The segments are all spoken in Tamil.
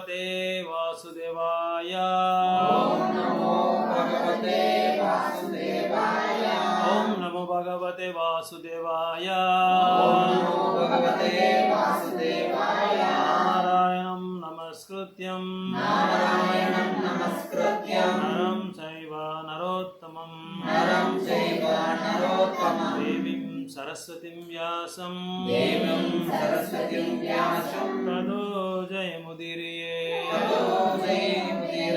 भगवते वासुदेवाय। ओम नमो भगवते वासुदेवाय। ओम नमो भगवते वासुदेवाय। ओम नमो भगवते वासुदेवाय। नारायणं नमस्कृत्यं नरं चैव नरोत्तमं देवीं सरस्वतीं व्यासं ततो जयमुदीरये।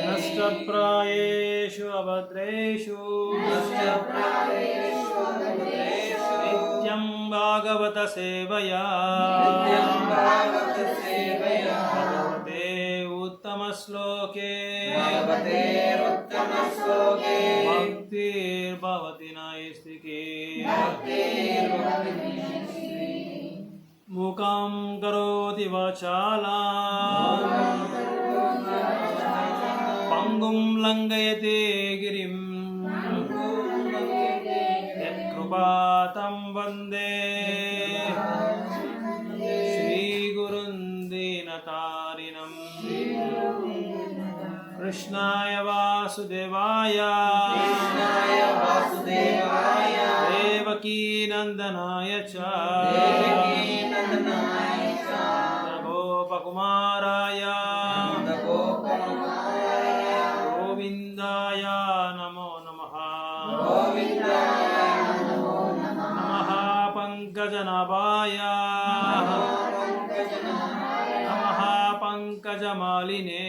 नष्टप्रायेषु अभद्रेषु नित्यं भागवत सेवया भगवते उत्तमश्लोके भक्तिर्भवति नैष्टिके। मूकं करोति वाचालं पङ्गुं लङ्घयते गिरिं यत्कृपातं वन्दे श्रीगुरुं दीनतारिणं। कृष्णाय वासुदेवाय देवकी नन्दनाय च गोपकुमाराय गोविन्दाय नमो नमः। नमः पङ्कजनाभाय नमः पङ्कजमालिने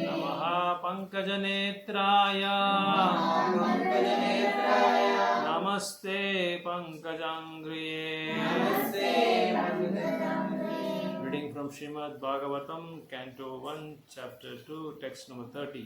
नमः पङ्कजनेत्राय नमस्ते पङ्कजाङ्घ्रिये। Reading from Srimad Bhagavatam, Canto 1, Chapter 2, Text number 30.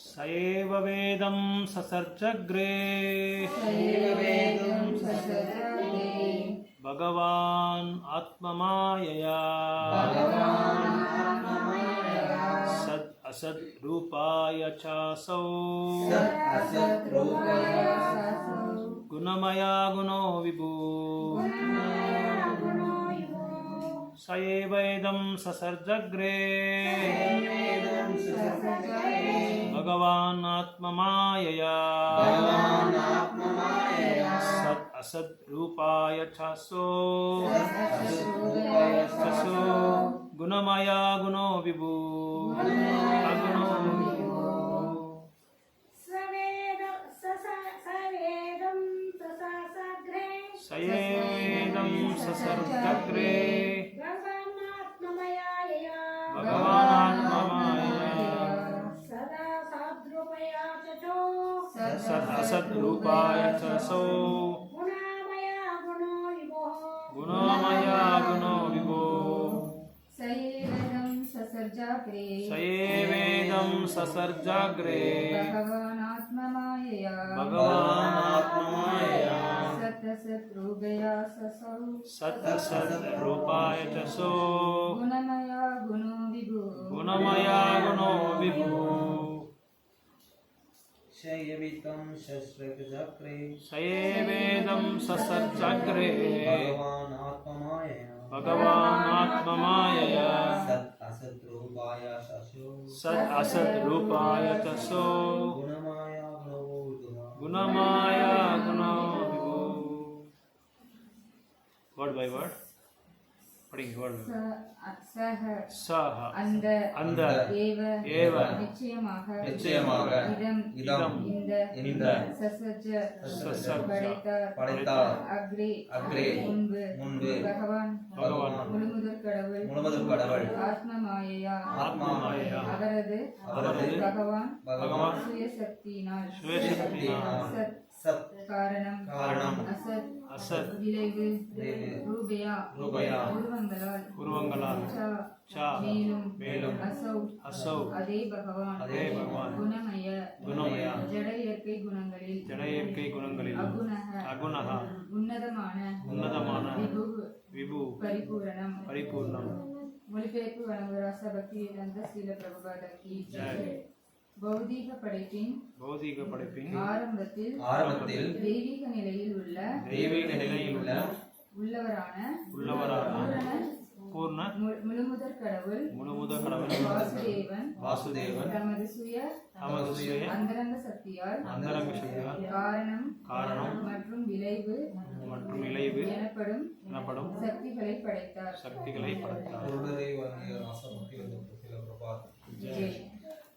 स एव वेदं ससर्जग्रे भगवान् आत्ममायया सद् असद् रूपाय चासौ गुणमया गुणो विभु। स एव वेदं ससर्जग्रे भगवान् आत्ममायया सत् असद् रूपाय चासो गुणमया गुणो विभु अगुणो विभु। स एवेदं ससर्जग्रे भगवान् आत्ममायया सत् असत् रूपाय चासो गुणमया गुणो विभो। स एवेदं ससर्जाग्रे भगवान् आत्ममायया सत् असत् रूपाय चासो गुणमया गुणो विभु। स एवेदं ससर्जग्रे भगवान् आत्ममायया सत् असत् रूपाय चासो गुणमया गुणो विभु। Word by word. படிங்க word by word. சஹ அந்த ஏவ நிச்சயமாக இதம் இந்த படைத்தார் அக்ரே முன்பு பகவான் முழுமுதற் முழுவதும் கடவுள் ஆத்மமாயையா அவரது பகவான் சுயசக்தியினால் சத் சத் காரணம் அசத் விளைவு ரூபயா உருவங்களால் மேலும் அசௌ அதே பகவான் குணமய ஜட இயற்கை குணங்களில் அகுணஹ உன்னதமான விபு பரிபூர்ணம் மொழிபெயர்ப்பு வழங்குகிறார் ராசா பக்திவேதாந்த ஸ்ரீல பிரபுபாத கி ஜெய். பௌதீக படைப்பின் ஆரம்பத்தில் தெய்வீக நிலையில் உள்ளவரான பூர்ண முழுமுதற் கடவுள் வாசுதேவன் தமது சுய அந்தரங்க சக்தியால் காரணம் மற்றும் விளைவு எனப்படும் சக்திகளை படைத்தார்.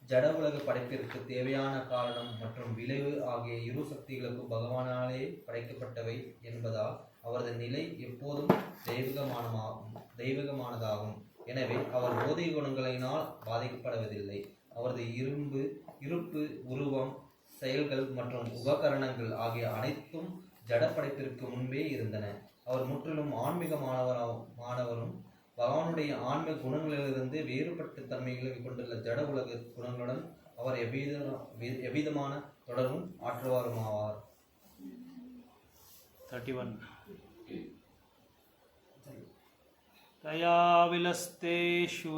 ஜட உலக படைப்பிற்கு தேவையான காரணம் மற்றும் விளைவு ஆகிய இரு சக்திகளுக்கும் பகவானாலே படைக்கப்பட்டவை என்பதால் அவரது நிலை எப்போதும் தெய்வீகமானதாகும். எனவே அவர் போதை குணங்களினால் பாதிக்கப்படுவதில்லை. அவரது இருப்பு, உருவம், செயல்கள் மற்றும் உபகரணங்கள் ஆகிய அனைத்தும் ஜட படைப்பிற்கு முன்பே இருந்தன. அவர் முற்றிலும் ஆன்மீகமானவரும் பகவானுடைய ஆன்மீக குணங்களிலிருந்து வேறுபட்ட தன்மைகளை கொண்டுள்ள ஜட உலக குணங்களுடன் அவர் எவ்விதமான தொடர்பும் ஆற்றுவாருமாவார். 31 தயா விலஸ்தேஷு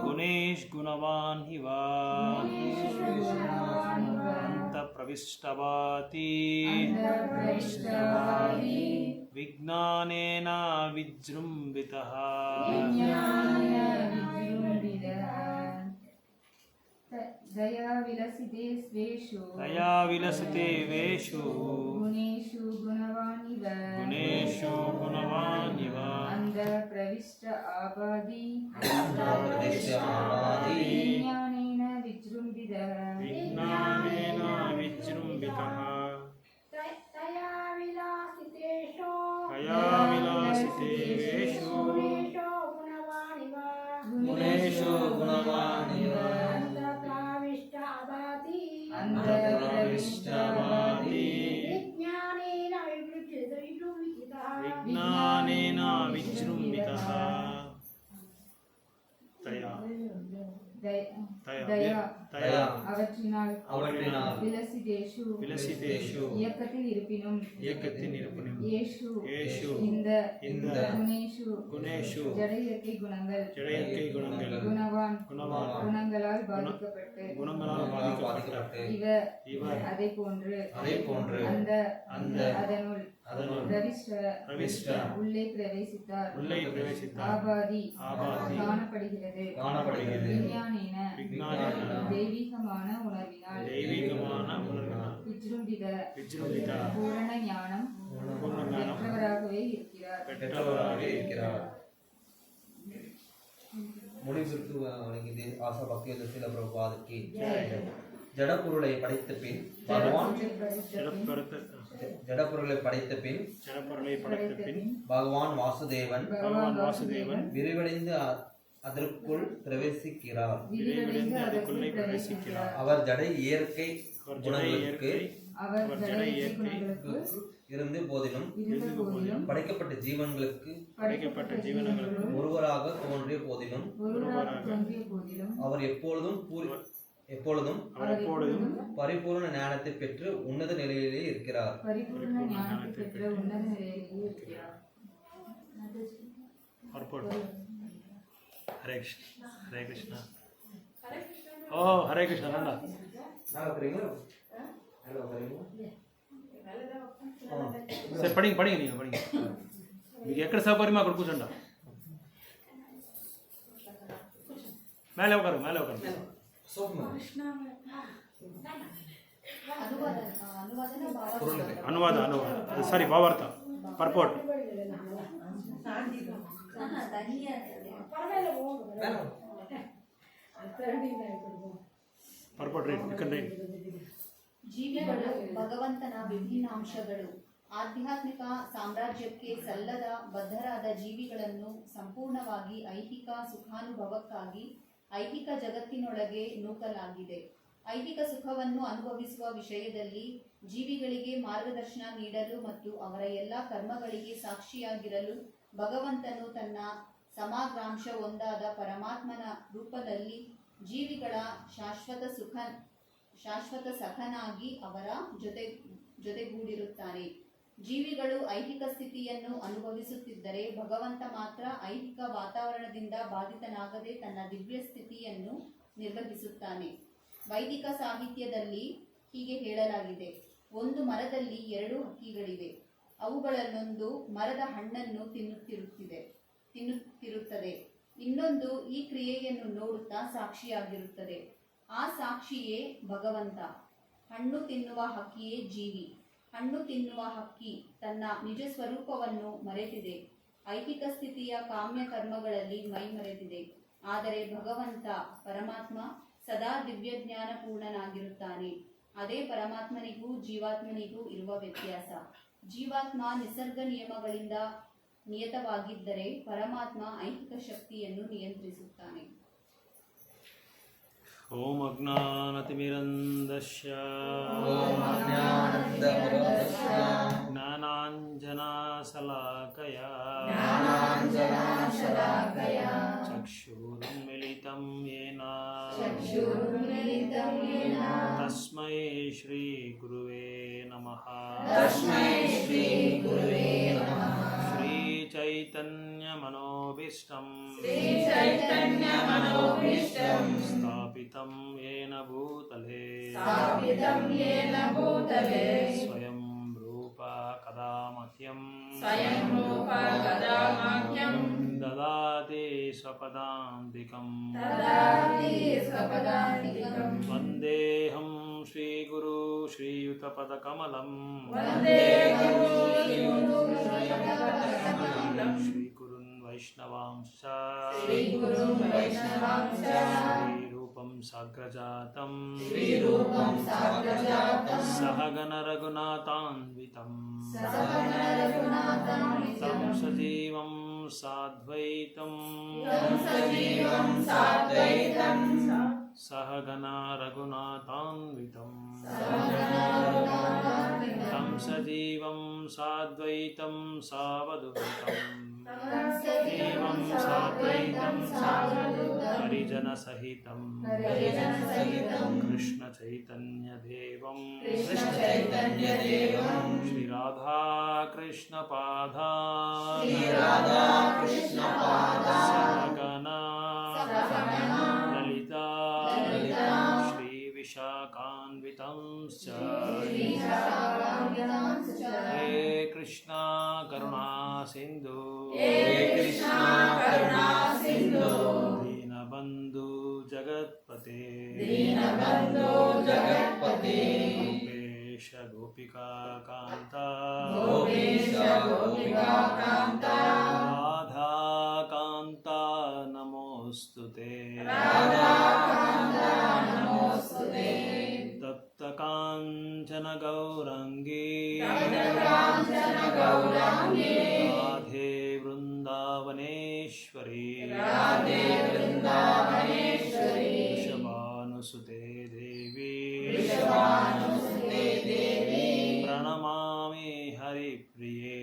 குணேஷ் குணவான் ஹிவா அந்த பிரவிஷ்டவாதி விஜ்ஞானேன விஜృంభిதः दया विलसिते वेषु गुणेषु गुणवान् इव अन्ध प्रविष्ट आबादि विज्ञानेन विजृम्भितः तया विलसिते वेषु गुणेषु गुणवान् इव विज्ञानेन विजृम्भितः தயா அவற்றினால் விலசிதேஷு இயக்கத்தில் இருப்பினும் ஏஷு இந்த குணேஷு ஜட இயற்கை குணங்கள் குணவான் குணங்களால் பாதிக்கப்பட்டு இவர் அதை போன்று அந்த அதனுள் பிரவிஷ்ட உள்ளே பிரவேசித்தார் ஆபாதி காணப்படுகிறது விஞ்ஞானேன தெய்வீகமான உணர்வினால் விஜృంభిத பூரண ஞானம் பெற்றவராகவே இருக்கிறார். முடிவிற்கு வழங்கியது ஆசா பக்திவேதாந்த ஸ்ரீல பிரபுபாதருக்கு ஜடப்பொருளை படைத்த பின் பகவான் வாசுதேவன் விரிவடைந்து அதற்குள் பிரவேசிக்கிறார். அவர் ஜட இயற்கை குணங்களுக்கு இருந்த போதிலும் படைக்கப்பட்ட ஜீவன்களுக்கு ஒருவராக தோன்றிய போதிலும் அவர் எப்பொழுதும் பரிபூர்ண ஞானத்தை பெற்று உன்னத நிலையிலே இருக்கிறார். ஹரே கிருஷ்ணா. ஓ ஹரே கிருஷ்ணா. சரி படிங்க நீங்க படிங்க. మీకు ఎక్కడ సౌకర్యమో అక్కడ కూర్చోండి. మేలే ఒకరు అనువాద సారీ భావార్థ పర్పోర్ట్ ಜೀವಿಗಳು ಭಗವಂತನ ವಿಭಿನ್ನ ಅಂಶಗಳು. ಆಧ್ಯಾತ್ಮಿಕ ಸಾಮ್ರಾಜ್ಯಕ್ಕೆ ಸಲ್ಲದ ಬದ್ಧರಾದ ಜೀವಿಗಳನ್ನು ಸಂಪೂರ್ಣವಾಗಿ ಐಹಿಕ ಸುಖಾನುಭವಕ್ಕಾಗಿ ಐಹಿಕ ಜಗತ್ತಿನೊಳಗೆ ನೂಕಲಾಗಿದೆ. ಐಹಿಕ ಸುಖವನ್ನು ಅನುಭವಿಸುವ ವಿಷಯದಲ್ಲಿ ಜೀವಿಗಳಿಗೆ ಮಾರ್ಗದರ್ಶನ ನೀಡಲು ಮತ್ತು ಅವರ ಎಲ್ಲ ಕರ್ಮಗಳಿಗೆ ಸಾಕ್ಷಿಯಾಗಿರಲು ಭಗವಂತನು ತನ್ನ ಸಮಗ್ರಾಂಶ ಒಂದಾದ ಪರಮಾತ್ಮನ ರೂಪದಲ್ಲಿ ಜೀವಿಗಳ ಶಾಶ್ವತ ಸಖನಾಗಿ ಅವರ ಜೊತೆಗೂಡಿರುತ್ತಾನೆ. ಜೀವಿಗಳು ಐಹಿಕ ಸ್ಥಿತಿಯನ್ನು ಅನುಭವಿಸುತ್ತಿದ್ದರೆ ಭಗವಂತ ಮಾತ್ರ ಐಹಿಕ ವಾತಾವರಣದಿಂದ ಬಾಧಿತನಾಗದೆ ತನ್ನ ದಿವ್ಯ ಸ್ಥಿತಿಯನ್ನು ನಿರ್ವಹಿಸುತ್ತಾನೆ. ವೈದಿಕ ಸಾಹಿತ್ಯದಲ್ಲಿ ಹೀಗೆ ಹೇಳಲಾಗಿದೆ: ಒಂದು ಮರದಲ್ಲಿ 2 ಹಕ್ಕಿಗಳಿವೆ. ಅವುಗಳಲ್ಲೊಂದು ಮರದ ಹಣ್ಣನ್ನು ತಿನ್ನುತ್ತಿರುತ್ತದೆ, ಇನ್ನೊಂದು ಈ ಕ್ರಿಯೆಯನ್ನು ನೋಡುತ್ತಾ ಸಾಕ್ಷಿಯಾಗಿರುತ್ತದೆ. ಆ ಸಾಕ್ಷಿಯೇ ಭಗವಂತ. ಹಣ್ಣು ತಿನ್ನುವ ಹಕ್ಕಿಯೇ ಜೀವಿ. ಹಣ್ಣು ತಿನ್ನುವ ಹಕ್ಕಿ ತನ್ನ ನಿಜ ಸ್ವರೂಪವನ್ನು ಮರೆತಿದೆ, ಐಹಿಕ ಸ್ಥಿತಿಯ ಕಾಮ್ಯ ಕರ್ಮಗಳಲ್ಲಿ ಮೈ ಮರೆತಿದೆ. ಆದರೆ ಭಗವಂತ ಪರಮಾತ್ಮ ಸದಾ ದಿವ್ಯಜ್ಞಾನ ಪೂರ್ಣನಾಗಿರುತ್ತಾನೆ. ಅದೇ ಪರಮಾತ್ಮನಿಗೂ ಜೀವಾತ್ಮನಿಗೂ ಇರುವ ವ್ಯತ್ಯಾಸ. ಜೀವಾತ್ಮ ನಿಸರ್ಗ ನಿಯಮಗಳಿಂದ ನಿಯತವಾಗಿದ್ದರೆ ಪರಮಾತ್ಮ ಐಹಿಕ ಶಕ್ತಿಯನ್ನು ನಿಯಂತ್ರಿಸುತ್ತಾನೆ. ಓಂ ಅಜ್ಞಾನತಿಮಿರಂಧಸ್ಯ ಜ್ಞಾನಾಂಜನಶಲಾಕಯಾ ಚಕ್ಷುರುನ್ಮಿಲಿತಂ ಯೇನ ತಸ್ಮೈ ಶ್ರೀ ಗುರುವೇ ನಮಃ. ಶ್ರೀ ಚೈತನ್ಯ ಮನೋಭೀಷ್ಟಂ ಸ್ಥಾಪಿತಂ ಯೇನ ಭೂತಲೇ ಸ್ವಯಂ ರೂಪ ಕದಾ ಮಹ್ಯಂ ದದಾತಿ ಸ್ವಪದಾಂತಿಕಂ. ವಂದೇಹಂ ಶ್ರೀಗುರು ಶ್ರೀಯುತಪದಕಮಲಂ ಶ್ರೀಗುರುನ್ ವೈಷ್ಣವಾಂಶ್ಚ ಶ್ರೀರೂಪಂ ಸಾಗ್ರಜಾತಂ ಸಹಗಣ ರಘುನಾಥಾನ್ವಿತಂ तं ಸಜೀವಂ ಸಾದ್ವೈತಂ ಸಹಗಣ ರಘುನಾಥಾನ್ವಿತಂ तं ಸಜೀವಂ ಸಾದ್ವೈತಂ ಸಾವಧೂತಂ ದೇವಂ ಸಾದ್ವೈತಂ ಹರಿಜನ ಸಹಿತಂ ಕೃಷ್ಣ ಚೈತನ್ಯ ದೇವಂ ಶ್ರೀ ರಾಧಾ ಕೃಷ್ಣ ಪಾದಾ ಸಹಗಣ ಲಲಿತಾ ಶ್ರೀ ವಿಶಾಖಾನ್ವಿತಂ ಹೇ ಕೃಷ್ಣ ಕರುಣಾ ಸಿಂಧು ದೀನಬಂಧು ಜಗತ್ಪತೆ ಗೋಪೇಶ ಗೋಪಿಕಾ ಕಾಂತ ರಾಧಾ ಕಾಂತ ನಮೋಸ್ತುತೆ. ತಪ್ತ ಕಾಂಚನ ಗೌರಂಗೀ ರಾಧೆ ವೃಂದಾವನೇಶ್ವರಿ ವೃಷಭಾನುಸುತೆ ದೇವಿ ಪ್ರಣಮಾಮಿ ಹರಿಪ್ರಿಯೇ.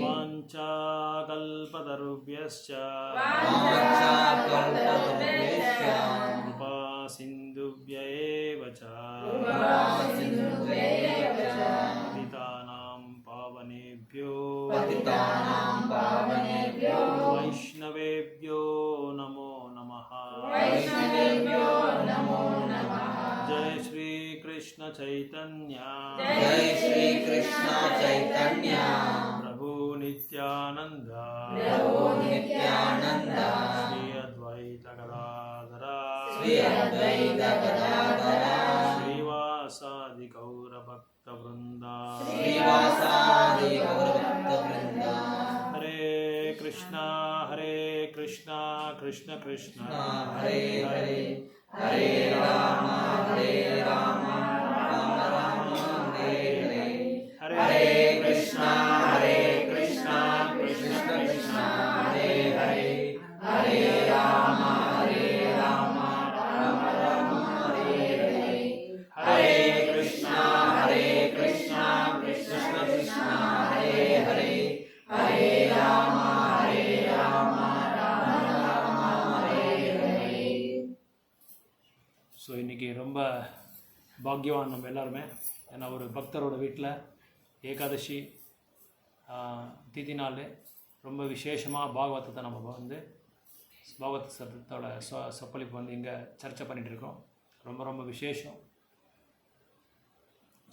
ವಾಂಛಾಕಲ್ಪತರುಭ್ಯಶ್ಚ ಕೃಪಾ ಸಿಂಧುಭ್ಯ ಏವ ಚ ಪತಿತಾನಾಂ ಪಾವನೇಭ್ಯೋ ವೈಷ್ಣವೇಭ್ಯೋ ನಮೋ ನಮಃ. ಜಯ ಶ್ರೀ ಕೃಷ್ಣ ಚೈತನ್ಯ ಪ್ರಭು ನಿತ್ಯಾನಂದ ಶ್ರೀ ಅದ್ವೈತ ಗದಾಧರ ಶ್ರೀವಾಸಾದಿ ಗೌರ ಭಕ್ತ ವೃಂದ. ಹರೇ ಕೃಷ್ಣ ಕೃಷ್ಣ ಕೃಷ್ಣ ಹರೇ ಹರೇ ಹರೇ ರಾಮ ರಾಮ ರಾಮ ಹರೇ பாக்யவான் நம்ம எல்லாருமே. ஏன்னா ஒரு பக்தரோட வீட்டில் ஏகாதசி திதி நாள் ரொம்ப விசேஷமாக பாகவதத்தை நம்ம வந்து பாகவத சத்தத்தோட சொப்பளிப்பு வந்து இங்கே சர்ச்சை பண்ணிகிட்டு இருக்கோம். ரொம்ப ரொம்ப விசேஷம்.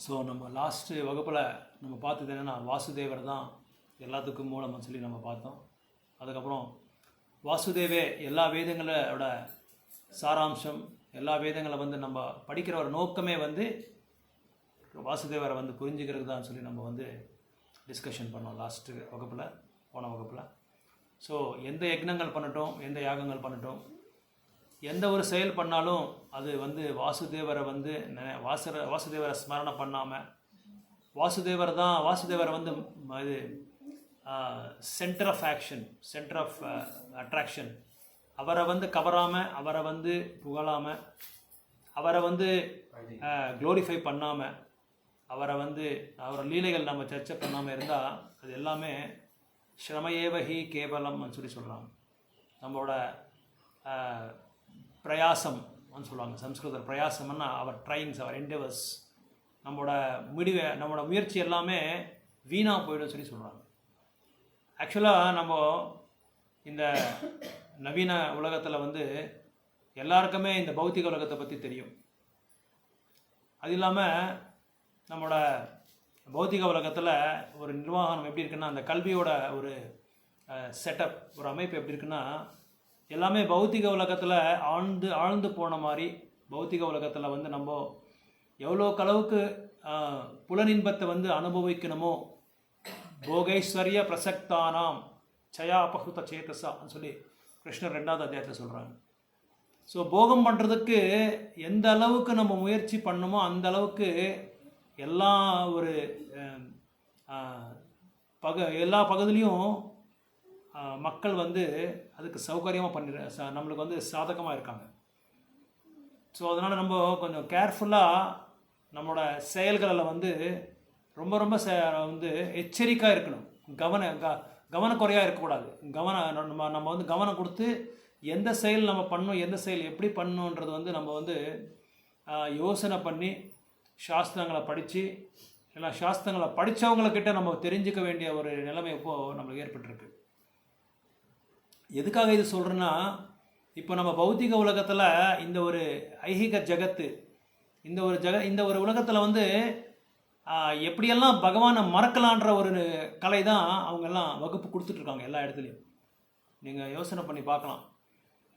ஸோ நம்ம லாஸ்ட்டு வகுப்பில் நம்ம பார்த்தது என்னென்னா வாசுதேவர் தான் எல்லாத்துக்கும் மூலம்னு சொல்லி நம்ம பார்த்தோம். அதுக்கப்புறம் வாசுதேவே எல்லா வேதங்களோட சாராம்சம், எல்லா வேதங்களை வந்து நம்ம படிக்கிற ஒரு நோக்கமே வந்து வாசுதேவரை வந்து புரிஞ்சுக்கிறது தான் சொல்லி நம்ம வந்து டிஸ்கஷன் பண்ணோம் லாஸ்ட்டு வகுப்பில், போன வகுப்பில். ஸோ எந்த யக்னங்கள் பண்ணட்டும், எந்த யாகங்கள் பண்ணட்டும், எந்த ஒரு செயல் பண்ணாலும் அது வந்து வாசுதேவரை வந்து வாசுதேவரை ஸ்மரணை பண்ணாமல் வாசுதேவரை வந்து இது centre of action, centre of attraction, அவரை வந்து கவராமல், அவரை வந்து புகழாமல், அவரை வந்து க்ளோரிஃபை பண்ணாமல், அவரை வந்து அவரோட லீலைகள் நம்ம சர்ச்சை பண்ணாமல் இருந்தால் அது எல்லாமே ஸ்ரமயேவஹி கேவலம்னு சொல்லி சொல்கிறாங்க. நம்மளோட பிரயாசம்னு சொல்லுவாங்க சம்ஸ்கிருதத்தில். பிரயாசம்னா அவர் ட்ரைங்ஸ், அவர் என்டெவர்ஸ், நம்மளோட முயற்சி எல்லாமே வீணாக போய்டும் சொல்லி சொல்கிறாங்க. ஆக்சுவலாக நம்ம இந்த நவீன உலகத்தில் வந்து எல்லாருக்குமே இந்த பௌத்திக உலகத்தை பற்றி தெரியும். அது இல்லாமல் நம்மளோட பௌத்திக உலகத்தில் ஒரு நிர்வாகம் எப்படி இருக்குன்னா, அந்த கல்வியோட ஒரு செட்டப், ஒரு அமைப்பு எப்படி இருக்குன்னா, எல்லாமே பௌத்திக உலகத்தில் ஆழ்ந்து போன மாதிரி, பௌத்திக உலகத்தில் வந்து நம்ம எவ்வளோக்களவுக்கு புலனின்பத்தை வந்து அனுபவிக்கணுமோ, போகைஸ்வர்ய பிரசக்தானாம் சயா அபஹுத சேதசான்னு சொல்லி கிருஷ்ணர் 2வது அத்தியாயத்தில் சொல்கிறாங்க. ஸோ போகம் பண்ணுறதுக்கு எந்த அளவுக்கு நம்ம முயற்சி பண்ணணுமோ அந்த அளவுக்கு எல்லா ஒரு எல்லா பகுதியிலையும் மக்கள் வந்து அதுக்கு சௌகரியமாக நம்மளுக்கு வந்து சாதகமாக இருக்காங்க. ஸோ அதனால் நம்ம கொஞ்சம் கேர்ஃபுல்லாக நம்மளோட செயல்களில் வந்து ரொம்ப ரொம்ப வந்து எச்சரிக்கையாக இருக்கணும். கவனக்குறையாக இருக்கக்கூடாது. நம்ம வந்து கவனம் கொடுத்து எந்த செயல் நம்ம பண்ணணும், எந்த செயல் எப்படி பண்ணணுன்றது வந்து நம்ம வந்து யோசனை பண்ணி சாஸ்திரங்களை படித்து, இல்லை சாஸ்திரங்களை படித்தவங்கக்கிட்ட நம்ம தெரிஞ்சுக்க வேண்டிய ஒரு நிலைமை இப்போது நம்மளுக்கு ஏற்பட்டிருக்கு. எதுக்காக இது சொல்கிறேன்னா, இப்போ நம்ம பௌத்திக உலகத்தில் இந்த ஒரு ஐஹிக ஜகத்து, இந்த ஒரு உலகத்தில் வந்து எப்படியெல்லாம் பகவானை மறக்கலான்ற ஒரு கலை தான் அவங்கெல்லாம் வகுப்பு கொடுத்துட்ருக்காங்க எல்லா இடத்துலையும். நீங்கள் யோசனை பண்ணி பார்க்கலாம்.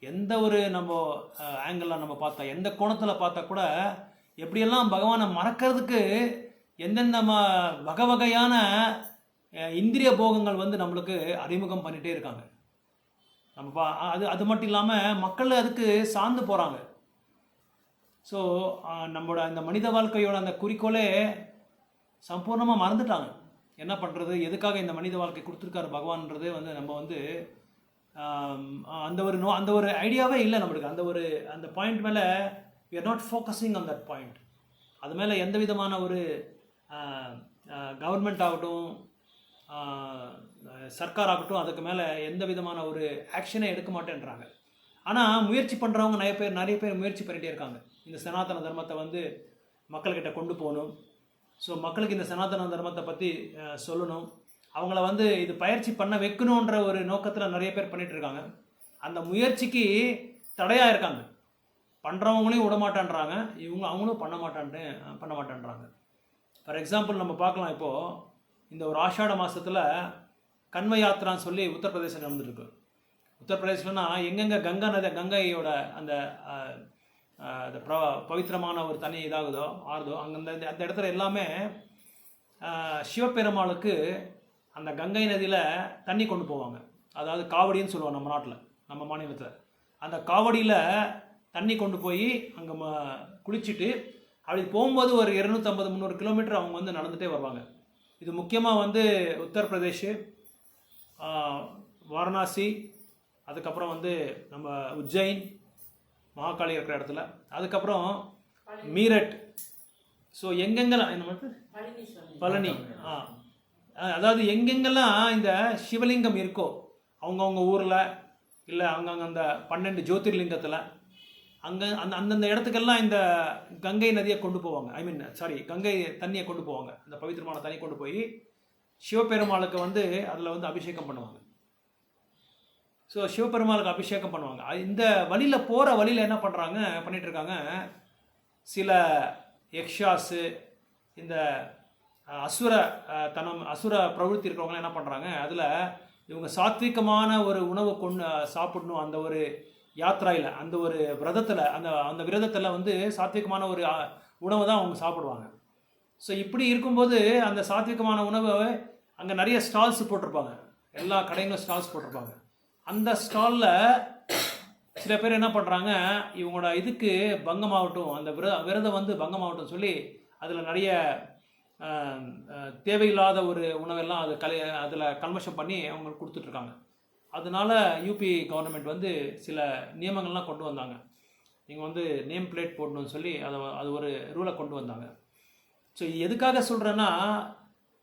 எந்த ஒரு நம்ம ஆங்கிளில் நம்ம பார்த்தா, எந்த கோணத்தில் பார்த்தா கூட எப்படியெல்லாம் பகவானை மறக்கிறதுக்கு எந்தெந்த வகையான இந்திரிய போகங்கள் வந்து நம்மளுக்கு அறிமுகம் பண்ணிகிட்டே இருக்காங்க. நம்ம அது மட்டும் இல்லாமல் மக்கள் அதுக்கு சார்ந்து போகிறாங்க. ஸோ நம்மளோட அந்த மனித வாழ்க்கையோட அந்த குறிக்கோளே சம்பூர்ணமாக மறந்துட்டாங்க. என்ன பண்ணுறது, எதுக்காக இந்த மனித வாழ்க்கை கொடுத்துருக்காரு பகவான்ன்றது வந்து நம்ம வந்து அந்த ஒரு ஐடியாவே இல்லை நம்மளுக்கு. அந்த பாயிண்ட் மேலே we are not focusing on that point. அது மேலே எந்த விதமான ஒரு கவர்மெண்ட் ஆகட்டும், சர்க்கார் ஆகட்டும், அதுக்கு மேலே எந்த விதமான ஒரு ஆக்ஷனே எடுக்க மாட்டேன்றாங்க. ஆனால் முயற்சி பண்ணுறவங்க நிறைய பேர் முயற்சி பண்ணிகிட்டே இருக்காங்க. இந்த சனாதன தர்மத்தை வந்து மக்கள்கிட்ட கொண்டு போகணும். ஸோ மக்களுக்கு இந்த சனாதன தர்மத்தை பற்றி சொல்லணும், அவங்கள வந்து இது பயிற்சி பண்ண வைக்கணுன்ற ஒரு நோக்கத்தில் நிறைய பேர் பண்ணிகிட்டு இருக்காங்க. அந்த முயற்சிக்கு தடையாக இருக்காங்க. பண்ணுறவங்களையும் விடமாட்டான்றாங்க, அவங்களும் பண்ண மாட்டேன்றாங்க. ஃபார் எக்ஸாம்பிள் நம்ம பார்க்கலாம், இப்போது இந்த ஒரு ஆஷாட மாதத்தில் கண்வ யாத்திரான்னு சொல்லி உத்தரப்பிரதேசம் நடந்துருக்கு. உத்தரப்பிரதேசம்னா எங்கெங்கே கங்கையோட அந்த பவித்திரமான ஒரு தனி ஆறுதோ அங்கே அந்த இடத்துல எல்லாமே சிவபெருமாளுக்கு அந்த கங்கை நதியில் தண்ணி கொண்டு போவாங்க. அதாவது காவடின்னு சொல்லுவாங்க நம்ம நாட்டில், நம்ம மாநிலத்தில். அந்த காவடியில் தண்ணி கொண்டு போய் அங்கே குளிச்சுட்டு அப்படி போகும்போது ஒரு 250-300 கிலோமீட்டர் அவங்க வந்து நடந்துகிட்டே வருவாங்க. இது முக்கியமாக வந்து உத்தரப்பிரதேஷ், வாரணாசி, அதுக்கப்புறம் வந்து நம்ம உஜ்ஜைன் மகாகாளி இருக்கிற இடத்துல, அதுக்கப்புறம் மீரட். ஸோ எங்கெங்கெல்லாம் என்ன பழனி, அதாவது எங்கெங்கெல்லாம் இந்த சிவலிங்கம் இருக்கோ அவங்கவுங்க ஊரில், இல்லை அங்கங்கே அந்த 12 ஜோதிர்லிங்கத்தில் அங்கே அந்தந்த இடத்துக்கெல்லாம் இந்த கங்கை நதியை கொண்டு போவாங்க. கங்கை தண்ணியை கொண்டு போவாங்க. அந்த பவித்திரமான தண்ணி கொண்டு போய் சிவபெருமாளுக்கு வந்து அதில் வந்து அபிஷேகம் பண்ணுவாங்க. ஸோ சிவபெருமாளுக்கு அபிஷேகம் பண்ணுவாங்க. இந்த வழியில் போகிற வழியில் என்ன பண்ணிட்டு இருக்காங்க, சில யக்ஷாஸு, இந்த அசுர பிரவೃತ್ತಿ இருக்கிறவங்களாம் என்ன பண்ணுறாங்க, அதில் இவங்க சாத்விகமான ஒரு உணவு சாப்பிடணும். அந்த ஒரு யாத்திரையில், அந்த ஒரு விரதத்தில், அந்த விரதத்தில் வந்து சாத்விகமான ஒரு உணவை தான் அவங்க சாப்பிடுவாங்க. ஸோ இப்படி இருக்கும்போது அந்த சாத்விகமான உணவை அங்கே நிறைய ஸ்டால்ஸ் போட்டிருப்பாங்க. எல்லா கடைங்களும் ஸ்டால்ஸ் போட்டிருப்பாங்க. அந்த ஸ்டாலில் சில பேர் என்ன பண்ணுறாங்க, இவங்களோட இதுக்கு பங்கமாகட்டும், அந்த விரதம் வந்து பங்கமாகட்டும் சொல்லி அதில் நிறைய தேவையில்லாத ஒரு உணவெல்லாம் அதில் கல்மஷம் பண்ணி அவங்களுக்கு கொடுத்துட்ருக்காங்க. அதனால யூபி கவர்மெண்ட் வந்து சில நியமங்கள்லாம் கொண்டு வந்தாங்க. நீங்கள் வந்து நேம் பிளேட் போடணும்னு சொல்லி அது ஒரு ரூலை கொண்டு வந்தாங்க. ஸோ எதுக்காக சொல்கிறேன்னா,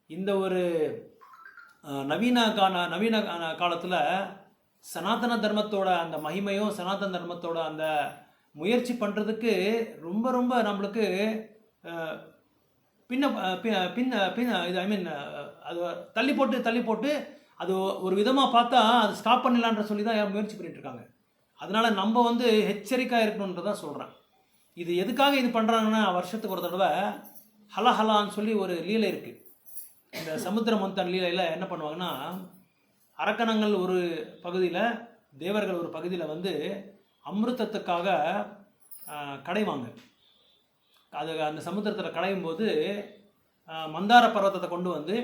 இந்த ஒரு நவீன காலத்தில் சனாதன தர்மத்தோட அந்த மகிமையும் சனாதன தர்மத்தோட அந்த முயற்சி பண்ணுறதுக்கு ரொம்ப ரொம்ப நம்மளுக்கு அது தள்ளி போட்டு அது ஒரு விதமாக பார்த்தா அது ஸ்டாப் பண்ணலான்ற சொல்லி தான் முயற்சி பண்ணிட்டு இருக்காங்க. அதனால நம்ம வந்து எச்சரிக்கையாக இருக்கணுன்றதான் சொல்கிறேன். இது எதுக்காக இது பண்ணுறாங்கன்னா, வருஷத்துக்கு ஒரு தடவை ஹலஹலான்னு சொல்லி ஒரு லீலை இருக்குது. இந்த சமுத்திர மந்தன் லீலையில் என்ன பண்ணுவாங்கன்னா, அரக்கணங்கள் ஒரு பகுதியில், தேவர்கள் ஒரு பகுதியில் வந்து அமிர்தத்துக்காக கடைவாங்க. அந்த சமுத்திரத்தில் கடையும் போது மந்தார பர்வத்தத்தை கொண்டு வந்து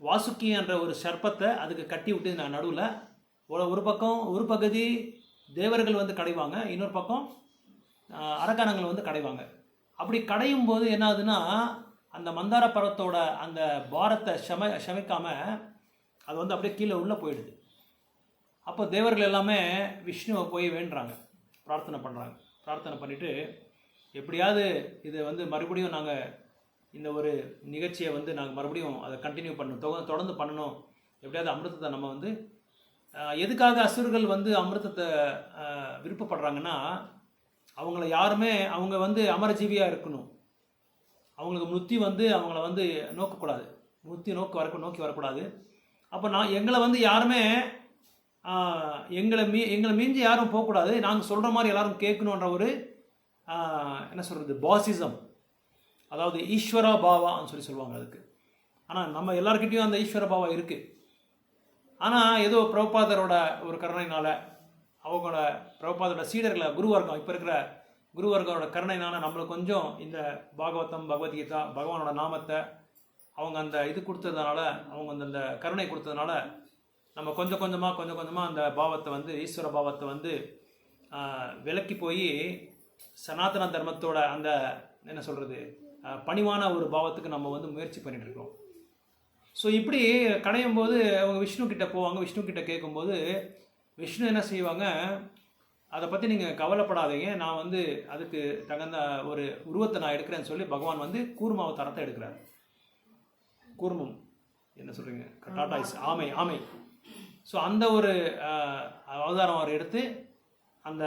வாசுக்கி என்ற ஒரு சர்ப்பத்தை அதுக்கு கட்டி விட்டு நடுவில் ஒரு பகுதி தேவர்கள் வந்து கடைவாங்க, இன்னொரு பக்கம் அரக்கணங்கள் வந்து கடைவாங்க. அப்படி கடையும் போது என்ன ஆகுதுன்னா, அந்த மந்தார பர்வத்தோட அந்த பாரத்தை சமைக்காமல் அது வந்து அப்படியே கீழே உள்ளே போயிடுது. அப்போ தேவர்கள் எல்லாமே விஷ்ணுவை போய் வேண்டுறாங்க, பிரார்த்தனை பண்ணுறாங்க. பிரார்த்தனை பண்ணிவிட்டு எப்படியாவது இதை வந்து மறுபடியும் நாங்கள் இந்த ஒரு நிகழ்ச்சியை வந்து நாங்கள் மறுபடியும் அதை கண்டினியூ பண்ணணும், தொடர்ந்து பண்ணணும். எப்படியாவது அமிர்தத்தை நம்ம வந்து எதுக்காக அசுரர்கள் வந்து அமிர்தத்தை விருப்பப்படுறாங்கன்னா, அவங்கள யாருமே அவங்க வந்து அமரஜீவியாக இருக்கணும், அவங்களுக்கு முத்தி வந்து அவங்கள வந்து நோக்கக்கூடாது, நோக்கி வரக்கூடாது. அப்போ எங்களை வந்து யாருமே எங்களை மீஞ்சி யாரும் போகக்கூடாது, நாங்கள் சொல்கிற மாதிரி எல்லாரும் கேட்கணுன்ற ஒரு என்ன சொல்கிறது, பாசிசம், அதாவது ஈஸ்வரா பாவான்னு சொல்லுவாங்க அதுக்கு. ஆனால் நம்ம எல்லாருக்கிட்டையும் அந்த ஈஸ்வர பாவா இருக்குது. ஆனால் ஏதோ பிரபுபாதரோட ஒரு கருணையினால், அவங்களோட பிரபுபாதரோட சீடர்களை குருவர்க்கம், இப்போ இருக்கிற குருவர்க்கோட கருணையினால் நம்மளுக்கு கொஞ்சம் இந்த பாகவதம், பகவத்கீதா, பகவானோட நாமத்தை அவங்க அந்த இது கொடுத்ததுனால, அவங்க அந்த கருணை கொடுத்ததுனால நம்ம கொஞ்சம் கொஞ்சமாக அந்த பாவத்தை வந்து, ஈஸ்வர பாவத்தை வந்து விலக்கி போய் சனாதன தர்மத்தோட அந்த என்ன சொல்கிறது, பணிவான ஒரு பாவத்துக்கு நம்ம வந்து முயற்சி பண்ணிட்டு இருக்கோம். ஸோ இப்படி கடையும் போது அவங்க விஷ்ணு கிட்ட போவாங்க. விஷ்ணு கிட்ட கேட்கும்போது விஷ்ணு என்ன செய்வாங்க, அதை பற்றி நீங்கள் கவலைப்படாதீங்க, நான் வந்து அதுக்கு தகுந்த ஒரு உருவத்தை நான் எடுக்கிறேன்னு சொல்லி பகவான் வந்து கூர்ம அவதாரத்தை எடுக்கிறார். கூர்மம் என்ன சொல்கிறீங்க, டாடாய்ஸ், ஆமை. ஸோ அந்த ஒரு அவதாரம் அவர் எடுத்து அந்த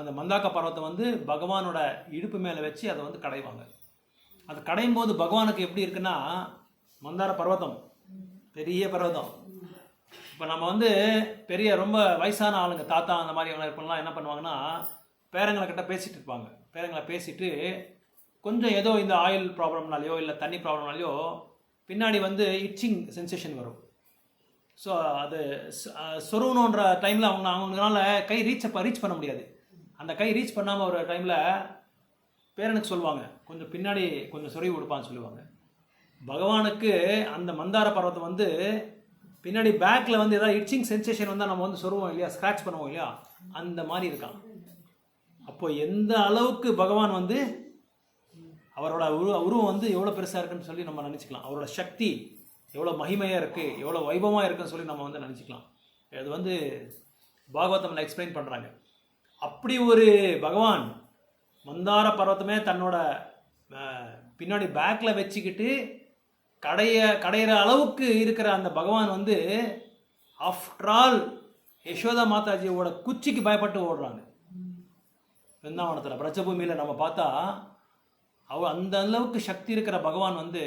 அந்த மந்தாக்க பர்வத்தை வந்து பகவானோட இடுப்பு மேலே வச்சு அதை வந்து கடைவாங்க. அது கடையும் போது பகவானுக்கு எப்படி இருக்குன்னா, மந்தார பர்வதம் பெரிய பர்வதம். இப்போ நம்ம வந்து பெரிய ரொம்ப வயசான ஆளுங்க, தாத்தா அந்த மாதிரி இருப்பெல்லாம் என்ன பண்ணுவாங்கன்னா, பேரங்களை கிட்ட பேசிகிட்டு இருப்பாங்க. பேரங்களை பேசிட்டு கொஞ்சம் ஏதோ இந்த ஆயில் ப்ராப்ளம்னாலையோ இல்லை தண்ணி ப்ராப்ளம்னாலையோ பின்னாடி வந்து இட்சிங் சென்சேஷன் வரும். ஸோ அது சொருகணுன்ற டைமில் அவங்களால கை ரீச் பண்ண முடியாது. அந்த கை ரீச் பண்ணாமல் ஒரு டைமில் பேரனுக்கு சொல்லுவாங்க, கொஞ்சம் பின்னாடி கொஞ்சம் சொருகி கொடுப்பான்னு சொல்லுவாங்க. பகவானுக்கு அந்த மந்தார பர்வத்தம் வந்து பின்னாடி பேக்கில் வந்து ஏதாவது இட்சிங் சென்சேஷன் வந்தால் நம்ம வந்து சொருவோம் இல்லையா, ஸ்க்ராட்ச் பண்ணுவோம் இல்லையா, அந்த மாதிரி இருக்கான். அப்போ எந்த அளவுக்கு பகவான் வந்து அவரோட உருவம் வந்து எவ்வளோ பெருசாக இருக்குன்னு சொல்லி நம்ம நினச்சிக்கலாம். அவரோட சக்தி எவ்வளோ மகிமையாக இருக்குது, எவ்வளோ வைபவமாக இருக்குன்னு சொல்லி நம்ம வந்து நினச்சிக்கலாம். இது வந்து பாகவதம்ல எக்ஸ்பிளைன் பண்ணுறாங்க. அப்படி ஒரு பகவான் மந்தார பர்வத்தமே தன்னோட பின்னாடி பேக்கில் வச்சுக்கிட்டு கடையிற அளவுக்கு இருக்கிற அந்த பகவான் வந்து ஆஃப்டர் ஆல் யசோதா மாதாஜியோட குச்சிக்கு பயப்பட்டு ஓடுறாங்க. பிருந்தாவனத்தில் பிரஜபூமியில் நம்ம பார்த்தா அந்த அளவுக்கு சக்தி இருக்கிற பகவான் வந்து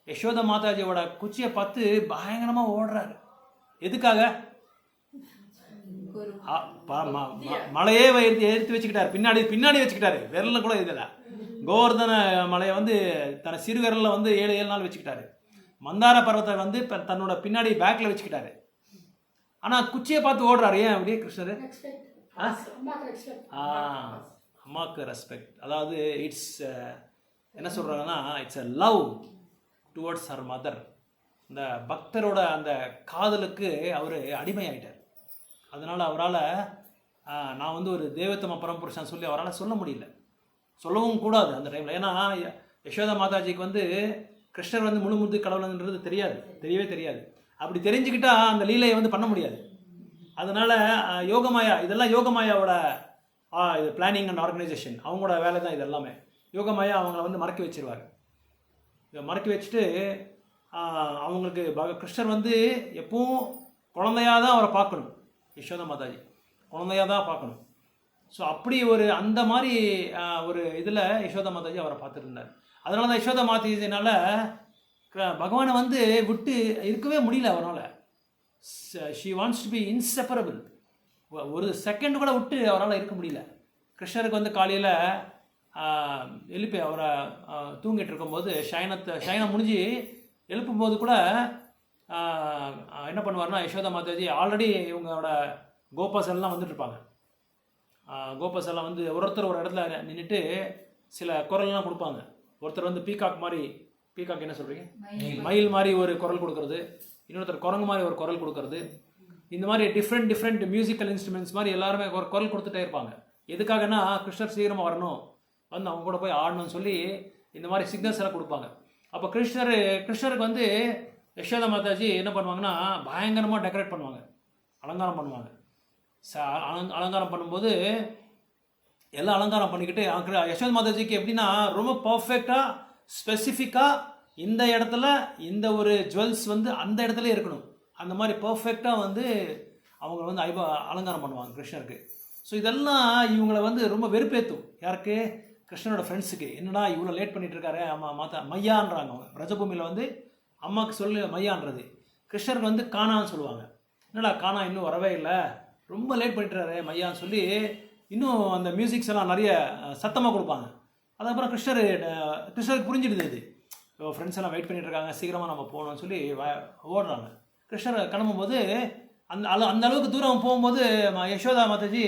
யசோதா மாதாஜியோட குச்சியை பார்த்து பயங்கரமாக ஓடுறாரு. எதுக்காக? மலையே எடுத்து வச்சுக்கிட்டாரு, பின்னாடி வச்சுக்கிட்டாரு, விரல கூட இதில் கோவர்தன மலையை வந்து தன் சிறு விரலில் வந்து 7 நாள் வச்சுக்கிட்டாரு. மந்தார பர்வத்தை வந்து தன்னோட பின்னாடி பேக்கில் வச்சுக்கிட்டாரு. ஆனால் குச்சியை பார்த்து ஓடுறாரு. ஏன் அப்படியே கிருஷ்ணர்? அம்மாவுக்கு ரெஸ்பெக்ட். அதாவது இட்ஸ் என்ன சொல்கிறாங்கன்னா, it's a love towards her mother. இந்த பக்தரோட அந்த காதலுக்கு அவர் அடிமையாயிட்டார். அதனால் அவரால் நான் வந்து ஒரு தேவத்தம பரம்புருஷன் சொல்லி அவரால் சொல்ல முடியல, சொல்லவும் கூடாது அந்த டைமில். ஏன்னா யசோதா மாதாஜிக்கு வந்து கிருஷ்ணர் வந்து முழு கடவுள்ன்றது தெரியவே தெரியாது. அப்படி தெரிஞ்சுக்கிட்டா அந்த லீலையை வந்து பண்ண முடியாது. அதனால் யோகமாயா, இதெல்லாம் யோகமாயாவோட இது பிளானிங் அண்ட் ஆர்கனைசேஷன், அவங்களோட வேலை தான் இது எல்லாமே. யோகமாயா அவங்கள வந்து மறக்க வச்சிருவார். மறக்க வச்சுட்டு அவங்களுக்கு கிருஷ்ணர் வந்து எப்பவும் குழந்தையாக தான் அவரை பார்க்கணும். யசோதா மாதாஜி குழந்தையாக தான் பார்க்கணும். ஸோ அப்படி அந்த மாதிரி ஒரு இதில் யசோதா மாதாஜி அவரை பார்த்துருந்தார். அதனால தான் யசோதா மாதாஜினால் பகவானை வந்து விட்டு இருக்கவே முடியல அவரால். She wants to be inseparable. ஒரு செகண்ட் கூட விட்டு அவரால் இருக்க முடியல. கிருஷ்ணருக்கு வந்து காலையில் எழுப்பி அவரை தூங்கிட்டு இருக்கும்போது ஷயனம் முடிஞ்சு எழுப்பும்போது கூட என்ன பண்ணுவார்னா, யசோதா மாதாஜி ஆல்ரெடி இவங்களோட கோபாஸ் எல்லாம் வந்துட்டுருப்பாங்க. கோபாஸ் எல்லாம் வந்து ஒருத்தர் ஒரு இடத்துல நின்றுட்டு சில குரல்லாம் கொடுப்பாங்க. ஒருத்தர் வந்து பீகாக் என்ன சொல்கிறீங்க, மயில் மாதிரி ஒரு குரல் கொடுக்கறது, இன்னொருத்தர் குரங்கு மாதிரி ஒரு குரல் கொடுக்கறது. இந்த மாதிரி டிஃப்ரெண்ட் மியூசிக்கல் இன்ஸ்ட்ருமெண்ட்ஸ் மாதிரி எல்லாருமே ஒரு குரல் கொடுத்துட்டே இருப்பாங்க. எதுக்காகனா கிருஷ்ணர் சீக்கிரமாக வரணும், வந்து அவங்க கூட போய் ஆடணும்னு சொல்லி இந்த மாதிரி சிக்னல்ஸ் எல்லாம் கொடுப்பாங்க. அப்போ கிருஷ்ணருக்கு வந்து யசோதா மாதாஜி என்ன பண்ணுவாங்கன்னா, பயங்கரமாக டெக்கரேட் பண்ணுவாங்க, அலங்காரம் பண்ணுவாங்க. அலங்காரம் பண்ணும்போது எல்லாம் அலங்காரம் பண்ணிக்கிட்டு யசோதா மாதாஜிக்கு எப்படின்னா ரொம்ப பர்ஃபெக்டாக ஸ்பெசிஃபிக்காக இந்த இடத்துல இந்த ஒரு ஜுவல்ஸ் வந்து அந்த இடத்துல இருக்கணும், அந்த மாதிரி பர்ஃபெக்டாக வந்து அவங்க வந்து அலங்காரம் பண்ணுவாங்க கிருஷ்ணருக்கு. ஸோ இதெல்லாம் இவங்களை வந்து ரொம்ப வெறுப்பேற்றும். யாருக்கு? கிருஷ்ணனோட ஃப்ரெண்ட்ஸுக்கு. என்னடா இவ்வளோ லேட் பண்ணிட்டு இருக்காரு, மையான்றாங்க அவங்க. பிரஜபூமியில் வந்து அம்மாவுக்கு சொல்லி மையான்றது, கிருஷ்ணருக்கு வந்து காணான்னு சொல்லுவாங்க. என்னடா காணா இன்னும் வரவே இல்லை, ரொம்ப லேட் பண்ணிட்டுறாரு மையான்னு சொல்லி இன்னும் அந்த மியூசிக்ஸ் எல்லாம் நிறைய சத்தமாக கொடுப்பாங்க. அதுக்கப்புறம் கிருஷ்ணருக்கு புரிஞ்சிடுது, இது ஃப்ரெண்ட்ஸ் எல்லாம் வெயிட் பண்ணிட்டு இருக்காங்க, சீக்கிரமாக நம்ம போகணும்னு சொல்லி ஓடுறாங்க. கிருஷ்ணர் கிளம்பும்போது அந்த அளவுக்கு தூரம் போகும்போது யசோதா மாதாஜி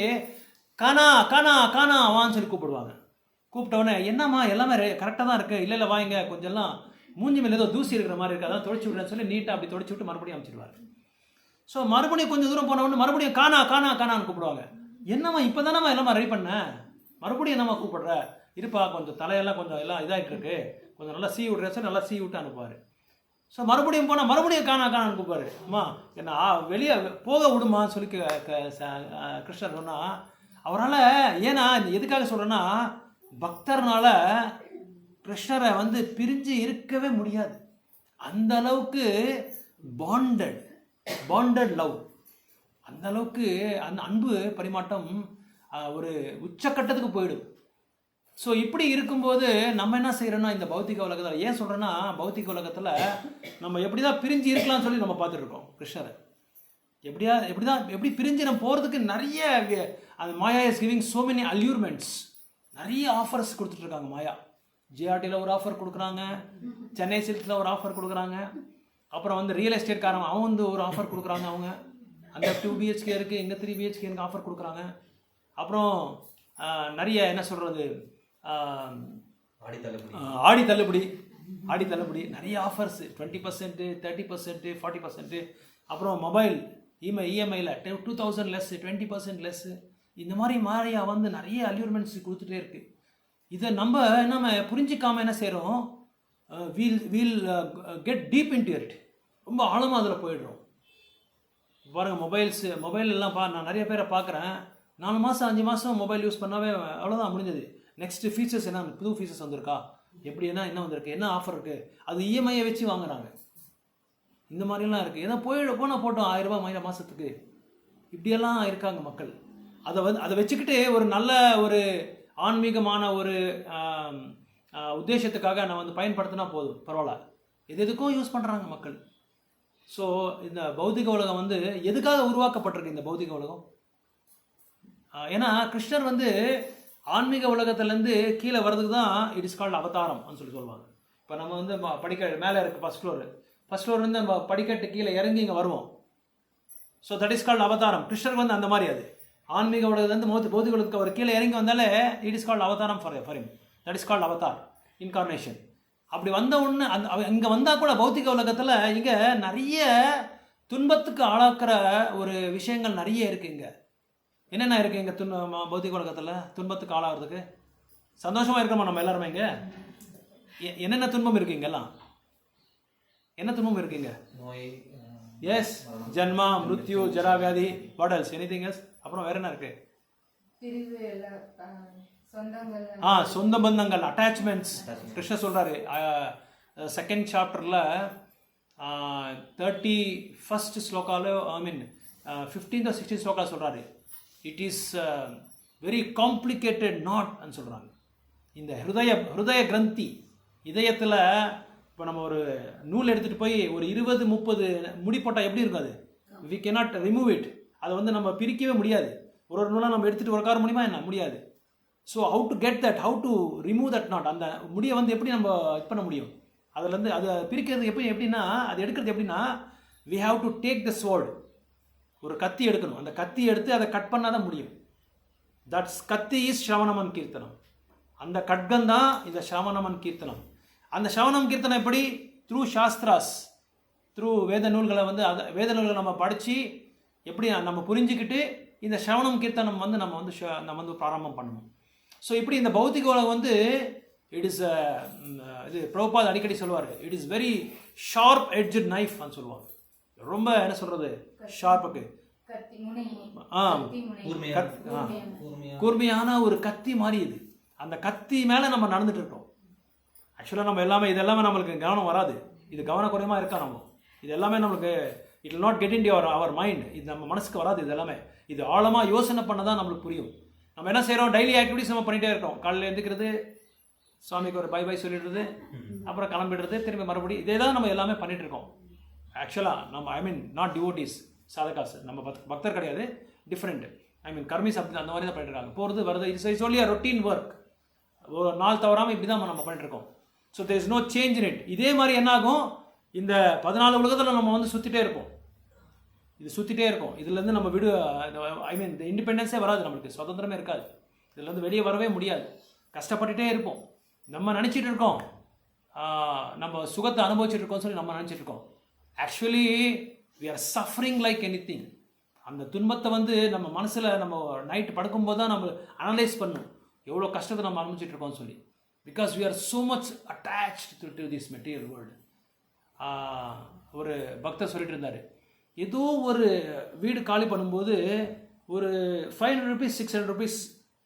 காணா காணா காணா வான்னு சொல்லி கூப்பிடுவாங்க. கூப்பிட்டவொடனே என்னம்மா எல்லாமே கரெக்டாக தான் இருக்குது, இல்லை வாங்க கொஞ்சம் எல்லாம் மூஞ்சி மேலே ஏதோ தூசி இருக்கிற மாதிரி இருக்குது, அதான் தொடச்சி விட்றேன்னு சொல்லி நீட்டாக அப்படி தொடச்சி விட்டு மறுபடியும் அனுப்பிச்சிடுவார். ஸோ மறுபடியும் கொஞ்சம் தூரம் போனவொடனே மறுபடியும் காணா காணா காணான்னு கூப்பிடுவாங்க. என்னம்மா இப்போ தானம்மா எல்லாமே ரெடி பண்ணேன், மறுபடியும் என்னம்மா கூப்பிடுற, இருப்பா கொஞ்சம் தலையெல்லாம் கொஞ்சம் எல்லாம் இதாகிட்டு இருக்கு, கொஞ்சம் நல்லா சீ விட்றேன் சார், நல்லா சீ விட்டு அனுப்புவார். ஸோ மறுபடியும் போனால் மறுபடியும் காணா காணான்னு கூப்பிடுவார். அம்மா என்ன வெளியே போக விடுமான்னு சொல்லி கிருஷ்ணர் சொன்னால் அவரால், ஏன்னா எதுக்காக சொல்கிறேன்னா, பக்தர்னால கிருஷ்ணரை வந்து பிரிஞ்சு இருக்கவே முடியாது. அந்த அளவுக்கு பாண்டட் லவ், அந்த அளவுக்கு அந்த அன்பு பரிமாற்றம் ஒரு உச்சக்கட்டத்துக்கு போயிடும். ஸோ இப்படி இருக்கும்போது நம்ம என்ன செய்கிறோன்னா, இந்த பௌத்திக உலகத்தில் ஏன் சொல்கிறேன்னா, பௌத்திக உலகத்தில் நம்ம எப்படி தான் பிரிஞ்சு இருக்கலாம்னு சொல்லி நம்ம பார்த்துட்ருக்கோம். கிருஷ்ணரை எப்படி பிரிஞ்சு நம்ம போகிறதுக்கு நிறைய அந்த மாயா இஸ் கிவிங் சோ மெனி அல்யூர்மெண்ட்ஸ், நிறைய ஆஃபர்ஸ் கொடுத்துட்ருக்காங்க. மாயா ஜிஆர்டியில் ஒரு ஆஃபர் கொடுக்குறாங்க, சென்னை சில்க்ஸில் ஒரு ஆஃபர் கொடுக்குறாங்க, அப்புறம் வந்து ரியல் எஸ்டேட்காரங்க அவன் வந்து ஒரு ஆஃபர் கொடுக்குறாங்க. அவங்க அந்த 2 BHK இருக்குது, இங்கே 3 BHK எனக்கு ஆஃபர் கொடுக்குறாங்க. அப்புறம் நிறைய என்ன சொல்கிறது, ஆடி தள்ளுபடி நிறைய ஆஃபர்ஸ், 20%, 30%, 40%. அப்புறம் மொபைல் இஎம்ஐயில் 2000 லெஸ், 20% லெஸ், இந்த மாதிரியா வந்து நிறைய அல்யூர்மெண்ட்ஸ் கொடுத்துட்டே இருக்குது. இதை நம்ம புரிஞ்சிக்காமல் என்ன செய்கிறோம், we'll get deep into it, ரொம்ப ஆழமாக அதில் போயிடுறோம். பாருங்கள் மொபைல் எல்லாம் நான் நிறைய பேரை பார்க்குறேன், 4 மாதம் 5 மாதம் மொபைல் யூஸ் பண்ணாவே அவ்வளோதான் முடிஞ்சது. நெக்ஸ்ட்டு ஃபீச்சர்ஸ் என்ன, புது ஃபீச்சர்ஸ் வந்திருக்கா, எப்படின்னா என்ன வந்திருக்கு, என்ன ஆஃபர் இருக்குது, அது இஎம்ஐயை வச்சு வாங்குறாங்க. இந்த மாதிரிலாம் இருக்குது. ஏன்னா போனால் போட்டோம் 1000 ரூபாய் மாதத்துக்கு, இப்படியெல்லாம் இருக்காங்க மக்கள். அதை வச்சுக்கிட்டு ஒரு நல்ல ஒரு ஆன்மீகமான ஒரு உத்தேசத்துக்காக நான் வந்து பயன்படுத்தினா போதும், பரவாயில்ல. எதுக்கும் யூஸ் பண்ணுறாங்க மக்கள். ஸோ இந்த பௌதிக உலகம் வந்து எதுக்காக உருவாக்கப்பட்டிருக்கு இந்த பௌதிக உலகம்? ஏன்னா கிருஷ்ணர் வந்து ஆன்மீக உலகத்துலேருந்து கீழே வர்றதுக்கு தான் இட் இஸ் கால்ட் அவதாரம் சொல்லி சொல்லுவாங்க. இப்போ நம்ம வந்து மேலே இருக்குது ஃபஸ்ட் ஃப்ளோர்லேருந்து நம்ம படிக்கட்டு கீழே இறங்கி இங்கே வருவோம். ஸோ தட் இஸ் கால்ட் அவதாரம். கிருஷ்ணருக்கு வந்து அந்த மாதிரி அது ஆன்மீக உலகத்துலேருந்து பௌதிக உலகத்துக்கு அவர் கீழே இறங்கி வந்தாலே இட் இஸ் கால்ட் அவதாரம் for him. That is called Avatar, incarnation. அப்படி வந்த ஒன்று இங்கே வந்தால் கூட பௌத்திக உலகத்தில் இங்கே நிறைய துன்பத்துக்கு ஆளாக்குற ஒரு விஷயங்கள் நிறைய இருக்குது. இங்கே என்னென்ன இருக்குது? இங்கே பௌத்திக உலகத்தில் துன்பத்துக்கு ஆளாகிறதுக்கு சந்தோஷமாக இருக்கணுமா நம்ம எல்லாருமே? இங்கே என்னென்ன துன்பம் இருக்குது? இங்கெல்லாம் என்ன துன்பம் இருக்குங்க? நோய், எஸ், ஜன்மா, மிருத்யு, ஜராவியாதி, வாட் எல்ஸ், எனிதிங் எல்ஸ்? அப்புறம் வேற என்ன இருக்கு? சொந்த பந்தங்கள், அட்டாச்மெண்ட்ஸ். கிருஷ்ணர் சொல்றாரு செகண்ட் சாப்டர்ல 31st ஸ்லோகால, I mean 15th or 16th shloka சொல்றாரு, it is very complicated not ன்னு சொல்றாங்க. இந்த ஹிருதய கிரந்தி, இதயத்தில் இப்போ நம்ம ஒரு நூல் எடுத்துகிட்டு போய் ஒரு 20-30 முடி போட்டால் எப்படி இருக்கும்? அது வி கேனாட் ரிமூவ் இட். அதை வந்து நம்ம பிரிக்கவே முடியாது. ஒரு நூலாக நம்ம எடுத்துகிட்டு உட்கார முடியுமா? என்ன முடியாது. So how to get that, how to remove that not, அந்த முடியை வந்து எப்படி நம்ம இது பண்ண முடியும்? அதுலேருந்து அதை பிரிக்கிறது எப்படின்னா, அது எடுக்கிறது எப்படின்னா, we have to take the sword. ஒரு கத்தி எடுக்கணும். அந்த கத்தி எடுத்து அதை கட் பண்ணால் தான் முடியும். தட்ஸ் கத்தி இஸ் ஸ்ரவணமன் கீர்த்தனம். அந்த கட்கம் தான் இந்த ஸ்ரவணமன் கீர்த்தனம். அந்த ஸ்ரவணம் கீர்த்தனம் எப்படி? த்ரூ சாஸ்திராஸ், த்ரூ வேத நூல்களை வந்து வேத நூல்களை நம்ம படித்து எப்படி நம்ம புரிஞ்சுக்கிட்டு இந்த ஸ்ரவணம் கீர்த்தனம் வந்து நம்ம வந்து பிராரம்பம் பண்ணணும். ஸோ இப்படி இந்த பௌத்திக உலகம் வந்து இட் இஸ் இது பிரபுபாத் அடிக்கடி சொல்லுவார், it is very sharp edge நைஃப்னு சொல்லுவாங்க. ரொம்ப என்ன சொல்கிறது, ஷார்ப்புக்கு கூர்மையான ஒரு கத்தி மாதிரி. இது அந்த கத்தி மேலே நம்ம நடந்துட்டு இருக்கோம். ஆக்சுவலாக நம்ம எல்லாமே இதெல்லாமே நம்மளுக்கு கவனம் வராது. இது கவனக்குறையமாக இருக்கா நம்ம? இது எல்லாமே நம்மளுக்கு it will not get in our mind. இது நம்ம மனசுக்கு வராது. இது எல்லாமே இது ஆழமாக யோசனை பண்ண தான் நம்மளுக்கு புரியும். நம்ம என்ன செய்கிறோம், டெய்லி ஆக்டிவிட்டிஸ் நம்ம பண்ணிகிட்டே இருக்கோம். காலையில் எழுந்திக்கிறது, சுவாமிக்கு ஒரு பை பை சொல்லிடுறது, அப்புறம் கிளம்பிடுறது, திரும்பி மறுபடியும் இதே தான் நம்ம எல்லாமே பண்ணிகிட்டு இருக்கோம். ஆக்சுவலாக நம்ம ஐ மீன் நாட் டிவோட்டிஸ், சாதகாஸ், நம்ம பக்தர் கிடையாது, டிஃப்ரெண்ட். ஐ மீன் கர்மிஸ் அப்படி அந்த மாதிரி தான் பண்ணிட்டு இருக்காங்க. போகிறது வருது, it's only a routine work. ஒரு நாள் தவறாமல் இப்படி தான் நம்ம பண்ணிட்டு இருக்கோம். So there is no change in it. இதே மாதிரி என்ன ஆகும், இந்த 14 உலகத்தில் நம்ம வந்து சுற்றிட்டே இருப்போம். இது சுற்றிட்டே இருக்கும். இதுலேருந்து நம்ம ஐ மீன் இந்த இண்டிபெண்டன்ஸே வராது, நம்மளுக்கு சுதந்திரமே இருக்காது. இதுலேருந்து வெளியே வரவே முடியாது. கஷ்டப்பட்டுட்டே இருப்போம். நம்ம நினச்சிட்டு இருக்கோம் நம்ம சுகத்தை அனுபவிச்சுட்டு இருக்கோம்னு சொல்லி நம்ம நினச்சிட்டு இருக்கோம். Actually we are suffering like anything. அந்த துன்பத்தை வந்து நம்ம மனசில் நம்ம நைட்டு படுக்கும்போது தான் நம்ம அனலைஸ் பண்ணணும், எவ்வளோ கஷ்டத்தை நம்ம அனுபவிச்சுட்டு இருக்கோம்னு சொல்லி. Because we are so much attached to this material world. ஒரு பக்தர் சொல்லிட்டு இருந்தார், ஏதோ ஒரு வீடு காலி பண்ணும்போது ஒரு 500 rupees 600 rupees,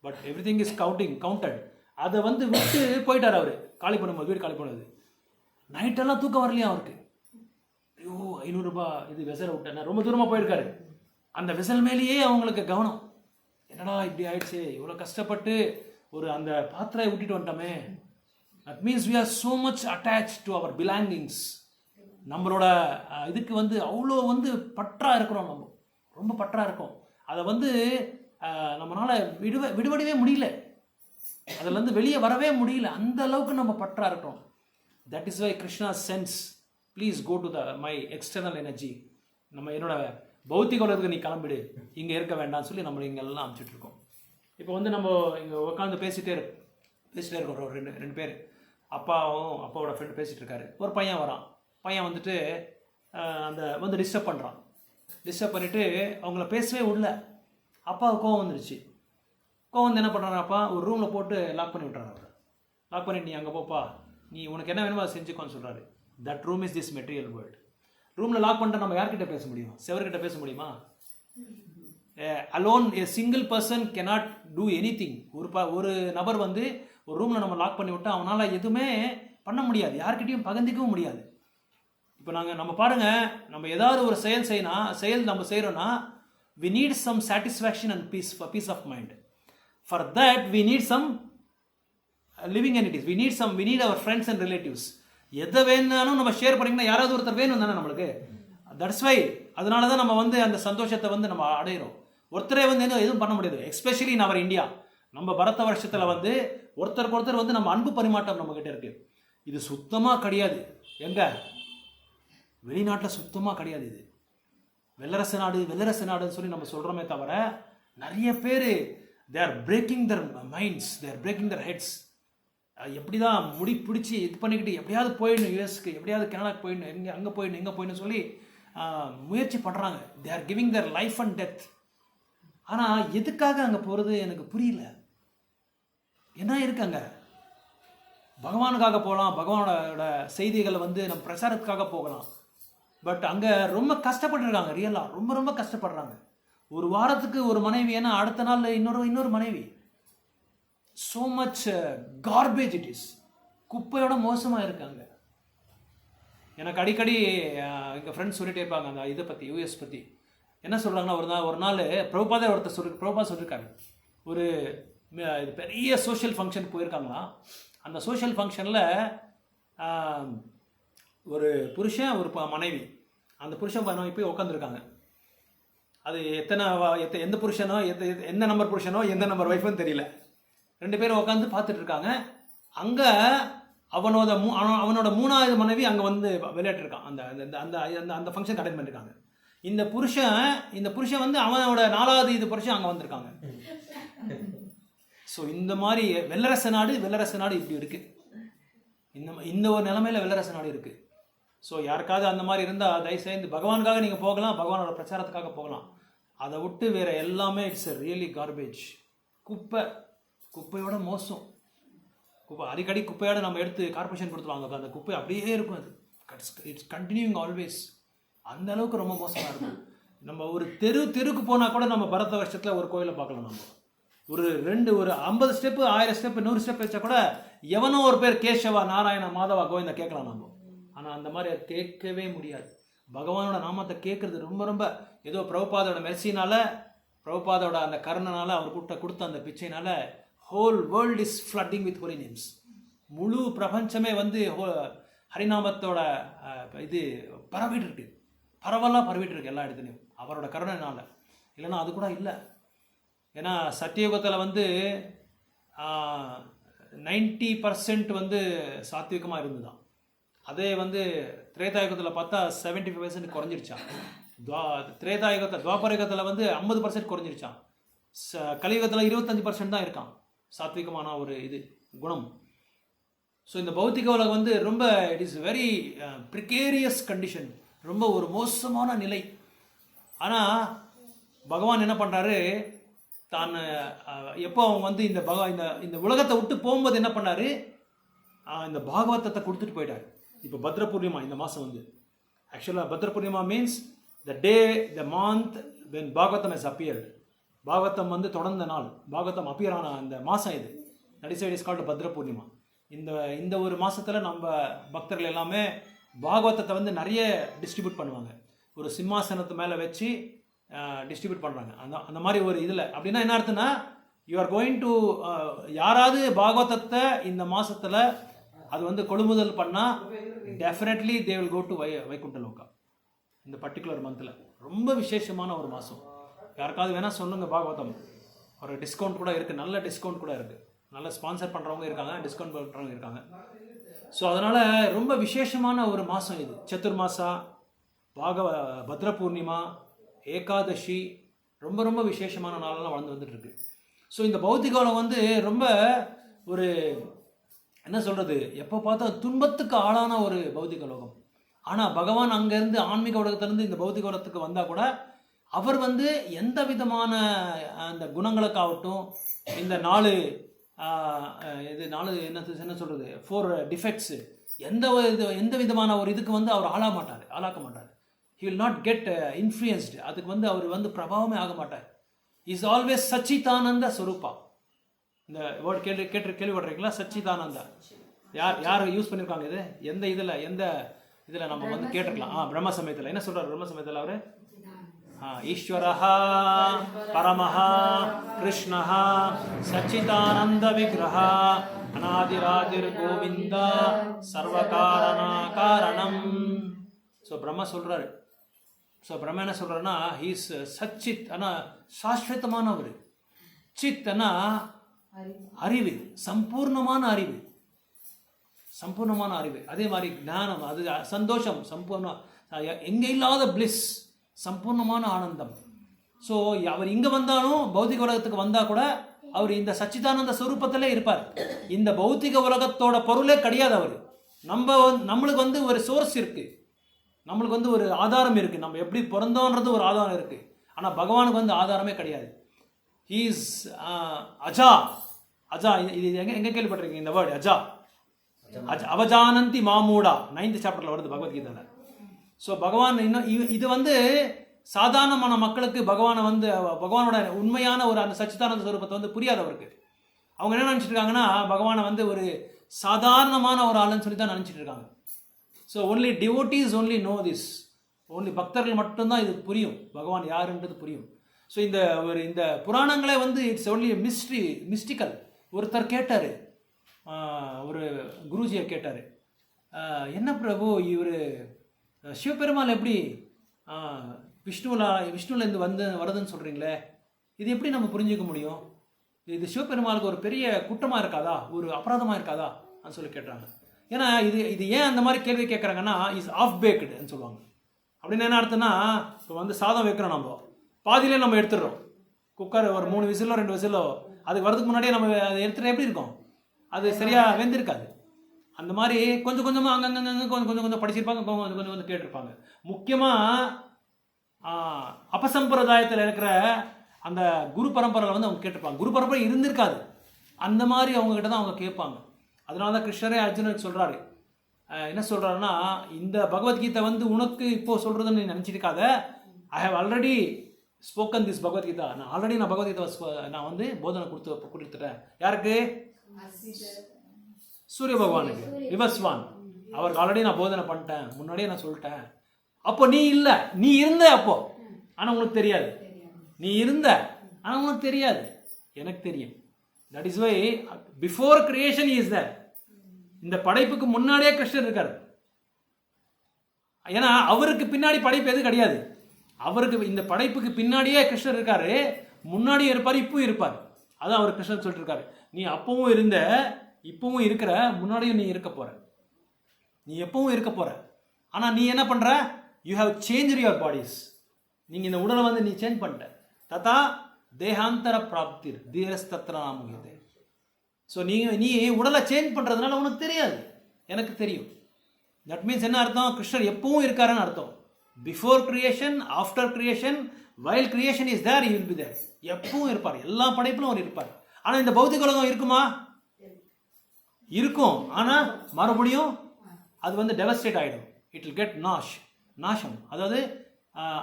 but every thing is counted. அதை வந்து விட்டு போயிட்டார் அவர் காலி பண்ணும்போது, வீடு காலி பண்ணுவது. நைட்டெல்லாம் தூக்கம் வரலையா அவருக்கு. ஐயோ 500 ரூபாய் இது விசலை விட்டேன், ரொம்ப தூரமாக போயிருக்காரு. அந்த விசல் மேலேயே அவங்களுக்கு கவனம், என்னடா இப்படி ஆயிடுச்சு, இவ்வளோ கஷ்டப்பட்டு ஒரு அந்த பாத்திரையை விட்டுட்டு வந்துட்டோமே. That means we are so much attach to our belongings. நம்மளோட இதுக்கு வந்து அவ்வளோ வந்து பற்றா இருக்கிறோம், நம்ம ரொம்ப பற்றா இருக்கோம். அதை வந்து நம்மளால் விடுபடவே முடியல, அதிலேருந்து வெளியே வரவே முடியல, அந்த அளவுக்கு நம்ம பற்றா இருக்கிறோம். That is why Krishna sense, please go to my external energy. நம்ம என்னோட பௌத்திக உலகத்துக்கு நீ கிளம்பிடு, இங்கே இருக்க வேண்டாம்னு சொல்லி நம்ம இங்கெல்லாம் அனுப்பிச்சிட்டு இருக்கோம். இப்போ வந்து நம்ம இங்கே உட்காந்து பேசிகிட்டே இருக்கோம். ஒரு ரெண்டு பேர், அப்பாவோட ஃப்ரெண்டு பேசிகிட்டு இருக்காரு. ஒரு பையன் வரான். பையன் வந்துட்டு அந்த வந்து டிஸ்டர்ப் பண்ணுறான். டிஸ்டர்ப் பண்ணிவிட்டு அவங்கள பேசவே விடல. அப்பாவுக்கு கோவம் வந்துடுச்சு. கோவம் வந்து என்ன பண்ணுறாரு, அப்பா ஒரு ரூமில் போட்டு லாக் பண்ணி விட்றாரு. அவர் லாக் பண்ணிட்டு நீ அங்கே போப்பா, நீ உனக்கு என்ன வேணுமோ அதை செஞ்சுக்கோன்னு சொல்கிறாரு. That room is this material world. ரூமில் லாக் பண்ணிட்டு நம்ம யார்கிட்ட பேச முடியும்? செவர்கிட்ட பேச முடியுமா? Alone a single person cannot do anything. ஒரு நபர் வந்து ஒரு ரூமில் நம்ம லாக் பண்ணி விட்டால் அவனால் எதுவுமே பண்ண முடியாது, யார்கிட்டையும் பகிர்ந்திக்கவும் முடியாது. இப்போ நம்ம பாருங்கள், நம்ம ஏதாவது ஒரு செயல் நம்ம செய்கிறோன்னா we need some satisfaction and peace of mind. For that we need some living entities, we need our friends and relatives. எதை வேணாலும் நம்ம ஷேர் பண்ணிங்கன்னா யாராவது ஒருத்தர் வேணும் தானே நம்மளுக்கு. தட்ஸ் வை, அதனால தான் நம்ம வந்து அந்த சந்தோஷத்தை வந்து நம்ம அடையிறோம். ஒருத்தரே வந்து எதுவும் பண்ண முடியாது. எஸ்பெஷலி இன் அவர் இந்தியா, நம்ம பரத வருஷத்தில் வந்து ஒருத்தருக்கு ஒருத்தர் வந்து நம்ம அன்பு பரிமாற்றம் நம்மக்கிட்ட இருக்குது. இது சுத்தமாக கிடையாது. எங்கே வெளிநாட்டில் சுத்தமாக கிடையாது. இது வெள்ளரசு நாடுன்னு சொல்லி நம்ம சொல்கிறோமே தவிர நிறைய பேர் they are breaking their minds, they are breaking their heads. எப்படி தான் முடி பிடிச்சி இது பண்ணிக்கிட்டு எப்படியாவது போயிடணும் யூஎஸ்க்கு, எப்படியாவது கனடாக்கு போயிடணும், அங்கே போயிடணும் சொல்லி முயற்சி பண்ணுறாங்க. They are giving their life and death. ஆனால் எதுக்காக அங்கே போகிறது எனக்கு புரியல. என்ன இருக்காங்க? பகவானுக்காக போகலாம், பகவானோட செய்திகளை வந்து நம்ம பிரச்சாரத்துக்காக போகலாம். பட் அங்கே ரொம்ப கஷ்டப்பட்டுருக்காங்க. ரியலாக ரொம்ப ரொம்ப கஷ்டப்படுறாங்க. ஒரு வாரத்துக்கு ஒரு மனைவி, ஏன்னா அடுத்த நாள் இன்னொரு மனைவி. So much garbage it is. குப்பையோட மோசமாக இருக்காங்க. எனக்கு அடிக்கடி எங்கள் ஃப்ரெண்ட்ஸ் சொல்லிட்டே இருப்பாங்க அந்த இதை பற்றி, யூஎஸ் பற்றி. என்ன சொல்கிறாங்கன்னா, ஒரு நாள் பிரபுபாதே பிரபுபாத் சொல்லியிருக்காரு. ஒரு இது பெரிய சோஷியல் ஃபங்க்ஷன் போயிருக்காங்களாம். அந்த சோஷியல் ஃபங்க்ஷனில் ஒரு புருஷன் ஒரு மனைவி, அந்த புருஷன் மனைவி போய் உட்காந்துருக்காங்க. அது எந்த புருஷனோ எந்த நம்பர் புருஷனோ எந்த நம்பர் ஒய்ஃப்னு தெரியல. 2 பேரும் உட்காந்து பார்த்துட்டு இருக்காங்க. அங்கே அவனோட 3வது மனைவி அங்கே வந்து விளையாட்டு இருக்கான். அந்த ஃபங்க்ஷன் அட்டெண்ட் பண்ணியிருக்காங்க. இந்த புருஷன் வந்து அவனோட 4வது புருஷன் அங்கே வந்திருக்காங்க. ஸோ இந்த மாதிரி வெள்ளரச நாடு இப்படி இருக்குது. இந்த ஒரு நிலைமையில் வெள்ளரச நாடு இருக்குது. ஸோ யாருக்காவது அந்த மாதிரி இருந்தால் தயவுசெய்து பகவானுக்காக நீங்கள் போகலாம், பகவானோட பிரச்சாரத்துக்காக போகலாம். அதை விட்டு வேறு எல்லாமே இட்ஸ் ரியலி கார்பேஜ். குப்பையோட மோசம். அடிக்கடி குப்பையோட நம்ம எடுத்து கார்பரேஷன் கொடுத்துருவாங்க. அந்த குப்பை அப்படியே இருக்கும். அது இட்ஸ் கண்டினியூங் ஆல்வேஸ். அந்த அளவுக்கு ரொம்ப மோசமாக இருக்கும். நம்ம ஒரு தெருக்கு போனால் கூட நம்ம பரத வருஷத்தில் ஒரு கோயிலை பார்க்கலாம். நம்ம ஒரு 50 ஸ்டெப்பு, 1000 ஸ்டெப்பு, 100 ஸ்டெப் வச்சா கூட எவனோ ஒரு பேர் கேசவா, நாராயணா, மாதவா, கோவிந்தா கேட்கலாம் நம்ம. ஆனால் அந்த மாதிரி கேட்கவே முடியாது. பகவானோட நாமத்தை கேட்குறது ரொம்ப ரொம்ப ஏதோ பிரபுபாதோட மெர்சினால, பிரபுபாதோட அந்த கருணனால, அவர் கொடுத்த அந்த பிச்சைனால whole world is flooding with holy names. முழு பிரபஞ்சமே வந்து ஹரிநாமத்தோட இது பரவலாக பரவிட்டு இருக்கு எல்லா இடத்துலையும், அவரோட கருணைனால. இல்லைன்னா அது கூட இல்லை. ஏன்னா சத்தியுகத்தில் வந்து 90% வந்து சாத்விகமாக இருந்துதான். அதே வந்து திரேதாயுகத்தில் பார்த்தா 75% குறைஞ்சிருச்சான். துவாபரயுகத்தில் வந்து 50% குறைஞ்சிருச்சான். கலியுகத்தில் 25% தான் இருக்கான் சாத்விகமான ஒரு குணம். ஸோ இந்த பௌத்திக உலகம் வந்து ரொம்ப it is very precarious condition, ரொம்ப ஒரு மோசமான நிலை. ஆனால் பகவான் என்ன பண்ணுறாரு, தான் எப்போ அவங்க வந்து இந்த உலகத்தை விட்டு போகும்போது என்ன பண்ணாரு, இந்த பாகவதத்தை கொடுத்துட்டு போயிட்டார். இப்போ பத்ர பூர்ணிமா இந்த மாதம் வந்து ஆக்சுவலாக Bhadra Purnima means the month when Bhagavatam has appeared. Bhagavatam வந்து தொடர்ந்த நாள், பாகவதம் அப்பியர் ஆன அந்த மாதம் இது. That is called Bhadra Purnima. இந்த ஒரு மாதத்தில் நம்ம பக்தர்கள் எல்லாமே பாகவதத்தை வந்து நிறைய டிஸ்ட்ரிபியூட் பண்ணுவாங்க. ஒரு சிம்மாசனத்து மேலே வச்சு டிஸ்ட்ரிபியூட் பண்ணுறாங்க. அந்த மாதிரி ஒரு இதில் அப்படின்னா என்ன அர்த்தம்னா, யூ ஆர் கோயிங் டு யாராவது பாகவதத்தை இந்த மாதத்தில் அது வந்து கொள்முதல் பண்ணால் definitely they will go to Vaikunta லோகா. இந்த பர்டிகுலர் மந்தில் ரொம்ப விசேஷமான ஒரு மாதம். யாருக்காவது வேணால் சொல்லுங்க, பாகவதம் ஒரு டிஸ்கவுண்ட் கூட இருக்குது, நல்ல டிஸ்கவுண்ட் கூட இருக்குது, நல்ல ஸ்பான்சர் பண்ணுறவங்க இருக்காங்க, டிஸ்கவுண்ட் பண்ணுறவங்க இருக்காங்க. ஸோ அதனால் ரொம்ப விசேஷமான ஒரு மாதம் இது. சத்துர்மாசா, பத்ர பூர்ணிமா, ஏகாதசி, ரொம்ப ரொம்ப விசேஷமான நாளெல்லாம் வளர்ந்து வந்துட்டுருக்கு. ஸோ இந்த பௌத்திக உலகம் வந்து ரொம்ப ஒரு என்ன சொல்கிறது, எப்போ பார்த்தா துன்பத்துக்கு ஆளான ஒரு பௌத்திக உலகம். ஆனால் பகவான் அங்கேருந்து ஆன்மீக உலகத்திலேருந்து இந்த பௌத்திக உலகத்துக்கு வந்தால் கூட அவர் வந்து எந்த விதமான அந்த குணங்களுக்காகட்டும், இந்த 4 என்ன சொல்கிறது 4 டிஃபெக்ட்ஸு, எந்த விதமான ஒரு இதுக்கு வந்து அவர் ஆளாக்க மாட்டார். he will not get influenced. அதுக்கு வந்து அவர் வந்து பிரபாவமே ஆக மாட்டார். இஸ் ஆல்வேஸ் சச்சிதானந்த ஸ்வரூபா. இந்த வேர்ட் கேள்விப்படுறீங்களா? சச்சிதானந்தா யார் யூஸ் பண்ணியிருக்காங்க இது? எந்த இதில் நம்ம வந்து கேட்டிருக்கலாம். பிரம்ம சமயத்தில் என்ன சொல்கிறார்? பிரம்ம சமயத்தில் அவர் ஈஸ்வரः பரமः கிருஷ்ணः சச்சிதானந்த விக்கிரஹ அநாதிராதிர் கோவிந்தா சர்வகாரண காரணம். ஸோ பிரம்மா சொல்றாரு. ஸோ பிரம்மா என்ன சொல்றாருன்னா ஹீஸ் சச்சித், ஆனால் சாஸ்வதமானவர். சித் அறிவு, சம்பூர்ணமான அறிவு, சம்பூர்ணமான அறிவு. அதே மாதிரி ஞானம், அது சந்தோஷம், சம்பூர்ண எங்கே இல்லாத பிளிஸ், சம்பூர்ணமான ஆனந்தம். ஸோ அவர் இங்கே வந்தாலும் பௌத்திக உலகத்துக்கு வந்தால் கூட அவர் இந்த சச்சிதானந்த ஸ்வரூபத்திலே இருப்பார். இந்த பௌத்திக உலகத்தோட பொருளே கிடையாது அவர். நம்மளுக்கு வந்து ஒரு சோர்ஸ் இருக்குது, நம்மளுக்கு வந்து ஒரு ஆதாரம் இருக்குது. நம்ம எப்படி பிறந்தோன்றது ஒரு ஆதாரம் இருக்குது. ஆனால் பகவானுக்கு வந்து ஆதாரமே கிடையாது. ஹீஸ் அஜா. அஜா இது எங்கே கேள்விப்பட்டிருக்கீங்க இந்த வேர்டு அஜா? அவஜானந்தி மாமூடா 9th சாப்டர்ல வருது பகவத்கீதையில். ஸோ பகவான் இன்னும் இது வந்து சாதாரணமான மக்களுக்கு பகவானை வந்து பகவானோட உண்மையான ஒரு அந்த சச்சிதானந்த ஸ்வரூபத்தை வந்து புரியாதவருக்கு. அவங்க என்ன நினச்சிட்டு இருக்காங்கன்னா பகவானை வந்து ஒரு சாதாரணமான ஒரு ஆளுன்னு சொல்லி தான் நினச்சிட்டு இருக்காங்க. So only devotees only no this. Only பக்தர்கள் மட்டும்தான் இது புரியும், பகவான் யாருன்றது புரியும். ஸோ இந்த புராணங்களே வந்து இட்ஸ் ஒன்லி மிஸ்டிக்கல். ஒருத்தர் கேட்டார், ஒரு குருஜியை கேட்டார், என்ன பிரபு இவர் சிவபெருமாள் எப்படி விஷ்ணுலேருந்து வருதுன்னு சொல்கிறீங்களே, இது எப்படி நம்ம புரிஞ்சிக்க முடியும்? இது சிவபெருமாளுக்கு ஒரு பெரிய குற்றமாக இருக்காதா, ஒரு அபராதமாக இருக்காதா அப்படின்னு சொல்லி கேட்டாங்க. ஏன்னா இது ஏன் அந்த மாதிரி கேள்வி கேட்குறாங்கன்னா இஸ் ஆஃப் பேக்டுன்னு சொல்லுவாங்க. அப்படின்னு என்ன அர்த்தம்னா, இப்போ வந்து சாதம் வைக்கிறோம், நம்ம பாதியிலே நம்ம எடுத்துடுறோம். குக்கர் ஒரு 3 விசிலோ 2 விசிலோ அதுக்கு வரதுக்கு முன்னாடியே நம்ம அதை எடுத்துகிட்டு எப்படி இருக்கும், அது சரியாக வெந்திருக்காது. அந்த மாதிரி கொஞ்சம் கொஞ்சமாக அங்கங்கே கொஞ்சம் படிச்சிருப்பாங்க, கொஞ்சம் கேட்டிருப்பாங்க. முக்கியமாக அபசம்பிரதாயத்தில் இருக்கிற அந்த குரு பரம்பரையில் வந்து அவங்க கேட்டிருப்பாங்க. குரு பரம்பரை இருந்திருக்காது, அந்த மாதிரி அவங்ககிட்ட தான் அவங்க கேட்பாங்க. அதனால தான் கிருஷ்ணரே அர்ஜுனனுக்கு சொல்கிறாரு, என்ன சொல்கிறாருன்னா, இந்த பகவத்கீதை வந்து உனக்கு இப்போது சொல்கிறதுன்னு நீ நினச்சிருக்காத. I have already spoken this Bhagavad Gita. நான் பகவத்கீதா நான் வந்து போதனை கொடுத்துட்டேன். யாருக்கு? சூரிய பகவானுக்கு, விவஸ்வான். அவருக்கு ஆல்ரெடி நான் போதனை பண்ணிட்டேன், முன்னாடியே நான் சொல்லிட்டேன். அப்போ நீ இல்லை, நீ இருந்த அப்போ, ஆனால் உனக்கு தெரியாது. நீ இருந்த ஆனால் உனக்கு தெரியாது, எனக்கு தெரியும். That is why before creation is there. இந்த படைப்புக்கு முன்னாடியே கிருஷ்ணர் இருக்கார். ஏன்னா அவருக்கு பின்னாடி படைப்பு எது கிடையாது. அவருக்கு இந்த படைப்புக்கு பின்னாடியே கிருஷ்ணர் இருக்காரு, முன்னாடியே இருப்பார், இப்பவும் இருப்பார். அதான் அவர் கிருஷ்ணர் சொல்லிட்டு இருக்காரு, நீ அப்பவும் இருந்த, இப்பவும் இருக்கிற, முன்னாடியும் நீ இருக்க போற, நீ எப்பவும் இருக்க போற. ஆனால் நீ என்ன பண்ற? You have change your bodies. நீங்கள் இந்த உடலை வந்து நீ சேஞ்ச் பண்ணிட்ட. ததா தேகாந்தர பிராப்திர் தீரஸ் தத்ர நாமுகதே. ஸோ நீ உடலை சேஞ்ச் பண்ணுறதுனால உனக்கு தெரியாது, எனக்கு தெரியும். தட் மீன்ஸ் என்ன அர்த்தம்? கிருஷ்ணர் எப்பவும் இருக்காருன்னு அர்த்தம். Before creation, after creation, while creation is there, you will be there. எப்பவும் இருப்பார், எல்லா படைப்பிலும் அவர் இருப்பார். ஆனால் இந்த பௌத்திக உலகம் இருக்குமா? இருக்கும். ஆனால் மறுபடியும் அது வந்து டெவஸ்டேட் ஆகிடும். இட் வில் கெட் நாஷம், அதாவது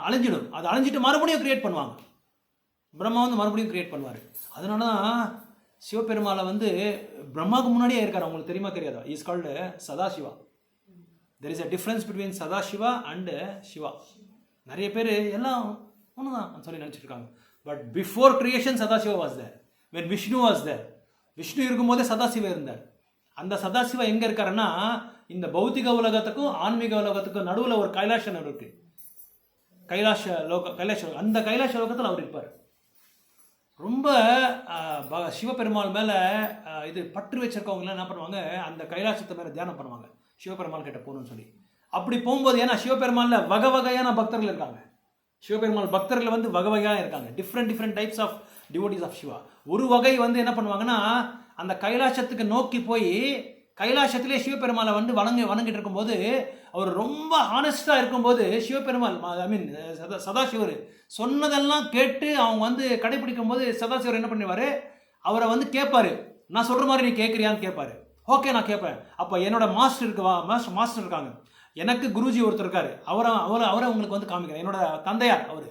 அழிஞ்சிடும். அது அழிஞ்சிட்டு மறுபடியும் கிரியேட் பண்ணுவாங்க. பிரம்மா வந்து மறுபடியும் கிரியேட் பண்ணுவார். அதனால தான் சிவபெருமாளை வந்து பிரம்மாவுக்கு முன்னாடியே இருக்கார். அவங்களுக்கு தெரியுமா தெரியாதா? Is called Sadashiva. There is a difference between Sadashiva and Siva. நிறைய பேர் எல்லாம் ஒன்று தான் சொல்லி நினச்சிட்டு இருக்காங்க. But before creation Sadashiva was there. When Vishnu was there. Vishnu இருக்கும்போதே சதாசிவா இருந்தார். அந்த சதாசிவா எங்கே இருக்காருன்னா, இந்த பௌத்திக உலகத்துக்கும் ஆன்மீக உலகத்துக்கும் நடுவில் ஒரு கைலாசம் இருக்குது. கைலாச அந்த கைலாச லோகத்தில் அவர் இருப்பார். ரொம்ப சிவபெருமாள் மேலே இது பற்று வச்சிருக்கவங்களாம் என்ன பண்ணுவாங்க, அந்த கைலாசத்தை மேலே தியானம் பண்ணுவாங்க, சிவபெருமாள் கிட்ட போகணும்னு சொல்லி. அப்படி போகும்போது, ஏன்னா சிவபெருமாளில் வகை வகையான பக்தர்கள் இருக்காங்க. சிவபெருமாள் பக்தர்கள் வந்து வகை வகையாக இருக்காங்க. Different types of devotees of Siva. ஒரு வகை வந்து என்ன பண்ணுவாங்கன்னா, அந்த கைலாசத்துக்கு நோக்கி போய் கைலாசத்திலே சிவபெருமாளை வந்து வணங்கிட்டு இருக்கும்போது, அவர் ரொம்ப ஆனஸ்டாக இருக்கும்போது சிவபெருமாள் சதாசிவர் சொன்னதெல்லாம் கேட்டு அவங்க வந்து கடைபிடிக்கும் போது சதாசிவர் என்ன பண்ணுவார், அவரை வந்து கேட்பாரு, நான் சொல்கிற மாதிரி நீ கேட்குறியான்னு கேட்பாரு. ஓகே நான் கேட்பேன். அப்போ என்னோட மாஸ்டர் இருக்காங்க, எனக்கு குருஜி ஒருத்தர் இருக்காரு, அவரை உங்களுக்கு வந்து காமிக்கிறேன், என்னோட தந்தையார் அவர்.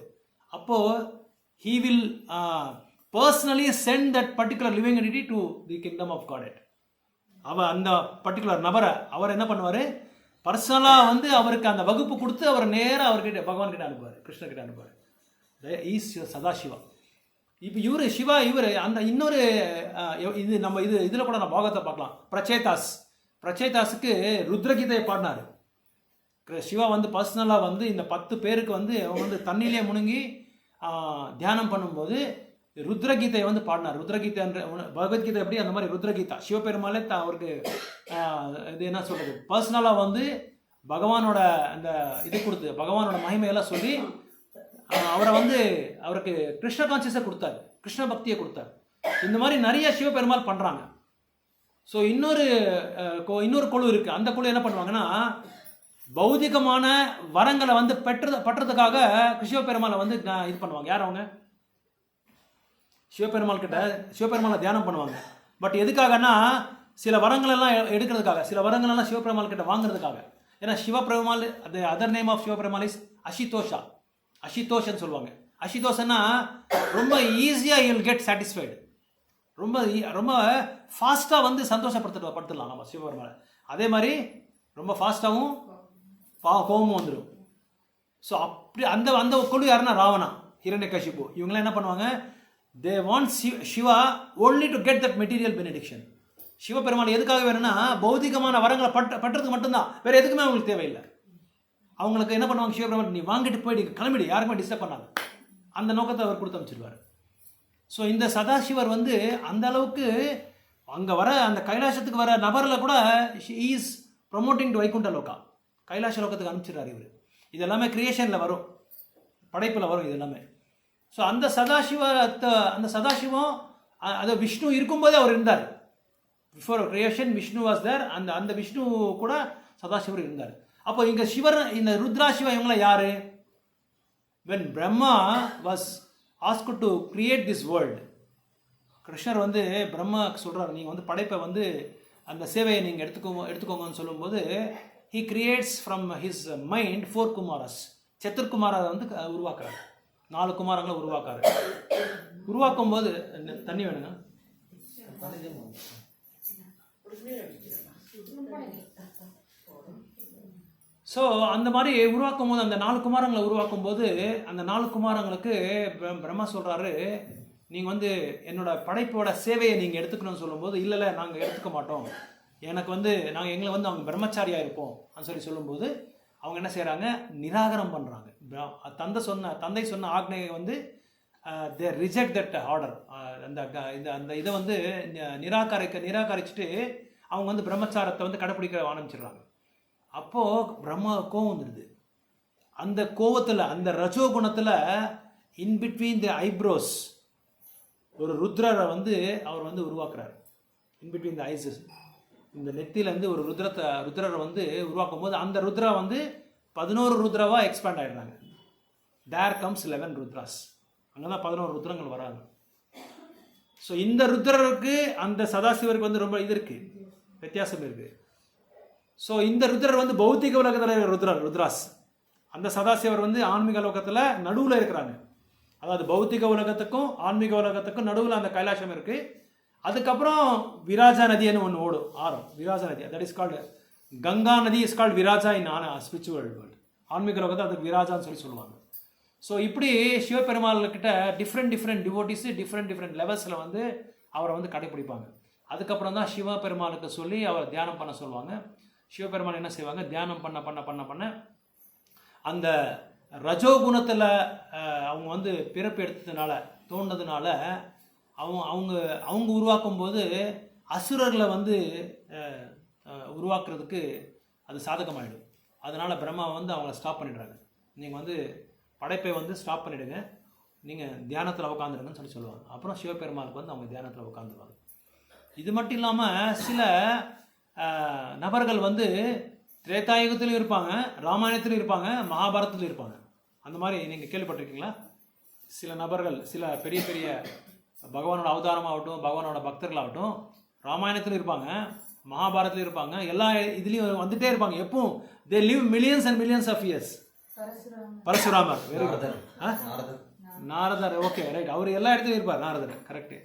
அப்போது he will personally send that particular living entity to the kingdom of God. அந்த பர்டிகுலர் நபரை அவர் என்ன பண்ணுவார், பர்சனலாக வந்து அவருக்கு அந்த வகுப்பு கொடுத்து அவர் நேராக அவர்கிட்ட பகவான் கிட்ட அனுப்புவார், கிருஷ்ணர்கிட்ட அனுப்புவார். ஈஸ் சதாசிவா. இப்போ இவர் அந்த இன்னொரு இது நம்ம இதில் கூட நம்ம பாகத்தை பார்க்கலாம். பிரச்சேதாஸுக்கு ருத்ரகீதையை பாடினார். சிவா வந்து பர்சனலாக வந்து இந்த 10 பேருக்கு வந்து அவங்க வந்து தண்ணியிலே முழுங்கி தியானம் பண்ணும்போது ருத்ரகீதையை வந்து பாடினார். ருத்ரகீதை என்ற பகவத்கீதை எப்படி அந்த மாதிரி ருத்ரகீதா சிவபெருமாளே அவருக்கு இது என்ன சொல்கிறது பர்சனலாக வந்து பகவானோட அந்த இது கொடுத்து பகவானோட மகிமையெல்லாம் சொல்லி அவரை வந்து அவருக்கு கிருஷ்ண கான்சியஸை கொடுத்தாரு, கிருஷ்ண பக்தியை கொடுத்தார். இந்த மாதிரி நிறைய சிவபெருமாள் பண்ணுறாங்க. ஸோ இன்னொரு குழு இருக்குது. அந்த குழு என்ன பண்ணுவாங்கன்னா பௌதிகமான வரங்களை வந்து பற்றதுக்காக சிவபெருமாளை வந்து இது பண்ணுவாங்க. யார் அவங்க? சிவபெருமாளை தியானம் பண்ணுவாங்க. பட் எதுக்காகனா சில வரங்களெல்லாம் எடுக்கிறதுக்காக, சில வரங்களெல்லாம் சிவபெருமாள் கிட்ட வாங்குறதுக்காக. ஏன்னா சிவபெருமாள் அது other name of Sivaperumal is அஷிதோஷன்னு சொல்லுவாங்க. அஷிதோஷன்னா ரொம்ப ஈஸியாக யூ வில் கெட் சாட்டிஸ்ஃபைடு, ரொம்ப ஃபாஸ்ட்டாக வந்து சந்தோஷப்படுத்தலாம் நம்ம சிவபெருமாளை. அதே மாதிரி ரொம்ப ஃபாஸ்ட்டாகவும் கோபமும் வந்துடும். ஸோ அப்படி அந்த குழு யாருன்னா ராவணா, ஹிரண்யகசிபு, இவங்களாம் என்ன பண்ணுவாங்க? They want Siva only to get that material benediction. Sivaperumal எதுக்காக வேணும்னா பௌதிகமான வரங்களை பற்றதுக்கு மட்டும்தான், வேறு எதுக்குமே அவங்களுக்கு தேவையில்லை. அவங்களுக்கு என்ன பண்ணுவாங்க? சிவபெருமாள் நீ வாங்கிட்டு போயிட்டு கிளம்பிடு, யாருக்குமே டிஸ்டர்ப் பண்ணாங்க, அந்த நோக்கத்தை அவர் கொடுத்து அமைச்சிருவார். ஸோ இந்த சதாசிவர் வந்து அந்த அளவுக்கு அங்கே வர அந்த கைலாசத்துக்கு வர நபரில் கூட இஸ் ப்ரொமோட்டிங் டு வைகுண்ட லோகா, கைலாச லோகத்துக்கு அனுப்பிச்சிடுறாரு இவர். இது எல்லாமே கிரியேஷனில் வரும், படைப்பில் வரும் இது எல்லாமே. ஸோ அந்த சதாசிவம் அது விஷ்ணு இருக்கும்போதே அவர் இருந்தார். Before creation Vishnu was there. அந்த விஷ்ணு கூட சதாசிவர் இருந்தார். அப்போ இங்கே இந்த ருத்ராசிவா இவங்களாம் யாரு? when Brahma was asked to create this world, கிருஷ்ணர் வந்து பிரம்மா சொல்கிறார், நீங்கள் வந்து படைப்பை வந்து அந்த சேவையை நீங்கள் எடுத்துக்கோங்கன்னு சொல்லும்போது he creates from his mind 4 குமாரஸ், சத்துர்குமாரை வந்து உருவாக்குறாரு, 4 குமாரங்களை உருவாக்குறாரு. உருவாக்கும் போது தண்ணி வேணுங்க. ஸோ அந்த மாதிரி உருவாக்கும் போது அந்த 4 குமாரங்களை உருவாக்கும் போது அந்த 4 குமாரங்களுக்கு பிரம்மா சொல்கிறாரு, நீங்கள் வந்து என்னோட படைப்போட சேவையை நீங்கள் எடுத்துக்கணும்னு சொல்லும்போது இல்லை நாங்கள் எடுத்துக்க மாட்டோம், எனக்கு வந்து எங்களை வந்து அவங்க பிரம்மச்சாரியாக இருப்போம் அப்படின்னு சொல்லும்போது அவங்க என்ன செய்கிறாங்க? நிராகரம் பண்ணுறாங்க. தந்தை சொன்ன ஆக்னையை வந்து தே ரிஜெக்ட் தட் ஆர்டர். அந்த இதை வந்து நிராகரிச்சுட்டு அவங்க வந்து பிரம்மச்சாரத்தை வந்து கடைப்பிடிக்க ஆரம்பிச்சிடுறாங்க. அப்போது பிரம்மா கோவம் வந்துடுது. அந்த கோவத்தில் அந்த ரஜோகுணத்தில் இன்பிட்வீன் தி ஐப்ரோஸ் ஒரு ருத்ரரை வந்து அவர் வந்து உருவாக்குறாரு. இன்பிட்வீன் தி ஐசஸ், இந்த நெத்தியிலேருந்து ஒரு ருத்ரரை வந்து உருவாக்கும் போது அந்த ருத்ரா வந்து 11 ருத்ராவாக எக்ஸ்பேண்ட் ஆகிடுறாங்க. There comes 11 Rudras. அங்கே தான் 11 ருத்ரங்கள் வராங்க. ஸோ இந்த ருத்ரருக்கு அந்த சதாசிவருக்கு வந்து ரொம்ப இது இருக்குது, வித்தியாசம் இருக்குது. ஸோ இந்த ருத்ரர் வந்து பௌத்திக உலகத்தில் ருத்ராஸ், அந்த சதாசிவர் வந்து ஆன்மீக லோகத்தில் நடுவில் இருக்கிறாங்க. அதாவது பௌத்திக உலகத்துக்கும் ஆன்மீக உலகத்துக்கும் நடுவில் அந்த கைலாசம் இருக்குது. அதுக்கப்புறம் விராஜா நதின்னு ஒன்று ஓடும், ஆறும் விராஜா நதி. தட் இஸ் கால்டு கங்கா நதி is called Viraja in spiritual world. ஆன்மீக லோகத்தை அதுக்கு விராஜான்னு சொல்லுவாங்க. ஸோ இப்படி சிவபெருமாள்கிட்ட டிஃப்ரெண்ட் டிவோட்டிஸு டிஃப்ரெண்ட் லெவல்ஸில் வந்து அவரை வந்து கடைப்பிடிப்பாங்க. அதுக்கப்புறம் தான் சிவபெருமாளுக்கு சொல்லி அவர் தியானம் பண்ண சொல்லுவாங்க. சிவபெருமான் என்ன செய்வாங்க? தியானம் பண்ண அந்த ரஜோகுணத்தில் அவங்க வந்து பிறப்பு எடுத்ததுனால தோன்றதுனால அவங்க உருவாக்கும் போது அசுரர்களை வந்து உருவாக்குறதுக்கு அது சாதகமாகிடும். அதனால் பிரம்மா வந்து அவங்கள ஸ்டாப் பண்ணிடுறாங்க. நீங்கள் வந்து படைப்பை வந்து ஸ்டாப் பண்ணிவிடுங்க, நீங்கள் தியானத்தில் உட்காந்துருங்கன்னு சொல்லுவாங்க. அப்புறம் சிவபெருமாளுக்கு வந்து அவங்க தியானத்தில் உட்காந்துருவாங்க. இது மட்டும் இல்லாமல் சில நபர்கள் வந்து திரேதாயுகத்திலும் இருப்பாங்க, ராமாயணத்திலும் இருப்பாங்க, மகாபாரதத்திலும் இருப்பாங்க. அந்த மாதிரி நீங்கள் கேள்விப்பட்டிருக்கீங்களா? சில நபர்கள், சில பெரிய பகவானோட அவதாரமாகட்டும், பகவானோட பக்தர்களாகட்டும் ராமாயணத்திலும் இருப்பாங்க, மகாபாரதத்திலும் இருப்பாங்க, எல்லா இதுலேயும் வந்துகிட்டே இருப்பாங்க. எப்பவும் they live millions and millions of years. பரசுராமர், நாரதர், ஓகே ரைட், அவர் எல்லா இடத்துலையும் இருப்பார். நாரதர் கரெக்டு.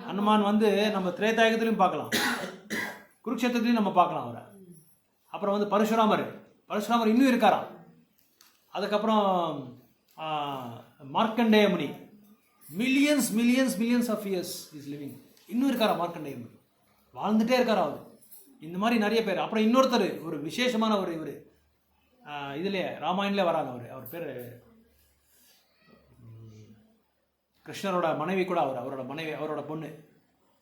ஹனுமான் வந்து நம்ம திரேதாயுகத்திலையும் பார்க்கலாம், குருக்ஷேத்திரத்திலையும் நம்ம பார்க்கலாம் அவரை. அப்புறம் வந்து பரசுராமர் இன்னும் இருக்காராம். அதுக்கப்புறம் Markandeya Muni millions of years is living. இன்னும் இருக்காரா மார்க்கண்டேய முனி, வாழ்ந்துட்டே இருக்காரா அவர். இந்த மாதிரி நிறைய பேர். அப்புறம் இன்னொருத்தர் ஒரு விசேஷமான ஒரு இவர் இதுலேயே ராமாயணில் வராங்க. அவர் பேர் கிருஷ்ணரோட மனைவி கூட அவரோட பொண்ணு,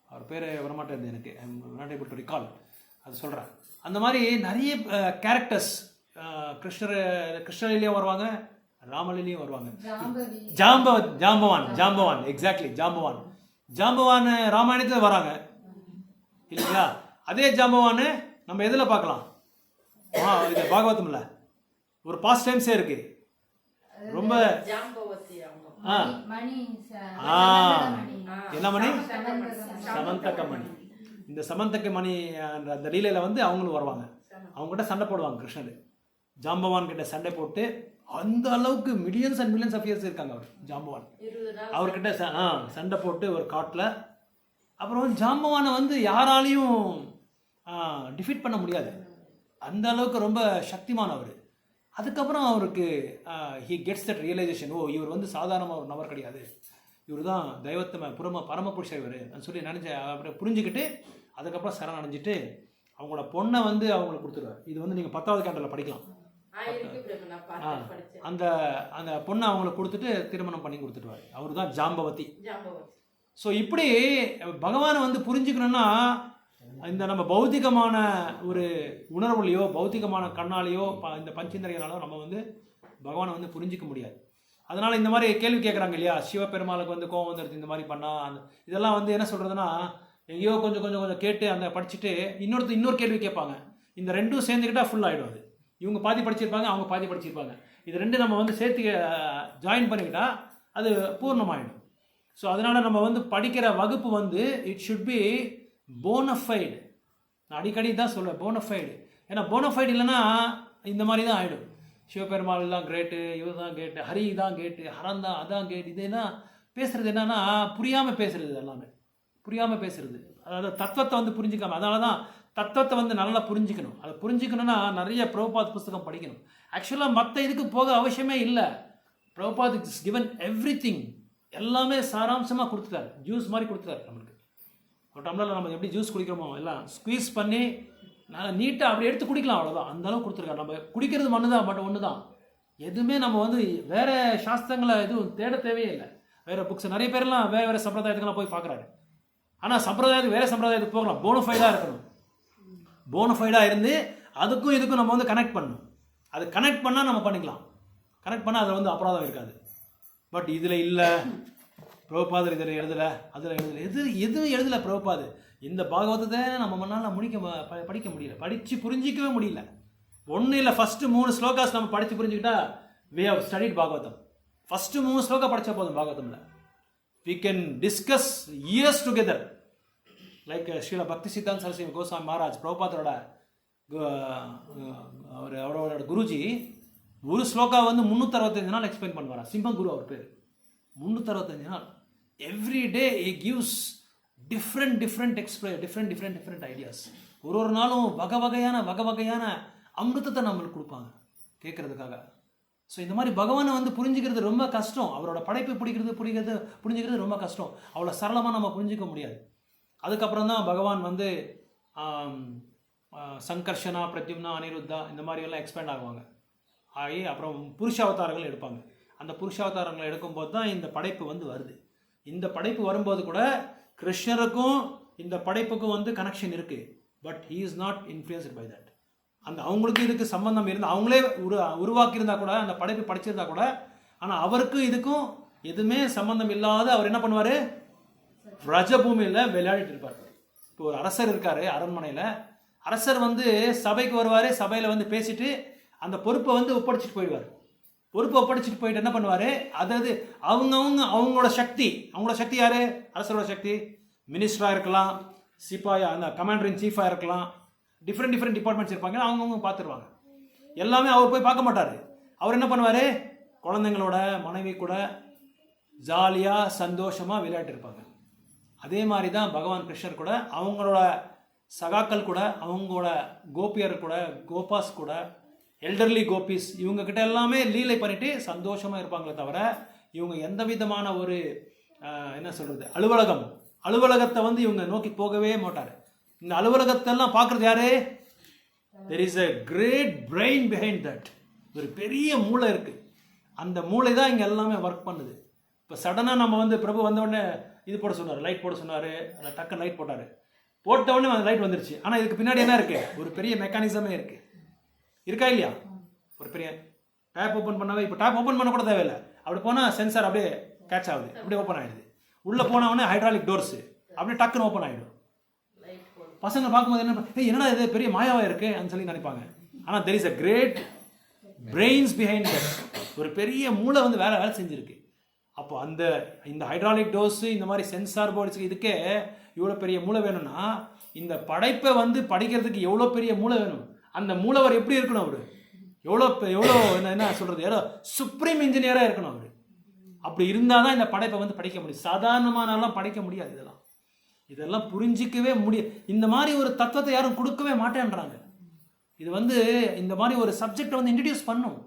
அவர் பேர் வரமாட்டேன் எனக்கு, நாட் ஏபிள் டு ரிகால், அது சொல்கிறேன். அந்த மாதிரி நிறைய கேரக்டர்ஸ் கிருஷ்ணலீலையும் வருவாங்க, ராமலீலையும் வருவாங்க. ஜாம்பவான் எக்ஸாக்ட்லி, ஜாம்பவான் ராமாயணத்தில் வராங்க இல்லைங்களா? அதே ஜாம்பவான் நம்ம எதில் பார்க்கலாம்? இது பாகவதம்ல ஒரு பாஸ்ட் டைம்ஸே இருக்கு. ரொம்ப என்ன மணி? சமந்தக மணி. இந்த சமந்தக மணி அந்த லீலையில வந்து அவங்களும் வருவாங்க. அவங்க கிட்ட சண்டை போடுவாங்க கிருஷ்ணர். ஜாம்பவான் கிட்ட சண்டை போட்டு அந்த அளவுக்கு millions and millions of years இருக்காங்க அவர் ஜாம்பவான். அவர்கிட்ட சண்டை போட்டு ஒரு காட்டில். அப்புறம் ஜாம்பவானை வந்து யாராலையும் டிஃபீட் பண்ண முடியாது, அந்த அளவுக்கு ரொம்ப சக்திமானவர். அதுக்கப்புறம் அவருக்கு ஹி கெட்ஸ் தட் ரியலைசேஷன், ஓ இவர் வந்து சாதாரணமாக ஒரு நபர் கிடையாது, இவர் தான் தெய்வத்தம பரமபுருஷர் இவர் சொல்லி நினச்ச அப்புறம் புரிஞ்சுக்கிட்டு அதுக்கப்புறம் சரண் அடைஞ்சிட்டு அவங்களோட பொண்ணை வந்து அவங்களுக்கு கொடுத்துருவார். இது வந்து நீங்கள் 10வது கேண்டலில் படிக்கலாம். அந்த அந்த பொண்ணை அவங்களுக்கு கொடுத்துட்டு திருமணம் பண்ணி கொடுத்துட்டுவார். அவர் தான் ஜாம்பவதி. ஸோ இப்படி பகவானை வந்து புரிஞ்சுக்கணுன்னா இந்த நம்ம பௌத்திகமான ஒரு உணர்வுலையோ பௌத்திகமான கண்ணாலேயோ இந்த பஞ்சேந்திரியனாலோ நம்ம வந்து பகவானை வந்து புரிஞ்சிக்க முடியாது. அதனால் இந்த மாதிரி கேள்வி கேட்குறாங்க இல்லையா, சிவபெருமாளுக்கு வந்து கோவம் வந்துடுது இந்த மாதிரி பண்ணால், அந்த இதெல்லாம் வந்து என்ன சொல்கிறதுனா எங்கேயோ கொஞ்சம் கேட்டு அந்த படிச்சுட்டு இன்னொரு கேள்வி கேட்பாங்க. இந்த ரெண்டும் சேர்ந்துக்கிட்டால் ஃபுல் ஆகிடும். அது இவங்க பாதி படிச்சிருப்பாங்க, அவங்க பாதி படிச்சிருப்பாங்க. இது ரெண்டு நம்ம வந்து சேர்த்து ஜாயின் பண்ணிக்கிட்டால் அது பூர்ணமாகிடும். ஸோ அதனால் நம்ம வந்து படிக்கிற வகுப்பு வந்து இட் ஷுட் பி போனஃபைடு. நான் அடிக்கடி தான் சொல்லுவேன் போனஃபைடு. ஏன்னா போனஃபைடு இல்லைன்னா இந்த மாதிரி தான் ஆகிடும். சிவபெருமாள் தான் கிரேட்டு, இவர் தான் கேட்டு, ஹரி தான் கேட்டு, ஹரன் தான் அதான் கேட்டு. இது என்ன பேசுகிறது என்னன்னா புரியாமல் பேசுகிறது, எல்லாமே புரியாமல் பேசுகிறது. அதாவது தத்துவத்தை வந்து புரிஞ்சிக்காமல். அதனால தான் தத்துவத்தை வந்து நல்லா புரிஞ்சிக்கணும். அதை புரிஞ்சிக்கணும்னா நிறைய பிரபுபாத் புஸ்தகம் படிக்கணும். ஆக்சுவலாக மற்ற இதுக்கு போக அவசியமே இல்லை. பிரபுபாத் இஸ் கிவன் எவ்ரிதிங், எல்லாமே சாராம்சமாக கொடுத்துட்டார், ஜூஸ் மாதிரி கொடுத்துட்டார். நம்மளுக்கு ஒரு டம்ளரில் நம்ம எப்படி ஜூஸ் குடிக்கிறோமோ எல்லாம் ஸ்குவீஸ் பண்ணி நல்லா நீட்டாக அப்படி எடுத்து குடிக்கலாம், அவ்வளோதான். அந்த அளவுக்கு கொடுத்துருக்காரு. நம்ம குடிக்கிறது மண்ணு தான், பட் ஒன்று தான். எதுவுமே நம்ம வந்து வேறு சாஸ்திரங்களை எதுவும் தேட தேவையே இல்லை. வேறு புக்ஸ் நிறைய பேர்லாம் வேறு சம்பிரதாயத்துக்கெல்லாம் போய் பார்க்குறாரு. ஆனால் சம்பிரதாயத்துக்கு வேறு சம்பிரதாயத்துக்கு போகலாம், போனஃபைடாக இருக்கணும். போனஃபைடாக இருந்து அதுக்கும் இதுக்கும் நம்ம வந்து கனெக்ட் பண்ணணும். அது கனெக்ட் பண்ணால் நம்ம பண்ணிக்கலாம். கனெக்ட் பண்ணால் அதில் வந்து அபராதம் இருக்காது. பட் இதில் இல்லை, பிரபுபாதர் இதில் எழுதலை, அதில் எழுதலை, எதுவும் எழுதலை பிரபுபாது. இந்த பாகவதத்தை நம்ம முன்னால் படிக்க முடியல, படித்து புரிஞ்சிக்கவே முடியல. ஒன்றும் இல்லை, ஃபஸ்ட்டு 3 ஸ்லோகாஸ் நம்ம படித்து புரிஞ்சுக்கிட்டா we have studied Bhagavatam. First 3 shloka படித்தா போதும் பாகவதமில். we can discuss years together. Like Srila பக்தி சித்தாந்த சரஸ்வதி கோஸ்வாமி மகாராஜ் பிரபுபாதரோட அவரோட குருஜி ஒரு ஸ்லோகா வந்து 365 நாள் எக்ஸ்பிளைன் பண்ணுவாரா. சிம்மகுரு அவர் பேர். 365 நாள் every day he gives different ideas. ஒரு நாளும் வகை வகையான அமிர்தத்தை நம்மளுக்கு கொடுப்பாங்க கேட்கறதுக்காக. ஸோ இந்த மாதிரி பகவானை வந்து புரிஞ்சுக்கிறது ரொம்ப கஷ்டம். அவரோட படைப்பை புரிஞ்சுக்கிறது ரொம்ப கஷ்டம். அவ்வளோ சரளமாக நம்ம புரிஞ்சிக்க முடியாது. அதுக்கப்புறம் தான் பகவான் வந்து சங்கர்ஷனா, பிரத்யும்னா, அனிருத்தா இந்த மாதிரியெல்லாம் எக்ஸ்பேண்ட் ஆகுவாங்க. ஆகி அப்புறம் புருஷாவதாரங்கள் எடுப்பாங்க. அந்த புருஷாவதாரங்களை எடுக்கும்போது தான் இந்த படைப்பு வந்து வருது. இந்த படைப்பு வரும்போது கூட கிருஷ்ணருக்கும் இந்த படைப்புக்கும் வந்து கனெக்ஷன் இருக்குது. But he is not influenced by that. அந்த அவங்களுக்கு இதுக்கு சம்பந்தம் இருந்து அவங்களே உருவாக்கியிருந்தா கூட, அந்த படைப்பு படிச்சிருந்தா கூட, ஆனால் அவருக்கும் இதுக்கும் எதுவுமே சம்பந்தம் இல்லாத அவர் என்ன பண்ணுவார், ரஜபூமியில் விளையாடிட்டு இருப்பார். இப்போ ஒரு அரசர் இருக்கார் அரண்மனையில். அரசர் வந்து சபைக்கு வருவார், சபையில் வந்து பேசிட்டு அந்த பொறுப்பை வந்து ஒப்படைச்சிட்டு போயிடுவார். பொறுப்பை ஒப்படைச்சிட்டு போயிட்டு என்ன பண்ணுவார், அதாவது அவங்களோட சக்தி யார், அரசரோட சக்தி மினிஸ்டராக இருக்கலாம், சிப்பாயா அந்த கமாண்டர் இன் சீஃபாக இருக்கலாம், டிஃப்ரெண்ட் டிபார்ட்மெண்ட்ஸ் இருப்பாங்க, அவங்கவுங்க பார்த்துருவாங்க. எல்லாமே அவர் போய் பார்க்க மாட்டார். அவர் என்ன பண்ணுவார், குழந்தைங்களோட மனைவி கூட ஜாலியாக சந்தோஷமாக விளையாட்டு இருப்பாங்க. அதே மாதிரி தான் பகவான் கிருஷ்ணர் கூட அவங்களோட சகாக்கள் கூட, அவங்களோட கோபியர் கூட, கோபாஸ் கூட எல்டர்லி கோபிஸ், இவங்க கிட்ட எல்லாமே லீலை பண்ணிட்டு சந்தோஷமாக இருப்பாங்களே தவிர இவங்க எந்த விதமான ஒரு என்ன சொல்கிறது அலுவலகத்தை வந்து இவங்க நோக்கி போகவே மாட்டார். இந்த அலுவலகத்தெல்லாம் பார்க்குறது யாரு? there is a great brain behind that. ஒரு பெரிய மூளை இருக்குது. அந்த மூளை தான் இங்கே எல்லாமே ஒர்க் பண்ணுது. இப்போ சடனாக நம்ம வந்து பிரபு வந்தவுடனே இது போட சொன்னார், லைட் போட சொன்னார், அந்த டக்குன்னு லைட் போட்டார், போட்டவுடனே அந்த லைட் வந்துருச்சு. ஆனால் இதுக்கு பின்னாடி என்ன இருக்குது? ஒரு பெரிய மெக்கானிசமே இருக்குது. இருக்கா இல்லையா? ஒரு பெரிய டேப் ஓப்பன் பண்ணவே, இப்போ டேப் ஓப்பன் பண்ண கூட தேவையில்லை, அப்படி போனால் சென்சார் அப்படியே கேட்ச் ஆகுது, அப்படியே ஓப்பன் ஆகிடுது. உள்ளே போனவுடனே ஹைட்ராலிக் டோர்ஸு அப்படியே டக்குன்னு ஓப்பன் ஆகிடும். பசங்க பார்க்கும்போது என்னடா இது பெரிய மாயாவாக இருக்குது சொல்லி நினைப்பாங்க. ஆனால் there is a great brains behind that. ஒரு பெரிய மூளை வந்து வேலை செஞ்சுருக்கு. அப்போ இந்த ஹைட்ராலிக் டோர்ஸு, இந்த மாதிரி சென்சார் போர்ட்ஸுக்கு இதுக்கே இவ்வளோ பெரிய மூளை வேணும்னா இந்த படைப்பை வந்து படிக்கிறதுக்கு எவ்வளோ பெரிய மூளை வேணும். அந்த மூளைவர் எப்படி இருக்கணும்? அவர் எவ்வளோ என்ன சொல்கிறது, எவ்வளோ சுப்ரீம் இன்ஜினியராக இருக்கணும் அவர். அப்படி இருந்தால் தான் இந்த படைப்பை வந்து படிக்க முடியும். சாதாரணமானலாம் படிக்க முடியாது. இதெல்லாம் புரிஞ்சிக்கவே முடியும். இந்த மாதிரி ஒரு தத்துவத்தை யாரும் கொடுக்கவே மாட்டேன்றாங்க. இது வந்து இந்த மாதிரி ஒரு சப்ஜெக்டை வந்து இன்ட்ரடியூஸ் பண்ணும்.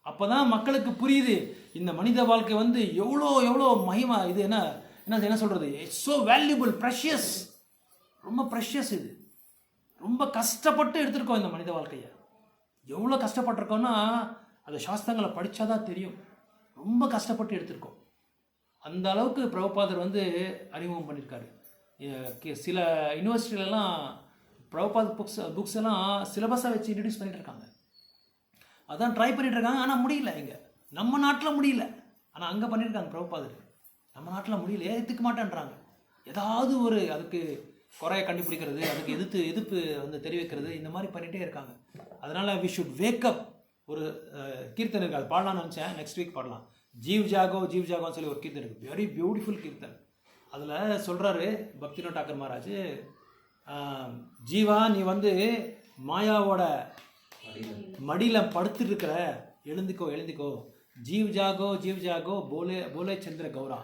அப்போ தான் மக்களுக்கு புரியுது இந்த மனித வாழ்க்கை வந்து எவ்வளோ மகிமா. இது என்ன சொல்கிறது, இட்ஸ் ஸோ வேல்யூபிள், ப்ரெஷியஸ், ரொம்ப ப்ரெஷியஸ். இது ரொம்ப கஷ்டப்பட்டு எடுத்துருக்கோம் இந்த மனித வாழ்க்கையை. எவ்வளோ கஷ்டப்பட்டிருக்கோன்னா அது சாஸ்திரங்களை படித்தா தான் தெரியும். ரொம்ப கஷ்டப்பட்டு எடுத்திருக்கோம். அந்த அளவுக்கு பிரபுபாதர் வந்து அறிமுகம் பண்ணியிருக்காரு. சில யூனிவர்சிட்டிலலாம் பிரபுபாத் புக்ஸ் எல்லாம் சிலபஸாக வச்சு இன்ட்ரடியூஸ் பண்ணிட்டு இருக்காங்க. அதான் ட்ரை பண்ணிட்டு இருக்காங்க. ஆனால் முடியல. இங்கே நம்ம நாட்டில் முடியல, ஆனால் அங்கே பண்ணியிருக்காங்க பிரபுபாதர். நம்ம நாட்டில் முடியல, ஏற்றுக்க மாட்டேன்றாங்க. ஏதாவது ஒரு அதுக்கு குறைய கண்டுபிடிக்கிறது, அதுக்கு எதிர்ப்பு வந்து தெரிவிக்கிறது, இந்த மாதிரி பண்ணிகிட்டே இருக்காங்க. அதனால் வி ஷுட் வேக்கப். ஒரு கீர்த்தனை இருக்குது, அது பாடலாம்னு நினச்சேன், நெக்ஸ்ட் வீக் பாடலாம். ஜீவ் ஜாகோன்னு சொல்லி ஒரு கீர்த்தனை இருக்குது, வெரி பியூட்டிஃபுல் கீர்த்தன். அதில் சொல்கிறாரு பக்திநாத் டாக்கர் மகாராஜ், ஜீவா நீ வந்து மாயாவோட மடியில் படுத்துட்டு இருக்கிற, எழுந்திக்கோ, ஜீவ் ஜாகோ போலே சந்திர கௌரா.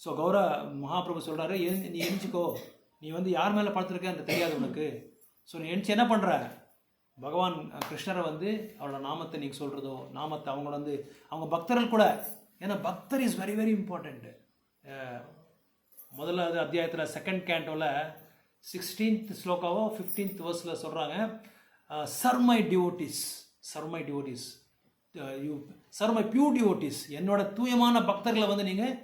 ஸோ கௌரா மகாபிரபு சொல்கிறாரு, நீ எழுந்திக்கோ, நீ வந்து யார் மேலே படுத்துருக்கன்னு தெரியாது உனக்கு. ஸோ நீ எழுந்துச்சு என்ன பண்ணுற, பகவான் கிருஷ்ணரை வந்து அவரோட நாமத்தை நீங்கள் சொல்கிறதோ, நாமத்தை அவங்கள வந்து அவங்க பக்தர்கள் கூட, ஏன்னா பக்தர் இஸ் வெரி வெரி இம்பார்ட்டண்ட். முதலாவது அத்தியாயத்தில் செகண்ட் கேண்டோவில் 16th ஸ்லோகாவோ 15th verse சொல்கிறாங்க, sir my devotees, sir my pure devotees, என்னோட தூயமான பக்தர்களை வந்து நீங்கள்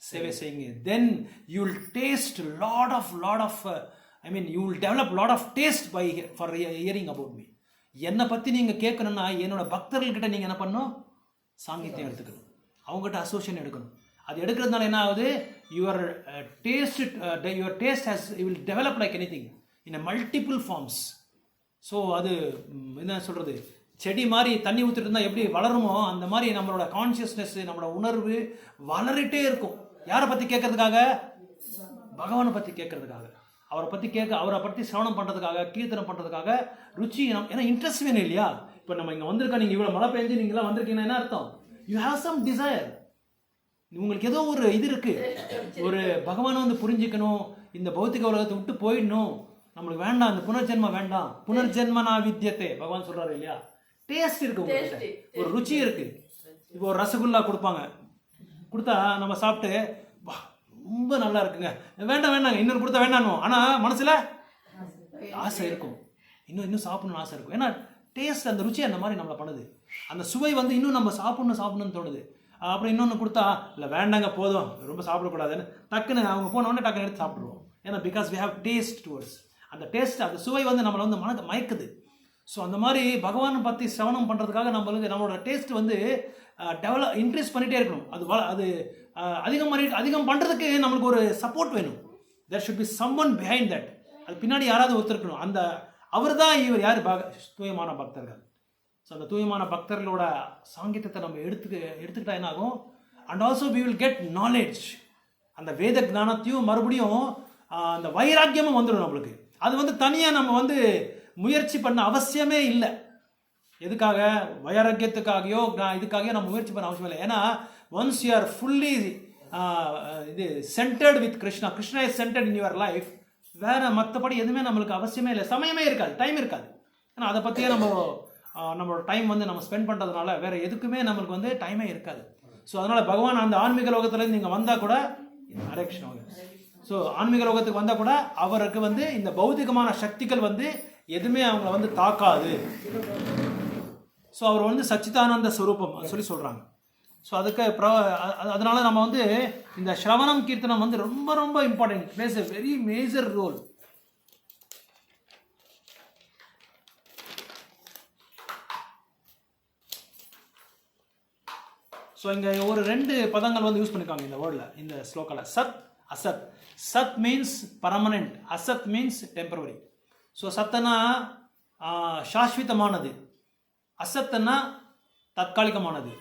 சேவை செய்யுங்க. Then you will taste lot of you will develop lot of taste for hearing about me. என்னை பற்றி நீங்கள் கேட்கணுன்னா என்னோட பக்தர்கள்கிட்ட நீங்கள் என்ன பண்ணணும், சாங்கித்யம் எடுத்துக்கணும், அவங்ககிட்ட அசோசியேஷன் எடுக்கணும். அது எடுக்கிறதுனால என்ன ஆகுது, your taste has you will develop like anything in a multiple forms. So அது என்ன சொல்கிறது, செடி மாதிரி தண்ணி ஊற்றிட்டு இருந்தால் எப்படி வளருமோ அந்த மாதிரி நம்மளோட கான்ஷியஸ்னஸ், நம்மளோட உணர்வு வளரிட்டே இருக்கும். யாரை பற்றி கேட்கறதுக்காக, பகவானை பற்றி கேட்கறதுக்காக, அவரை பற்றி சிரவணம் பண்ணுறதுக்காக, கீர்த்தனம் பண்ணுறதுக்காக, ருச்சி. ஏன்னா இன்ட்ரெஸ்ட் வேணும் இல்லையா? இப்போ நம்ம இங்கே வந்திருக்கோம், நீங்கள் இவ்வளோ மழை பெஞ்சு நீங்களாம் வந்திருக்கீங்கன்னா என்ன அர்த்தம், யூ ஹேவ் சம் டிசைர். உங்களுக்கு ஏதோ ஒரு இது இருக்குது, ஒரு பகவானை வந்து புரிஞ்சிக்கணும், இந்த பௌத்திக உலகத்தை விட்டு போயிடணும், நம்மளுக்கு வேண்டாம், இந்த புனர்ஜென்ம வேண்டாம், புனர்ஜென்மனா வித்தியத்தை பகவான் சொல்கிறாரு இல்லையா. டேஸ்ட் இருக்குது உங்கள்கிட்ட, ஒரு ருச்சி இருக்குது. இப்போ ஒரு ரசகுல்லா கொடுத்தா நம்ம சாப்பிட்டு ரொம்ப நல்லா இருக்குங்க, வேண்டாங்க இன்னொன்று கொடுத்தா வேண்டாம், ஆனால் மனசில் ஆசை இருக்கும், இன்னும் சாப்பிடணும்னு ஆசை இருக்கும். ஏன்னா டேஸ்ட், அந்த ருச்சி அந்த மாதிரி நம்மளை பண்ணுது. அந்த சுவை வந்து இன்னும் நம்ம சாப்பிடணும்னு தோணுது. அப்புறம் இன்னொன்று கொடுத்தா இல்லை வேண்டாங்க போதும் ரொம்ப சாப்பிடக்கூடாதுன்னு டக்குன்னு அவங்க போனோடனே டக்குன்னு எடுத்து சாப்பிட்ருவோம். ஏன்னா because we have taste towards, அந்த டேஸ்ட், அந்த சுவை வந்து நம்மளை வந்து மயக்குது. ஸோ அந்த மாதிரி பகவானை பற்றி சிரவணம் பண்ணுறதுக்காக நம்மளோட டேஸ்ட் வந்து இன்க்ரீஸ் பண்ணிகிட்டே இருக்கணும். அது அதிகம் பண்ணுறதுக்கு நம்மளுக்கு ஒரு சப்போர்ட் வேணும். There should be someone behind that. அது பின்னாடி யாராவது ஒருத்தருக்கணும். அவர் தான் இவர் யார், தூயமான பக்தர்கள். ஸோ அந்த தூயமான பக்தர்களோட சாங்கியத்தை நம்ம எடுத்துக்கிட்டா என்ன ஆகும், and also we will get knowledge. அந்த வேத ஞானத்தையும் மறுபடியும் அந்த வைராக்கியமும் வந்துடும் நம்மளுக்கு. அது வந்து தனியாக நம்ம வந்து முயற்சி பண்ண அவசியமே இல்லை. எதுக்காக, வைராக்கியத்துக்காகையோ இதுக்காகவோ நம்ம முயற்சி பண்ண அவசியம் இல்லை. ஏன்னா once you are fully centred with Krishna is centred in your life, வேறு மற்றபடி எதுவுமே நம்மளுக்கு அவசியமே இல்லை, சமயமே இருக்காது, டைம் இருக்காது. ஏன்னா அதை பற்றியே நம்ம நம்மளோட டைம் வந்து நம்ம ஸ்பெண்ட் பண்ணுறதுனால வேறு எதுக்குமே நம்மளுக்கு வந்து டைமே இருக்காது. ஸோ அதனால் பகவான் அந்த ஆன்மீக லோகத்துலேருந்து நீங்கள் வந்தால் கூட ஹரே கிருஷ்ணா. ஸோ ஆன்மீக லோகத்துக்கு வந்தால் கூட அவருக்கு வந்து இந்த பௌதிகமான சக்திகள் வந்து எதுவுமே அவங்கள வந்து தாக்காது. ஸோ அவர் வந்து சச்சிதானந்த ஸ்வரூபம் சொல்லி சொல்கிறாங்க. ஸோ அதுக்கு அதனால நம்ம வந்து இந்த ஸ்ரவணம் கீர்த்தனம் வந்து ரொம்ப ரொம்ப important, place a very major role. So இங்கே ஒரு 2 பதங்கள் வந்து யூஸ் பண்ணியிருக்காங்க இந்த வேர்டில், இந்த ஸ்லோக்காவில். சத், அசத். சத் மீன்ஸ் பர்மனெண்ட், அசத் மீன்ஸ் டெம்பரவரி. ஸோ சத்தனா சாஸ்வதமானது, அசத்துனா தற்காலிகமானது.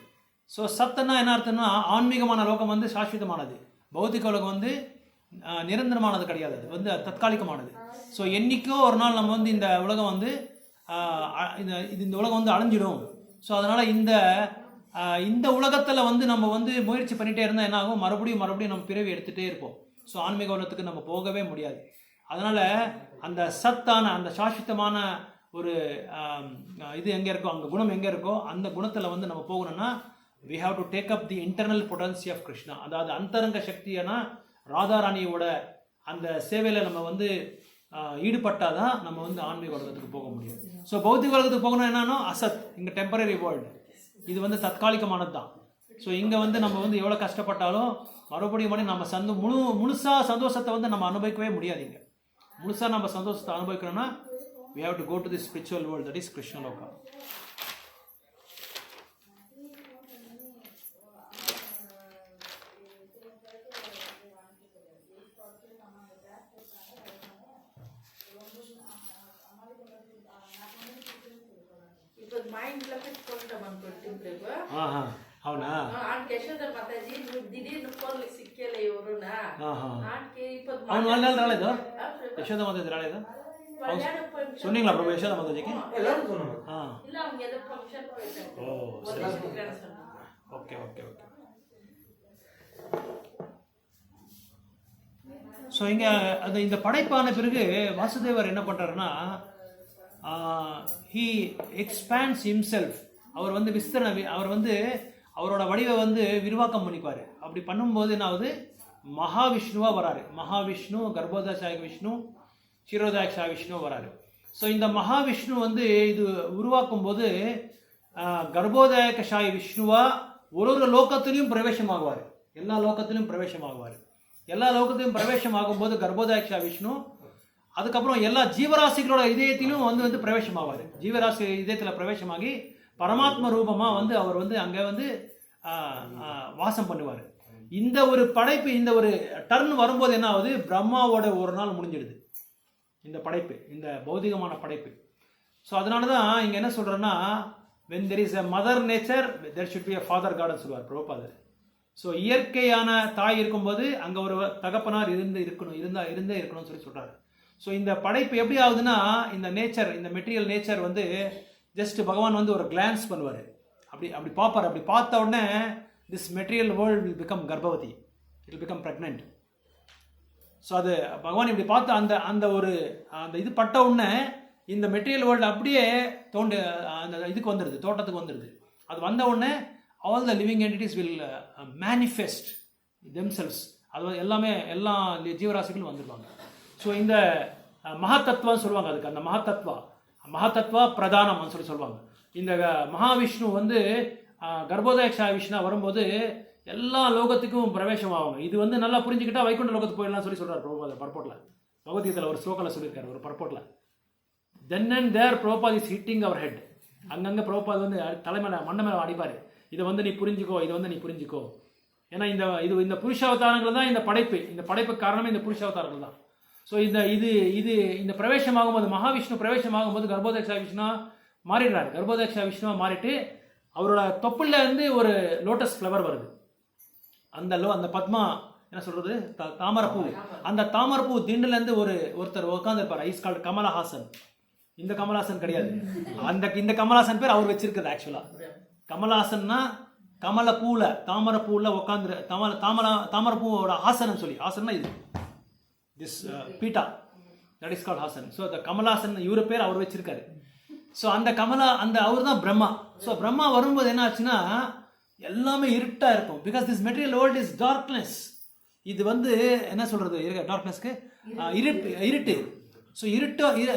ஸோ சத்துனா என்ன அர்த்தம்னா ஆன்மீகமான லோகம் வந்து சாஸ்வதமானது, பௌத்திக உலகம் வந்து நிரந்தரமானது கிடையாது, அது வந்து தற்காலிகமானது. ஸோ என்றைக்கோ ஒரு நாள் நம்ம வந்து இந்த உலகம் வந்து இந்த உலகம் வந்து அழிஞ்சிடும். ஸோ அதனால் இந்த உலகத்தில் வந்து நம்ம வந்து முயற்சி பண்ணிகிட்டே இருந்தால் என்ன ஆகும், மறுபடியும் நம்ம பிறவி எடுத்துகிட்டே இருப்போம். ஸோ ஆன்மீக உலகத்துக்கு நம்ம போகவே முடியாது. அதனால் அந்த சத்தான அந்த சாஸ்வதமான ஒரு இது எங்கே இருக்கோ, அங்கே குணம் எங்கே இருக்கோ அந்த குணத்தில் வந்து நம்ம போகணும்னா we have to take up the internal potency of Krishna. அதாவது அந்தரங்க சக்தியான ராதாராணியோட அந்த சேவையில் நம்ம வந்து ஈடுபட்டால் தான் நம்ம வந்து ஆன்மீக உலகத்துக்கு போக முடியும். ஸோ பௌத்திக உலகத்துக்கு போகணும் என்னன்னா அசத், இங்கே டெம்பரரி வேர்ல்டு, இது வந்து தற்காலிகமானது தான். ஸோ இங்கே வந்து நம்ம வந்து எவ்வளோ கஷ்டப்பட்டாலும் மறுபடியும் நம்ம முழுசாக சந்தோஷத்தை வந்து நம்ம அனுபவிக்கவே முடியாது. இங்கே முழுசாக நம்ம சந்தோஷத்தை அனுபவிக்கணும்னா we have to go to the spiritual world, that is Krishna Loka. అవునా అవును వాళ్ళు రాలేదు, యశోద మాతాజీ రాలేదు சொன்னீங்களா பிரபு யசோதா மாதாஜிக்கு? Okay okay okay. ஸோ இங்கே அது இந்த படைப்பான பிறகு வாசுதேவர் என்ன பண்ணுறாருன்னா ஹீ எக்ஸ்பேண்ட்ஸ் ஹிம்செல்ஃப். அவர் வந்து அவர் வந்து அவரோட வடிவை வந்து விரிவாக்கம் பண்ணிக்குவார். அப்படி பண்ணும்போது என்ன ஆகுது, மகாவிஷ்ணுவாக வராரு. மகாவிஷ்ணு, கர்ப்போதசாய விஷ்ணு, க்ஷீரோதாக்ஷா விஷ்ணு வராரு. ஸோ இந்த மகாவிஷ்ணு வந்து இது உருவாக்கும் போது கர்ப்போதயகஷாய் விஷ்ணுவா ஒரு லோகத்திலையும் பிரவேசமாகுவார். எல்லா லோகத்திலையும் பிரவேசமாகுவார். எல்லா லோகத்திலையும் பிரவேசமாகும்போது கர்ப்போதயகஷா விஷ்ணு அதுக்கப்புறம் எல்லா ஜீவராசிகளோட இதயத்திலும் வந்து பிரவேசமாவார். ஜீவராசி இதயத்தில் பிரவேசமாகி பரமாத்ம ரூபமாக வந்து அவர் வந்து அங்கே வந்து வாசம் பண்ணுவார். இந்த ஒரு படைப்பு, இந்த ஒரு டர்ன் வரும்போது என்ன ஆகுது, பிரம்மாவோட ஒரு நாள் முடிஞ்சிடுது இந்த படைப்பு, இந்த பௌதிகமான படைப்பு. ஸோ அதனால தான் இங்கே என்ன சொல்கிறேன்னா when there is a mother nature there should be a father god சொல்லுவார் பிரபுபாதர். ஸோ இயற்கையான தாய் இருக்கும்போது அங்கே ஒரு தகப்பனார் இருந்தே இருக்கணும்னு சொல்லி சொல்கிறாரு. ஸோ இந்த படைப்பு எப்படி ஆகுதுன்னா இந்த நேச்சர், இந்த மெட்டீரியல் நேச்சர் வந்து ஜஸ்ட் பகவான் வந்து ஒரு கிளான்ஸ் பண்ணுவார், அப்படி பார்ப்பார். அப்படி பார்த்த உடனே this material world will become கர்ப்பவதி, it will become pregnant. So அது பகவான் இப்படி பார்த்து அந்த இது பட்ட உடனே இந்த மெட்டீரியல் வேர்ல்டு அப்படியே அந்த இதுக்கு வந்துடுது, தோட்டத்துக்கு வந்துடுது. அது வந்த உடனே all the living entities will manifest themselves. அது எல்லாமே எல்லா ஜீவராசிகளும் வந்துடுவாங்க. ஸோ இந்த மகாதத்வான்னு சொல்லுவாங்க, அதுக்கு அந்த மகாதத்வா பிரதானம்னு சொல்லுவாங்க. இந்த மகாவிஷ்ணு வந்து கர்ப்போதயக்ஷா விஷ்ணா வரும்போது எல்லா லோகத்துக்கும் பிரவேசம் ஆவாங்க. இது வந்து நல்லா புரிஞ்சுக்கிட்டா வைகுண்ட லோகத்துக்கு போயிடலாம் சொல்லி சொல்கிறார் பிரபுபாதர் பர்போட்டில். பகவத்கீதையில் ஒரு ஸ்லோகாவில் சொல்லியிருக்காரு ஒரு பர்போட்டில். Then and there Prabhupad is hitting our head. அங்கங்கே பிரபுபாத் வந்து தலைமையில் மண்ணை மேலே அடிப்பார், இதை வந்து நீ புரிஞ்சுக்கோ, இதை வந்து நீ புரிஞ்சுக்கோ. ஏன்னா இந்த புருஷாவதாரங்கள் தான் இந்த படைப்புக்கு காரணமே இந்த புருஷாவதாரங்கள் தான். ஸோ இந்த பிரவேசமாகும்போது மகாவிஷ்ணு பிரவேசமாகும்போது கர்ப்போதயக்ஷா விஷ்ணா மாறிடுறாரு. கர்ப்போதயக்ஷா விஷ்ணுவா மாறிட்டு அவரோட தொப்புல இருந்து ஒரு லோட்டஸ் ஃப்ளவர் வருது. அந்த பத்மா என்ன சொல்றது, தாமரப்பூ. அந்த தாமரப்பூ திண்டுலேருந்து ஒருத்தர் உட்காந்துருப்பார், ஐஸ் கால்டு கமலஹாசன். இந்த கமலஹாசன் கிடையாது, இந்த கமலஹாசன் பேர் அவர் வச்சிருக்கிறது. ஆக்சுவலாக கமலஹாசன்னா கமலப்பூவில் தாமரப்பூவில் உட்காந்து தாமரப்பூவோட ஹாசன் சொல்லி, ஹாசன்னா இது this beta, that is called Haasan. So the Kamal Haasan இவரு பேர் அவர் வச்சிருக்காரு. ஸோ அந்த கமலா அவர் தான் பிரம்மா. ஸோ பிரம்மா வரும்போது என்ன ஆச்சுன்னா எல்லாமே இருட்டாக இருக்கும். Because this material world is darkness. இது வந்து என்ன சொல்கிறது, டார்க்னஸ்க்கு இருட்டு. ஸோ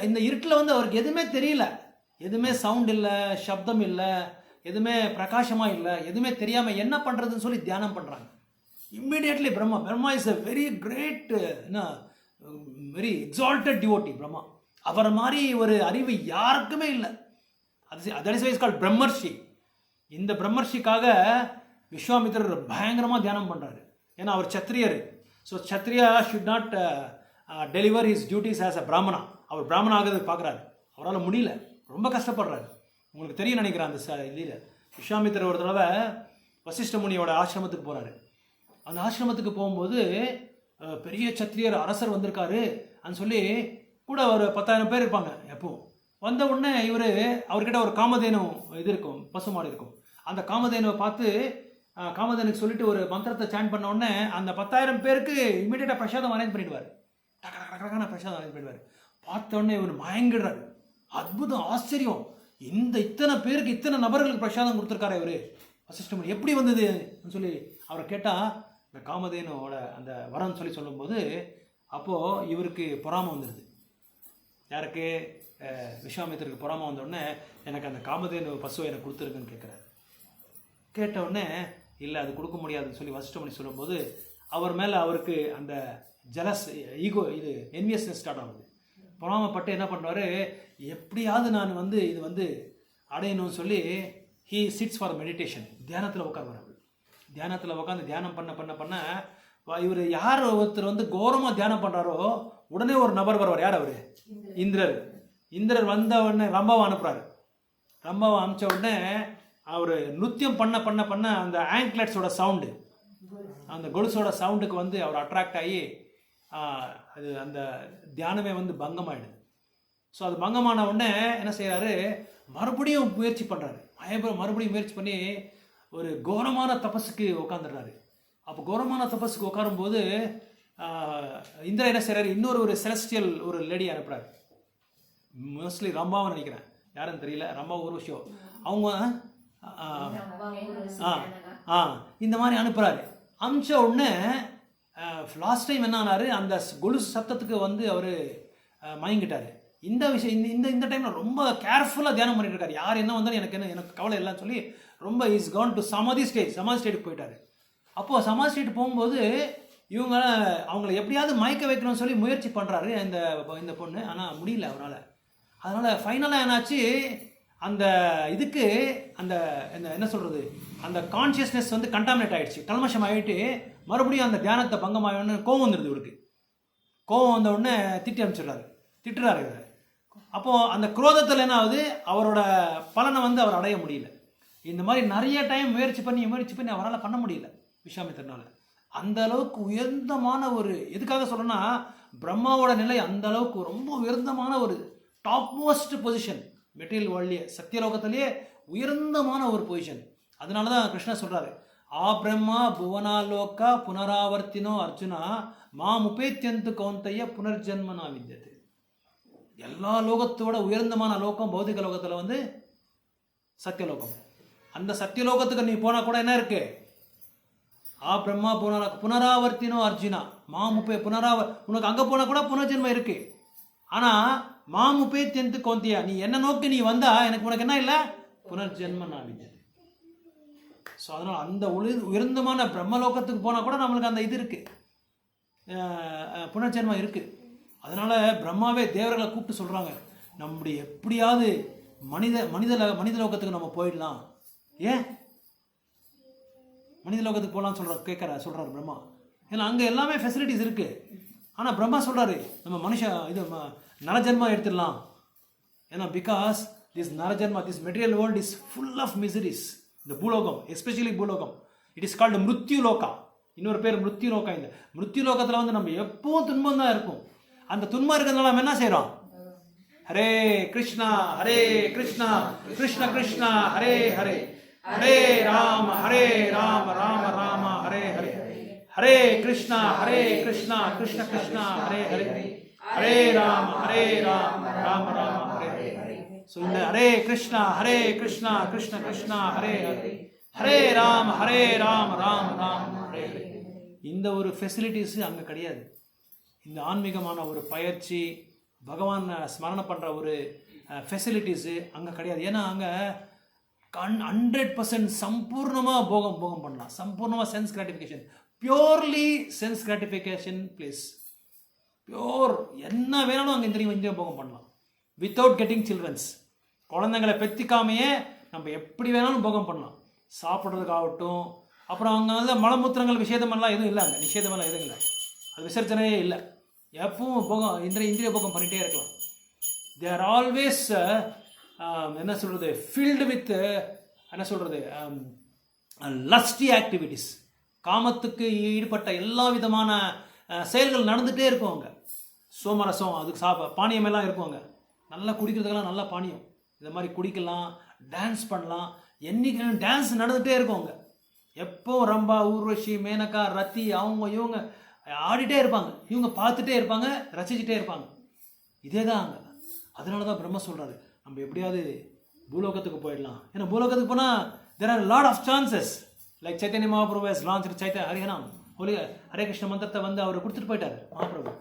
இந்த இருட்டில் வந்து அவருக்கு எதுவுமே தெரியல, எதுவுமே சவுண்ட் இல்லை, சப்தம் இல்லை, எதுவுமே பிரகாசமாக இல்லை, எதுவுமே தெரியாமல் என்ன பண்ணுறதுன்னு சொல்லி தியானம் பண்ணுறாங்க. Immediately Brahma is a very great, very exalted devotee Brahma. அவரை மாதிரி ஒரு அறிவு யாருக்குமே இல்லை. That is why is called Brahmarshi. இந்த பிரம்மர்ஷிக்காக விஸ்வாமித்திரர் பயங்கரமாக தியானம் பண்ணுறாரு. ஏன்னா அவர் சத்திரியர். So kshatriya should not deliver his duties as a brahmana. அவர் பிராமணா ஆகிறது பார்க்குறாரு, அவரால் முடியல, ரொம்ப கஷ்டப்படுறாரு. உங்களுக்கு தெரியும் நினைக்கிறேன் அந்த இதில் விஸ்வாமித்திரர் ஒரு தடவை வசிஷ்ட முனியோட ஆசிரமத்துக்கு போகிறாரு. அந்த ஆசிரமத்துக்கு போகும்போது பெரிய சத்திரியர் அரசர் வந்திருக்காரு அப்படின்னு சொல்லி கூட ஒரு 10,000 பேர் இருப்பாங்க. எப்பவும் வந்த உடனே அவர்கிட்ட ஒரு காமதேனு இது இருக்கும், பசுமாடு இருக்கும். அந்த காமதேனுவை பார்த்து காமதேனுக்கு சொல்லிட்டு ஒரு மந்திரத்தை சாண்ட் பண்ண உடனே அந்த 10,000 பேருக்கு இமீடியட்டாக பிரசாதம் அரேஞ்ச் பண்ணிடுவார். டக்கான பிரசாதம் அரேஞ்ச் பண்ணிடுவார். பார்த்த உடனே இவர் மயங்கிடுறாரு. அற்புதம், ஆச்சரியம், இத்தனை பேருக்கு இத்தனை நபர்களுக்கு பிரசாதம் கொடுத்துருக்காரு இவர் வசிஷ்ட முனி, எப்படி வந்தது சொல்லி அவரை கேட்டால் இந்த காமதேனோட அந்த வரம் சொல்லும்போது அப்போது இவருக்கு பொறாமை வந்துடுது. யாருக்கு? விஸ்வாமித்திரருக்கு பொறாமை வந்தோடனே எனக்கு அந்த காமதேனு பசுவை எனக்கு கொடுத்துருக்குன்னு கேட்குறாரு. கேட்டவுடனே இல்லை அது கொடுக்க முடியாதுன்னு சொல்லி வசிஷ்ட முனி சொல்லும்போது அவர் மேலே அவருக்கு அந்த ஜலஸ் ஈகோ என்வியஸ்னஸ் ஸ்டார்ட் ஆகுது. பொறாமப்பட்டு என்ன பண்ணுவார், எப்படியாவது நான் இது அடையணும்னு சொல்லி ஹீ சிட்ஸ் ஃபார் மெடிடேஷன். தியானத்தில் உட்காருவார். தியானத்தில் உட்காந்து தியானம் பண்ண இவர் யார் ஒருத்தர் கோரமாக தியானம் பண்ணுறாரோ உடனே ஒரு நபர் வருவார். யார் அவர்? இந்திரர் வந்த உடனே ரம்பாவை அனுப்புகிறாரு. ரம்பாவை அனுப்பிச்ச உடனே அவர் நృత్యం பண்ண அந்த ஆங்க்லெட்ஸோட சவுண்டு, அந்த கொலுசோட சவுண்டுக்கு அவர் அட்ராக்ட் ஆகி அது அந்த தியானமே பங்கமாயிடுது. ஸோ அது பங்கமான உடனே என்ன செய்கிறாரு, மறுபடியும் முயற்சி பண்ணுறாரு. மறுபடியும் முயற்சி பண்ணி ஒரு கோரமான தபஸுக்கு உட்காந்துடுறாரு. அப்போ கோரமான தபஸுக்கு உட்காரும்போது இந்திரன் என்ன செய்கிறாரு, ஒரு செலஸ்டியல் ஒரு லேடி அனுப்புகிறார். மோஸ்ட்லி ரம்பாவை நினைக்கிறேன், யாருன்னு தெரியல, ரம்பா ஒரு விஷயம் அவங்க இந்த மாதிரி அனுப்புகிறாரு. அனுப்பிச்ச உடனே லாஸ்ட் டைம் என்ன ஆனார், அந்த கொலுசு சத்தத்துக்கு அவர் மயங்கிட்டார். இந்த விஷயம் இந்த டைமில் ரொம்ப கேர்ஃபுல்லாக தியானம் பண்ணிட்டு இருக்காரு. யார் என்ன வந்தாலும் எனக்கு கவலை இல்லைன்னு சொல்லி ரொம்ப இஸ் கவுன் டு சமாதி ஸ்டேட்டுக்கு போயிட்டார். அப்போது சமாதி ஸ்டேட் போகும்போது அவங்கள எப்படியாவது மயக்க வைக்கணும்னு சொல்லி முயற்சி பண்ணுறாரு இந்த பொண்ணு. ஆனால் முடியல அவரால். அதனால் ஃபைனலாக என்னாச்சு, அந்த இதுக்கு அந்த என்ன சொல்கிறது, அந்த கான்ஷியஸ்னஸ் கண்டாமினேட் ஆகிடுச்சு, கல்மஷம் ஆகிட்டு மறுபடியும் அந்த தியானத்தை பங்கமாகணும்னு கோவம் வந்துடுது இவருக்கு. கோவம் வந்த உடனே திட்டுறாரு இவர். அப்போது அந்த குரோதத்தில் என்ன ஆகுது, அவரோட பலனை அவர் அடைய முடியல. இந்த மாதிரி நிறைய டைம் முயற்சி பண்ணி அவரால் பண்ண முடியல விஸ்வாமித்திரனால். அந்த அளவுக்கு உயர்ந்தமான எதுக்காக சொல்கிறேன்னா, பிரம்மாவோட நிலை அந்த அளவுக்கு ரொம்ப உயர்ந்தமான ஒரு டாப் மோஸ்ட் பொசிஷன் மெட்டீரியல் வேர்ல்ட்லேயே, சத்தியலோகத்திலேயே உயர்ந்தமான ஒரு பொசிஷன். அதனால தான் கிருஷ்ணா சொல்கிறாரு, ஆ பிரம்மா புவனாலோக்கா புனராவர்த்தினோ அர்ஜுனா மாமுபேத்தியந்து கௌந்தைய புனர்ஜன்மனா வித்யது. எல்லா லோகத்தோட உயர்ந்தமான லோகம் பௌதிக லோகத்தில் சத்தியலோகம். அந்த சத்தியலோகத்துக்கு நீ போனால் கூட என்ன இருக்கு, ஆ பிரம்மா புனராவர்த்தினோ அர்ஜுனா உனக்கு அங்கே போனால் கூட புனர்ஜென்மம் இருக்கு. ஆனால் மாமுபேத்தியந்து கௌந்தையா, நீ என்ன நோக்கி நீ வந்தா உனக்கு என்ன இல்லை, புனர்ஜென்ம நான் வித்யது. ஸோ அதனால் அந்த உயர்ந்தமான பிரம்மலோகத்துக்கு போனால் கூட நம்மளுக்கு அந்த இது இருக்குது, புனர்ஜென்மம் இருக்குது. அதனால் பிரம்மாவே தேவர்களை கூப்பிட்டு சொல்கிறாங்க, நம்முடைய எப்படியாவது மனித லோகத்துக்கு நம்ம போயிடலாம். ஏன் மனித லோகத்துக்கு போகலான்னு சொல்கிறாரு பிரம்மா. ஏன்னா அங்கே எல்லாமே ஃபெசிலிட்டிஸ் இருக்குது. ஆனால் பிரம்மா சொல்கிறாரு, நம்ம நரஜன்மா எடுத்துடலாம். ஏன்னா because this material world is full of miseries. இந்த பூலோகம், எஸ்பெஷலி பூலோகம், இட் இஸ் கால்டு மிருத்யு லோகா. இன்னொரு பேர் மிருத்யு லோகா. இந்த மிருத்யு லோகத்தில் நம்ம எப்பவும் துன்பம் தான் இருக்கும். அந்த துன்பம் இருக்கிறதுனால நம்ம என்ன செய்கிறோம், ஹரே கிருஷ்ணா கிருஷ்ணா கிருஷ்ணா ஹரே ஹரே, ஹரே ராம ராம ராம ஹரே ஹரே, ஹரே கிருஷ்ணா கிருஷ்ணா கிருஷ்ணா ஹரே ஹரே, ஹரே ராம ராம ராம ஹரே ஹரே. ஸோ இந்த ஹரே கிருஷ்ணா கிருஷ்ணா கிருஷ்ணா ஹரே ஹரே ராம் ராம் ராம் ஹரே ஹரே. இந்த ஒரு ஃபெசிலிட்டிஸ் அங்கே கிடையாது. இந்த ஆன்மீகமான ஒரு பயிற்சி, பகவான் ஸ்மரணை பண்ணுற ஒரு ஃபெசிலிட்டிஸு அங்கே கிடையாது. ஏன்னா அங்கே 100% சம்பூர்ணமாக போகம் பண்ணலாம். சம்பூர்ணமாக sense gratification, purely sense gratification place. Pure என்ன வேணாலும் அங்கே இந்திரிய போகம் பண்ணலாம் வித்தவுட் கெட்டிங் சில்ட்ரன்ஸ். குழந்தைங்களை பெற்றிக்காமையே நம்ம எப்படி வேணாலும் போகம் பண்ணலாம். சாப்பிட்றதுக்காகட்டும், அப்புறம் அங்கே வந்து மலமூத்திரங்கள் விஷேதமெல்லாம் எதுவும் இல்லை, அங்கே நிஷேதமெல்லாம் எதுவும் இல்லை, அது விசர்ஜனையே இல்லை. எப்பவும் போகம் இந்திரிய போகம் பண்ணிகிட்டே இருக்கலாம். தே ஆர் ஆல்வேஸ் என்ன சொல்கிறது, ஃபில்டு வித் என்ன சொல்கிறது லஸ்டி ஆக்டிவிட்டீஸ். காமத்துக்கு ஈடுபட்ட எல்லா விதமான செயல்கள் நடந்துகிட்டே இருக்கும் அங்கே. சோமரசம், அதுக்கு பானியம் எல்லாம் இருக்கும் அங்கே. நல்லா குடிக்கிறதுக்கெல்லாம் நல்லா பானியம். இந்த மாதிரி குடிக்கலாம், டான்ஸ் பண்ணலாம், என்னைக்கு டான்ஸ் நடந்துகிட்டே இருக்கும் அங்கே. எப்போ ரம்பா, ஊர்வஷி, மேனகா, ரத்தி, அவங்க இவங்க ஆடிட்டே இருப்பாங்க, இவங்க பார்த்துட்டே இருப்பாங்க, ரசிச்சுட்டே இருப்பாங்க. இதே தான் அங்கே. அதனால தான் பிரம்ம சொல்கிறாரு, நம்ம எப்படியாவது பூலோகத்துக்கு போயிடலாம். ஏன்னா பூலோகத்துக்கு போனால் there are a lot of chances. Like Chaitanya Mahaprabhu has launched Chaitanya Harihanam, Holi Hare Krishna மந்திரத்தை வந்து அவர் கொடுத்துட்டு போயிட்டார். மகாபிரபு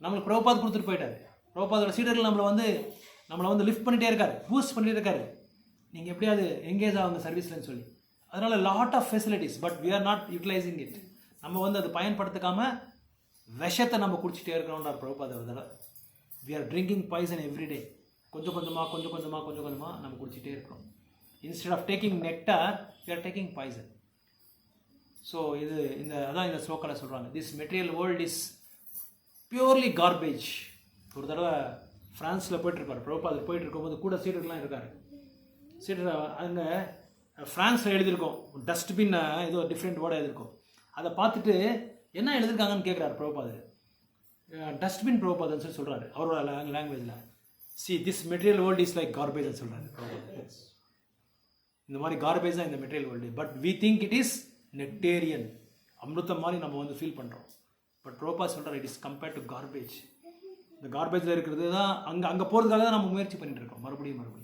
நம்மளுக்கு பிரபுபாத் கொடுத்துட்டு போயிட்டார். பிரபுபாதோட சீடர்கள் நம்மளை வந்து லிஃப்ட் பண்ணிகிட்டே இருக்காரு, பூஸ்ட் பண்ணிகிட்டே இருக்காரு, நீங்கள் எப்படியாவது எங்கேஜ் ஆகுங்க சர்வீஸ்லன்னு சொல்லி. அதனால் lot of facilities, but we are not utilizing it. நம்ம வந்து அதை பயன்படுத்திக்காமல் விஷத்தை நம்ம குடிச்சிட்டே இருக்கிறோம்ன்றார் Prabhupada. we are drinking poison every day. கொஞ்சம் கொஞ்சமாக நம்ம குடிச்சிட்டே இருக்கிறோம். Instead of taking nectar we are taking poison. So அதான் இந்த ஸ்லோக்கால சொல்கிறாங்க, this material world is purely garbage. ஒரு தடவை ஃப்ரான்ஸில் போயிட்டுருப்பார் பிரபுபாதர். போயிட்டு இருக்கும்போது கூட சீடர்கள்லாம் இருக்கார். சீடர் அங்கே ஃப்ரான்ஸில் எழுதியிருக்கோம் டஸ்ட்பின், ஏதோ டிஃப்ரெண்ட் வேர்டாக எழுதியிருக்கோம். அதை பார்த்துட்டு என்ன எழுதியிருக்காங்கன்னு கேட்குறாரு பிரபுபாதர். டஸ்ட்பின் பிரபுபாதர்னு சொல்லி சொல்கிறாரு அவரோட லாங்குவேஜில். See this material world is like கார்பேஜ்னு சொல்கிறாரு பிரபுபாதர். இந்த மாதிரி கார்பேஜ் தான் இந்த material world. But we think it is nectarean, அமிர்தம் மாதிரி நம்ம வந்து ஃபீல் பண்ணுறோம். பட் பிரபுபாதர் சொல்கிறார் it is compared to garbage. இந்த கார்பேஜில் இருக்கிறது தான் அங்கே போகிறதுக்காக தான் நம்ம முயற்சி பண்ணிட்டு இருக்கோம் மறுபடியும்.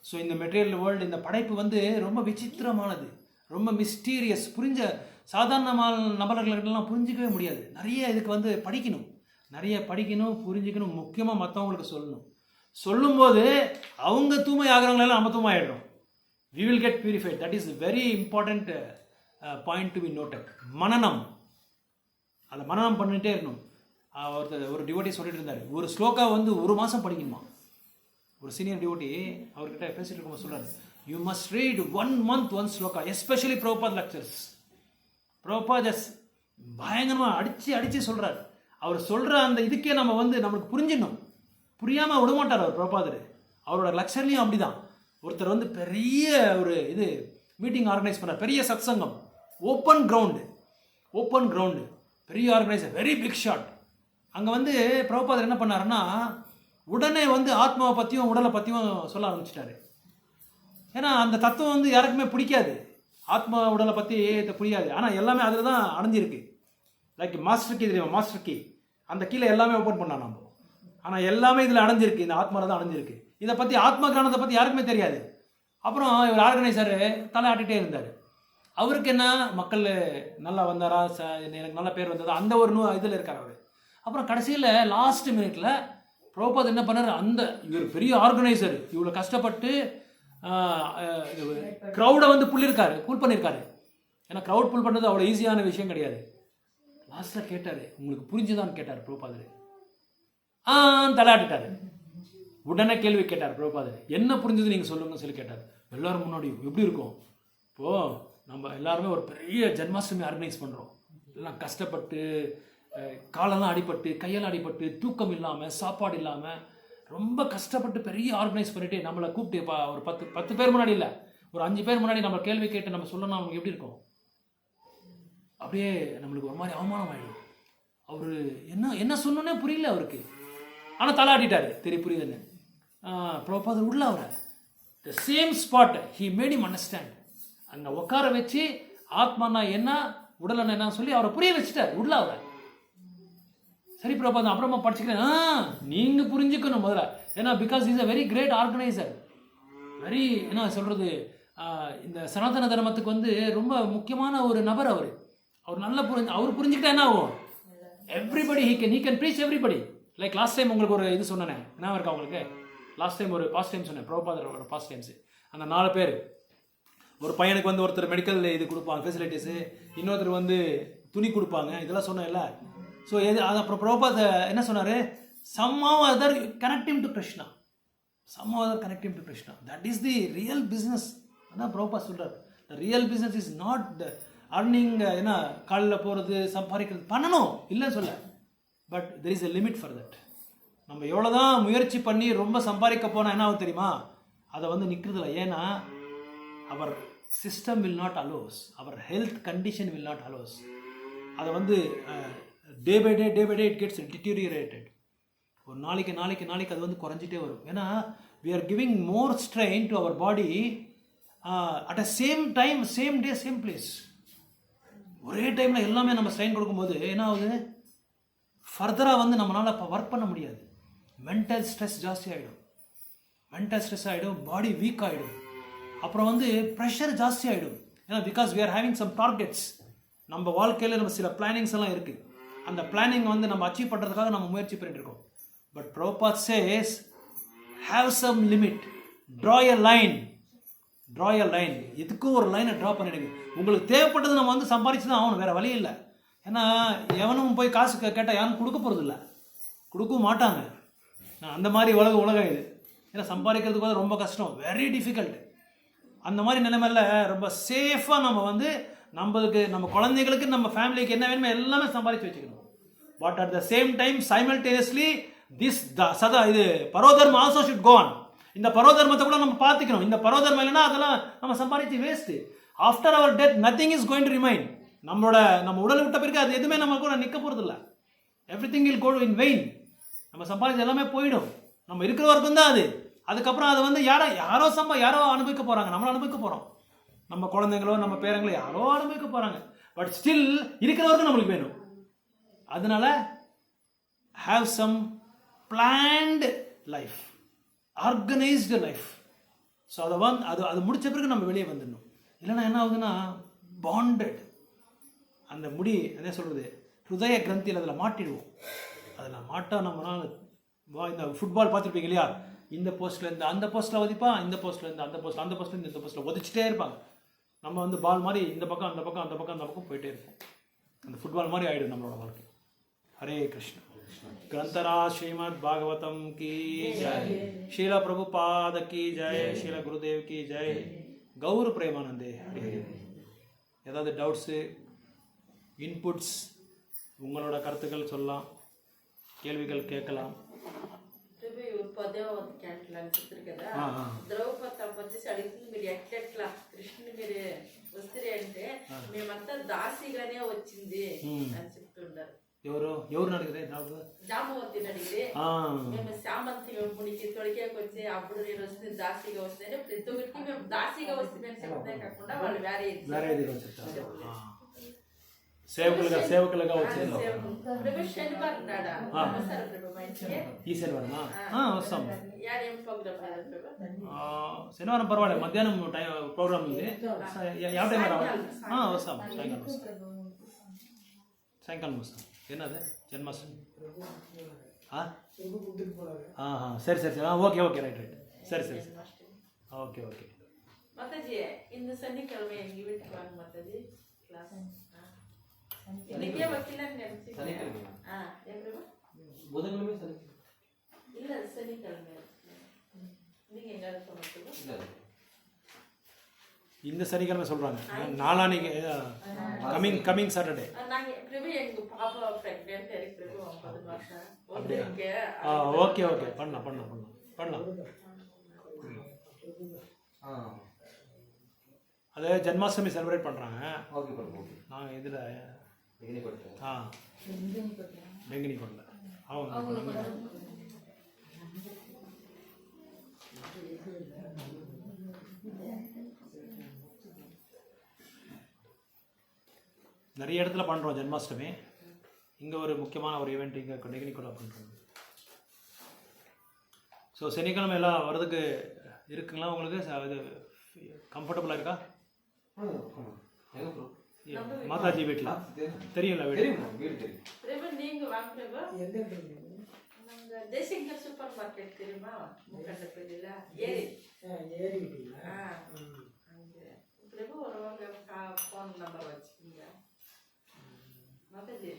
ஸோ இந்த மெட்டீரியல் வேர்ல்டு, இந்த படைப்பு வந்து ரொம்ப விசித்திரமானது, ரொம்ப மிஸ்டீரியஸ். சாதாரண நபர்களெல்லாம் புரிஞ்சிக்கவே முடியாது. நிறைய இதுக்கு வந்து படிக்கணும், புரிஞ்சிக்கணும். முக்கியமாக மற்றவங்களுக்கு சொல்லும்போது அவங்க தூய்மை ஆகிறவங்களெல்லாம் நம்ம தூய்மை ஆகிடுறோம். we will get purified. That is a very important point to be noted. மனனம், அதை மனனம் பண்ணிகிட்டே இருக்கணும். ஒரு டிவோட்டி சொல்லிட்டு இருந்தார், ஒரு ஸ்லோகா வந்து 1 மாதம் படிக்கணுமா. ஒரு சீனியர் டிவோட்டி அவர்கிட்ட பேசிட்டு இருக்கும்போது சொல்கிறார், you must read 1 month 1 shloka, especially Prabhupad lectures. Prabhupad பயங்கரமாக அடித்து சொல்கிறார். அவர் சொல்கிற அந்த இதுக்கே நம்ம வந்து நம்மளுக்கு புரிஞ்சிடணும். புரியாமல் விடமாட்டார் அவர் பிரபுபாதர். அவரோட லெக்சர்லேயும் அப்படி தான். ஒருத்தர் வந்து பெரிய ஒரு மீட்டிங் ஆர்கனைஸ் பண்ணார், பெரிய சத்சங்கம், ஓப்பன் கிரவுண்டு, பெரிய ஆர்கனைசர், வெரி பிக் ஷாட். அங்கே வந்து பிரபுபாதர் என்ன பண்ணாருன்னா, உடனே வந்து ஆத்மாவை பற்றியும் உடலை பற்றியும் சொல்ல ஆரம்பிச்சிட்டாரு. ஏன்னா அந்த தத்துவம் வந்து யாருக்குமே பிடிக்காது, ஆத்மா உடலை பற்றி புரியாது. ஆனால் எல்லாமே அதில் தான் அடைஞ்சிருக்கு. லைக் மாஸ்டர் கீ தெரியுமா, மாஸ்டர் கீ, அந்த கீழே எல்லாமே ஓப்பன் பண்ணலாம் நம்ம. ஆனால் எல்லாமே இதில் அடைஞ்சிருக்கு, இந்த ஆத்மாவில் தான் அடைஞ்சிருக்கு. இதை பற்றி ஆத்ம கிரானத்தை பற்றி யாருக்குமே தெரியாது. அப்புறம் இவர் ஆர்கனைசர் தலையாட்டிகிட்டே இருந்தார். அவருக்கு என்ன, மக்கள் நல்லா வந்தாரா, எனக்கு நல்ல பேர் வந்ததா, அந்த ஒரு இதில் இருக்கார் அவர். அப்புறம் கடைசியில் லாஸ்ட் மினிட்ல பிரபுபாத் என்ன பண்ணார், இவர் பெரிய ஆர்கனைசர், இவ்வளோ கஷ்டப்பட்டு க்ரௌடை வந்து கூல் பண்ணியிருக்காரு. ஏன்னா க்ரௌட் புல் பண்ணுறது அவ்வளோ ஈஸியான விஷயம் கிடையாது. லாஸ்ட்டில் கேட்டார், உங்களுக்கு புரிஞ்சுதான்னு கேட்டார் பிரபுபாதர். தலையாட்டிட்டார். உடனே கேள்வி கேட்டார் பிரபுபாதர், என்ன புரிஞ்சது நீங்கள் சொல்லுங்கன்னு சொல்லி கேட்டார். எல்லோரும் முன்னாடியும் எப்படி இருக்கும், இப்போது நம்ம எல்லாருமே ஒரு பெரிய ஜென்மாஷ்டமி ஆர்கனைஸ் பண்ணுறோம். எல்லாம் கஷ்டப்பட்டு காலெல்லாம் அடிபட்டு, கையெல்லாம் அடிபட்டு, தூக்கம் இல்லாமல், சாப்பாடு இல்லாமல், ரொம்ப கஷ்டப்பட்டு பெரிய ஆர்கனைஸ் பண்ணிவிட்டு நம்மளை கூப்பிட்டு ஒரு 10 பேர் முன்னாடி இல்லை, ஒரு 5 பேர் முன்னாடி நம்ம கேள்வி கேட்டு நம்ம சொல்லணும், அவங்களுக்கு எப்படி இருக்கும்? அப்படியே நம்மளுக்கு ஒரு மாதிரி அவமானம் ஆகிடும். அவர் என்ன சொன்னோன்னே புரியல அவருக்கு. ஆனால் தலையாட்டிட்டார், தெரிய புரியுதுன்னு. பிரபுபாதர் உள்ள அவரை the same spot he made him understand. அங்கே உட்கார வச்சு ஆத்மானா என்ன, உடலன்னா என்ன சொல்லி அவரை புரிய வச்சுட்டார் உள்ள அவரை. சரி பிரபாதம் அப்புறமா படிச்சுக்கிறேன். நீங்கள் புரிஞ்சுக்கணும் முதல்ல. ஏன்னா because is a very great organiser, very என்ன சொல்கிறது, இந்த சனாதன தர்மத்துக்கு வந்து ரொம்ப முக்கியமான ஒரு நபர் அவர். அவர் நல்லா அவர் புரிஞ்சுக்கிட்டா என்ன ஆகும், everybody he can preach everybody. Like last time உங்களுக்கு ஒரு இது சொன்னேன், என்ன இருக்கா உங்களுக்கு? லாஸ்ட் டைம் ஒரு பாஸ்ட் டைம் சொன்னேன், பிரபாதரோட பாஸ்ட் டைம்ஸ். அந்த 4 பேர், ஒரு பையனுக்கு வந்து ஒருத்தர் மெடிக்கல் இது கொடுப்பாங்க ஃபெசிலிட்டிஸு, இன்னொருத்தர் வந்து துணி கொடுப்பாங்க, இதெல்லாம் சொன்னேன்ல. ஸோ எது அது அப்புறம் பிரபாத் என்ன சொன்னார், somehow other connect him to Krishna, somehow other connect him to Krishna. That is the real business. அதான் பிரபாத் சொல்கிறார், the real business is not the earning, என்ன காலையில் போகிறது சம்பாதிக்கிறது பண்ணணும் இல்லைன்னு சொல்ல, but there is a limit for that. நம்ம எவ்வளோ தான் முயற்சி பண்ணி ரொம்ப சம்பாதிக்க போனால் என்ன ஆகும் தெரியுமா, அதை வந்து நிற்கிறதில்ல. ஏன்னா அவர் சிஸ்டம் வில் நாட் அலோஸ், அவர் health condition will not allows. அதை வந்து day by day it gets deteriorated. ஒரு நாளைக்கு அது வந்து குறைஞ்சிட்டே வரும். ஏன்னா we are giving more strain to our body at a same time, same day, same place. ஒரே டைமில் எல்லாமே நம்ம ஸ்ட்ரெயின் கொடுக்கும்போது என்ன ஆகுது, ஃபர்தராக வந்து நம்மளால் ஒர்க் பண்ண முடியாது. மென்டல் ஸ்ட்ரெஸ் ஜாஸ்தி ஆகிடும், பாடி வீக் ஆகிடும், அப்புறம் வந்து ப்ரெஷர் ஜாஸ்தி ஆகிடும். ஏன்னா because we are having some targets. நம்ம வாழ்க்கையில் நம்ம சில பிளானிங்ஸ் எல்லாம் இருக்குது. அந்த பிளானிங் வந்து நம்ம அச்சீவ் பண்ணுறதுக்காக நம்ம முயற்சி பண்ணிட்டு இருக்கோம். But Prabhupada says have some limit, draw a line. எதுக்கும் ஒரு லைனை ட்ரா பண்ணிடுங்க. உங்களுக்கு தேவைப்பட்டது நம்ம வந்து சம்பாதிச்சு தான் ஆகணும், வேறு வழி இல்லை. ஏன்னா எவனும் போய் காசு கேட்டால் யாரும் கொடுக்க போகிறது இல்லை, கொடுக்கவும் மாட்டாங்க. அந்த மாதிரி உலகம் இது. ஏன்னா சம்பாதிக்கிறதுக்கு ரொம்ப கஷ்டம், வெரி டிஃபிகல்ட். அந்த மாதிரி நிலைமையில் ரொம்ப சேஃபாக நம்ம வந்து நம்மளுக்கு, நம்ம குழந்தைகளுக்கு, நம்ம ஃபேமிலிக்கு என்ன வேணுமோ எல்லாமே சம்பாதிச்சு வச்சுக்கணும். But at the same time simultaneously இது பரோதர்மம் ஆல்சோ ஷுட் கோ ஆன். இந்த பரோதர்மத்தை கூட நம்ம பார்த்துக்கணும். இந்த பரோதர்மம் இல்லைன்னா அதெல்லாம் நம்ம சம்பாதிச்சு waste. After our death nothing is going to remain. நம்ம உடல் விட்ட பிறகு அது எதுவுமே நம்ம கூட நிற்க போகிறது இல்லை. Everything will go in vein. நம்ம சம்பாதிச்சு எல்லாமே போயிடும். நம்ம இருக்கிற வரைக்கும் தான் அது. அதுக்கப்புறம் அதை வந்து யாரோ அனுபவிக்க போகிறாங்க, நம்மளும் அனுபவிக்க போகிறோம். நம்ம குழந்தைங்களோ நம்ம பேரங்களோ யாரோ அனுபவிக்க போகிறாங்க. பட் ஸ்டில் இருக்கிற வரைக்கும் நம்மளுக்கு வேணும். அதனால have some planned life, organized life. So அது முடிச்ச பிறகு நம்ம வெளியே வந்துடணும். இல்லைன்னா என்ன ஆகுதுன்னா பாண்டட், அந்த முடி என்ன சொல்கிறது, ஹிருதய கிரந்தியில் அதில் மாட்டிடுவோம். அதில் மாட்டா நம்மளால் இந்த ஃபுட்பால் பார்த்துருப்பீங்க இல்லையா, இந்த போஸ்ட்லேருந்து அந்த போஸ்ட்டில் ஒதிப்பான், இந்த போஸ்ட்லேருந்து அந்த போஸ்ட்டில், அந்த போஸ்ட்லேருந்து இந்த போஸ்ட்டில் ஒதிச்சிட்டே இருப்பாங்க. நம்ம வந்து பால் மாதிரி இந்த பக்கம் அந்த பக்கம் அந்த பக்கம் அந்த பக்கம் போயிட்டே இருப்போம். அந்த ஃபுட்பால் மாதிரி ஆகிடும் நம்மளோட வாழ்க்கை. ஹரே கிருஷ்ணா. ग्रंथरा श्रीमद् भागवतम की जय, शील प्रभुपाद की जय, शील गुरुदेव की जय, गौर प्रेमानंदे. ஏதாவது டவுட்ஸு, இன்புட்ஸ், உங்களோட கருத்துக்கள் சொல்லலாம், கேள்விகள் கேட்கலாம். ద్రౌపది వచ్చేసి అడుగుతుంది, మీరు ఎట్లా కృష్ణుని మీరు వస్తే అంటే మేమంతా దాసిగానే వచ్చింది అని చెప్తుంటారు. ఎవరు అడిగితే జామవతిని అడిగితే మేము శామంతి మునికి తొడికేకి వచ్చి అప్పుడు నేను వస్తే దాసిగా వస్తే ప్రతి ఒక్కరికి మేము దాసిగా వస్తే చెప్తే కాకుండా వాళ్ళు వేరే సేవకులుగా వచ్చారు. శనివారం నాడా ఈ శనివారమా వస్తాం. శనివారం పర్వాలేదు, మధ్యాహ్నం టైం ప్రోగ్రామ్ ఉంది. ಯಾವ ಟೈಮ್ రావాలి? వస్తాం, సాయంకాలం వస్తాం. என்னது ஜென்மாஷ்டமி? சரி ஓகே ரைட் சரி ஓகே. மாதாஜி இந்த சனிக்கிழமை எங்க வீட்டுக்கு வாங்க மாதாஜி, கிளாஸ் இன்னைக்கே வைக்கலாம்னு நினைச்சேன். புதன்கிழமை இல்ல சனிக்கிழமை நீங்க எங்க சொன்னீங்க? இந்த சனிக்கிழமை சொல்றாங்க, நாளானிக்கு கமிங் சாட்டர்டே. நாங்க பிரபு எங்க பாப்பா பிரெக்னன்ட் இருக்கு பிரபு 9 மாசம். ஓகே பண்ணலாம். அது ஜென்மாஷ்டமி செலிப்ரேட் பண்றாங்க. ஓகே பிரபு. நான் இதுல பெங்கினி கொண்டல நிறைய இடத்துல பண்ணுறோம் ஜென்மாஷ்டமி. இங்கே ஒரு முக்கியமான ஒரு ஈவெண்ட் இங்கே டெக்னிக்கலாக பண்ணுறாங்க. ஸோ சனிக்கிழமை எல்லாம் வரதுக்கு இருக்குங்களா உங்களுக்கு? இது கம்ஃபர்டபுளாக இருக்கா? மாதாஜி வீட்டில் தெரியும்ல வீடு? பிரபு நீங்க வாங்க பிரபு. நாங்க தேசிங்கர் சூப்பர் மார்க்கெட் தெரியுமா? முக்கண்ட பள்ளியில ஏரி அங்க பிரபு ஒருவங்க ஃபோன் நம்பர் வச்சுக்கீங்க. மாதாஜி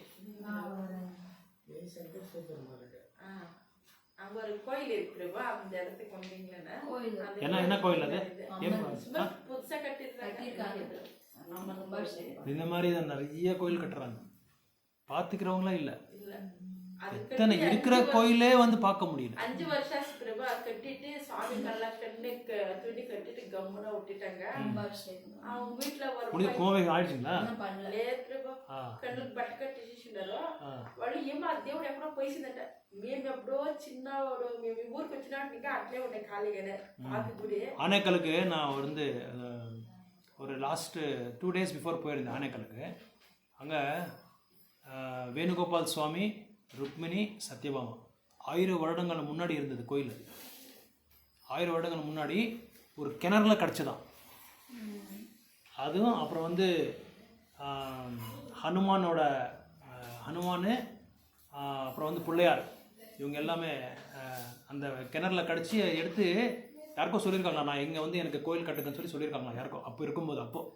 தேசிங்கர் சூப்பர் மார்க்கெட் அங்க ஒரு கோயில் இருக்கு பிரபு. அந்த இடத்துக்கு வந்தீங்கன்னா என்ன கோயில் அது? புதுசா கட்டிருக்காங்க. இந்த மாதிரி தான் நிறைய கோயில் கட்டுறாங்க, பார்த்துக்கிறவங்களாம் இல்லை. இல்ல எத்தனை இருக்கிற கோயிலே வந்து பார்க்க முடியல. 5 வருஷம் பிரபு கட்டிட்டு சாமி நல்லா கண்ணு துணி கட்டிட்டு கம்முனா விட்டுட்டாங்க. அவங்க வீட்டுல முடிய கோவை ఆడిచిందా లేదు ప్రభు కళ్ళకు బట్ట కట్టేసేసినారు వాళ్ళు. ఏమో దేవుడు ఎక్కడో పోయిందంట. మేము ఎప్పుడో చిన్నవాడు మేము ఊరికి వచ్చినట్టు ఇంకా అట్లే ఉండే ఖాళీగానే పాతి గుడి. ஆனைக்கலுக்கு நான் வந்து ஒரு லாஸ்ட்டு 2 days பிஃபோர் போயிருந்தேன் ஆனைக்கலுக்கு. அங்கே வேணுகோபால் சுவாமி, ருக்மிணி, சத்யபாமா 1000 வருடங்கள் முன்னாடி இருந்தது கோயில். 1000 வருடங்கள் முன்னாடி ஒரு கிணறுல கிடச்சிதான் அதுவும். அப்புறம் வந்து ஹனுமான், அப்புறம் வந்து பிள்ளையார், இவங்க எல்லாமே அந்த கிணறுல கடிச்சு எடுத்து யாருக்கோ சொல்லியிருக்காங்களா, நான் இங்கே வந்து எனக்கு கோயில் கட்டுதுன்னு சொல்லியிருக்காங்களா யாருக்கோ அப்போ இருக்கும்போது. அப்போது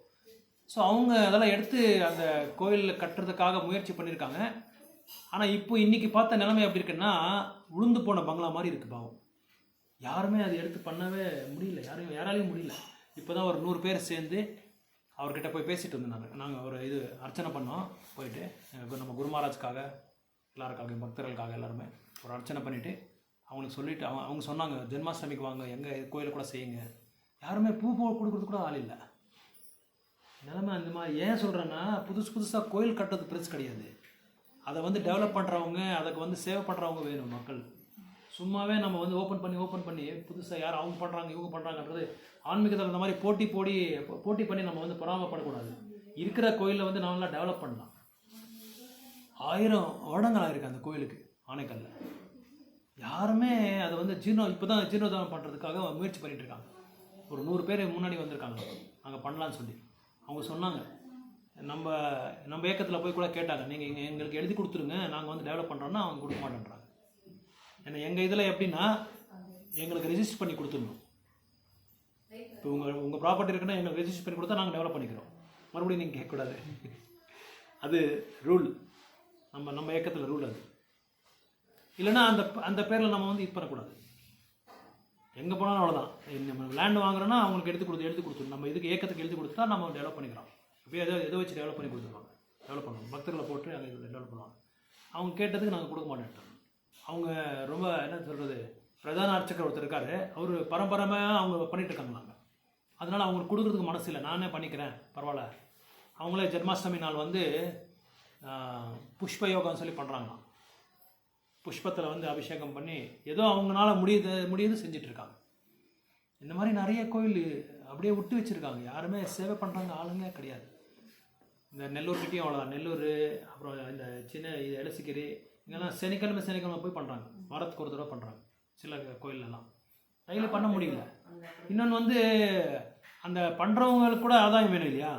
ஸோ அவங்க அதெல்லாம் எடுத்து அந்த கோயில் கட்டுறதுக்காக முயற்சி பண்ணியிருக்காங்க. ஆனால் இப்போ இன்றைக்கி பார்த்த நிலைமை எப்படி இருக்குன்னா, உளுந்து போன பங்களா மாதிரி இருக்குது பாவம். யாருமே அதை எடுத்து பண்ணவே முடியல, யாராலையும் முடியல. இப்போ தான் ஒரு 100 பேர் சேர்ந்து அவர்கிட்ட போய் பேசிகிட்டு இருந்தோம். நாங்கள் ஒரு இது அர்ச்சனை பண்ணோம் போயிட்டு. இப்போ நம்ம குரு மகாராஜ்க்காக எல்லாருக்காக பக்தர்களுக்காக எல்லாருமே ஒரு அர்ச்சனை பண்ணிவிட்டு அவங்களுக்கு சொல்லிவிட்டு அவங்க சொன்னாங்க, ஜென்மாஷ்டமிக்கு வாங்க எங்கள் கோயிலை கூட செய்யுங்க. யாருமே பூ கொடுக்குறது கூட ஆள் இல்லை. நிலைமை அந்த மாதிரி. ஏன் சொல்கிறேன்னா, புதுசாக கோயில் கட்டுறது பெருசு கிடையாது. அதை வந்து டெவலப் பண்ணுறவங்க, அதுக்கு வந்து சேவை பண்ணுறவங்க வேணும் மக்கள். சும்மாவே நம்ம வந்து ஓப்பன் பண்ணி புதுசாக யார் அவங்க பண்ணுறாங்க இவங்க பண்ணுறாங்கன்றது ஆன்மீகத்தில் அந்த மாதிரி போட்டி பண்ணி நம்ம வந்து பொறாமப்படக்கூடாது. இருக்கிற கோயிலில் வந்து நம்மளாம் டெவலப் பண்ணலாம். 1000 வருடங்கள் ஆயிருக்கு அந்த கோயிலுக்கு ஆனைக்கல்ல. யாருமே அதை வந்து இப்போ தான் ஜீர்ணோதாரம் பண்ணுறதுக்காக முயற்சி பண்ணிகிட்டு இருக்காங்க. ஒரு 100 பேர் முன்னாடி வந்திருக்காங்க அங்கே பண்ணலான்னு சொல்லி. அவங்க சொன்னாங்க, நம்ம இயக்கத்தில் போய் கூட கேட்டாங்க, நீங்கள் எங்களுக்கு எழுதி கொடுத்துருங்க, நாங்கள் வந்து டெவலப் பண்ணுறோன்னா அவங்க கொடுக்க மாட்டேன்றாங்க. ஏன்னா எங்கள் இதில் எப்படின்னா, எங்களுக்கு ரெஜிஸ்டர் பண்ணி கொடுத்துடணும். இப்போ உங்கள் ப்ராப்பர்ட்டி இருக்குன்னா எங்களுக்கு ரெஜிஸ்டர் பண்ணி கொடுத்தா நாங்கள் டெவலப் பண்ணிக்கிறோம். மறுபடியும் நீங்கள் கேட்கக்கூடாது. அது ரூல், நம்ம இயக்கத்தில் ரூல். அது இல்லைன்னா அந்த பேரில் நம்ம வந்து இது பண்ணக்கூடாது. எங்கே போனாலும் அவ்வளோதான். நம்ம லேண்டு வாங்குறோன்னா அவங்களுக்கு எடுத்து கொடுத்துரும். நம்ம இதுக்கு ஏக்கத்துக்கு எழுதி கொடுத்தா நம்ம டெவலப் பண்ணிக்கிறோம். இப்போ எதை வச்சு டெவலப் பண்ணி கொடுத்துருவாங்க, டெவலப் பண்ணுவோம். பக்தர்களை போட்டு அங்கே டெவலப் பண்ணுவாங்க. அவங்க கேட்டதுக்கு நாங்கள் கொடுக்க மாட்டேன்ட்டோம். அவங்க ரொம்ப என்ன சொல்கிறது, பிரதான அர்ச்சகர் ஒருத்தர் இருக்கார், அவர் பரம்பரமாக அவங்க பண்ணிகிட்டு இருக்காங்களாங்க. அதனால் அவங்களுக்கு கொடுக்குறதுக்கு மனசு இல்லை, நானே பண்ணிக்கிறேன் பரவாயில்ல. அவங்களே ஜென்மாஷ்டமி நாள் வந்து புஷ்ப யோகான்னு சொல்லி பண்ணுறாங்களாம். புஷ்பத்தில் வந்து அபிஷேகம் பண்ணி ஏதோ அவங்களால முடியுது செஞ்சிட்ருக்காங்க. இந்த மாதிரி நிறைய கோயில் அப்படியே விட்டு வச்சுருக்காங்க. யாருமே சேவை பண்ணுறாங்க ஆளுங்க கிடையாது. இந்த நெல்லூர்கிட்டையும் அவ்வளோதான். நெல்லூர், அப்புறம் இந்த சின்ன இது எலசிக்கரி, இங்கெல்லாம் சனிக்கிழமை போய் பண்ணுறாங்க. வாரத்துக்கு ஒரு தடவை பண்ணுறாங்க சில கோயிலெல்லாம். டெய்லி பண்ண முடியல. இன்னொன்று வந்து அந்த பண்ணுறவங்களுக்கு கூட ஆதாயம் வேணும் இல்லையா?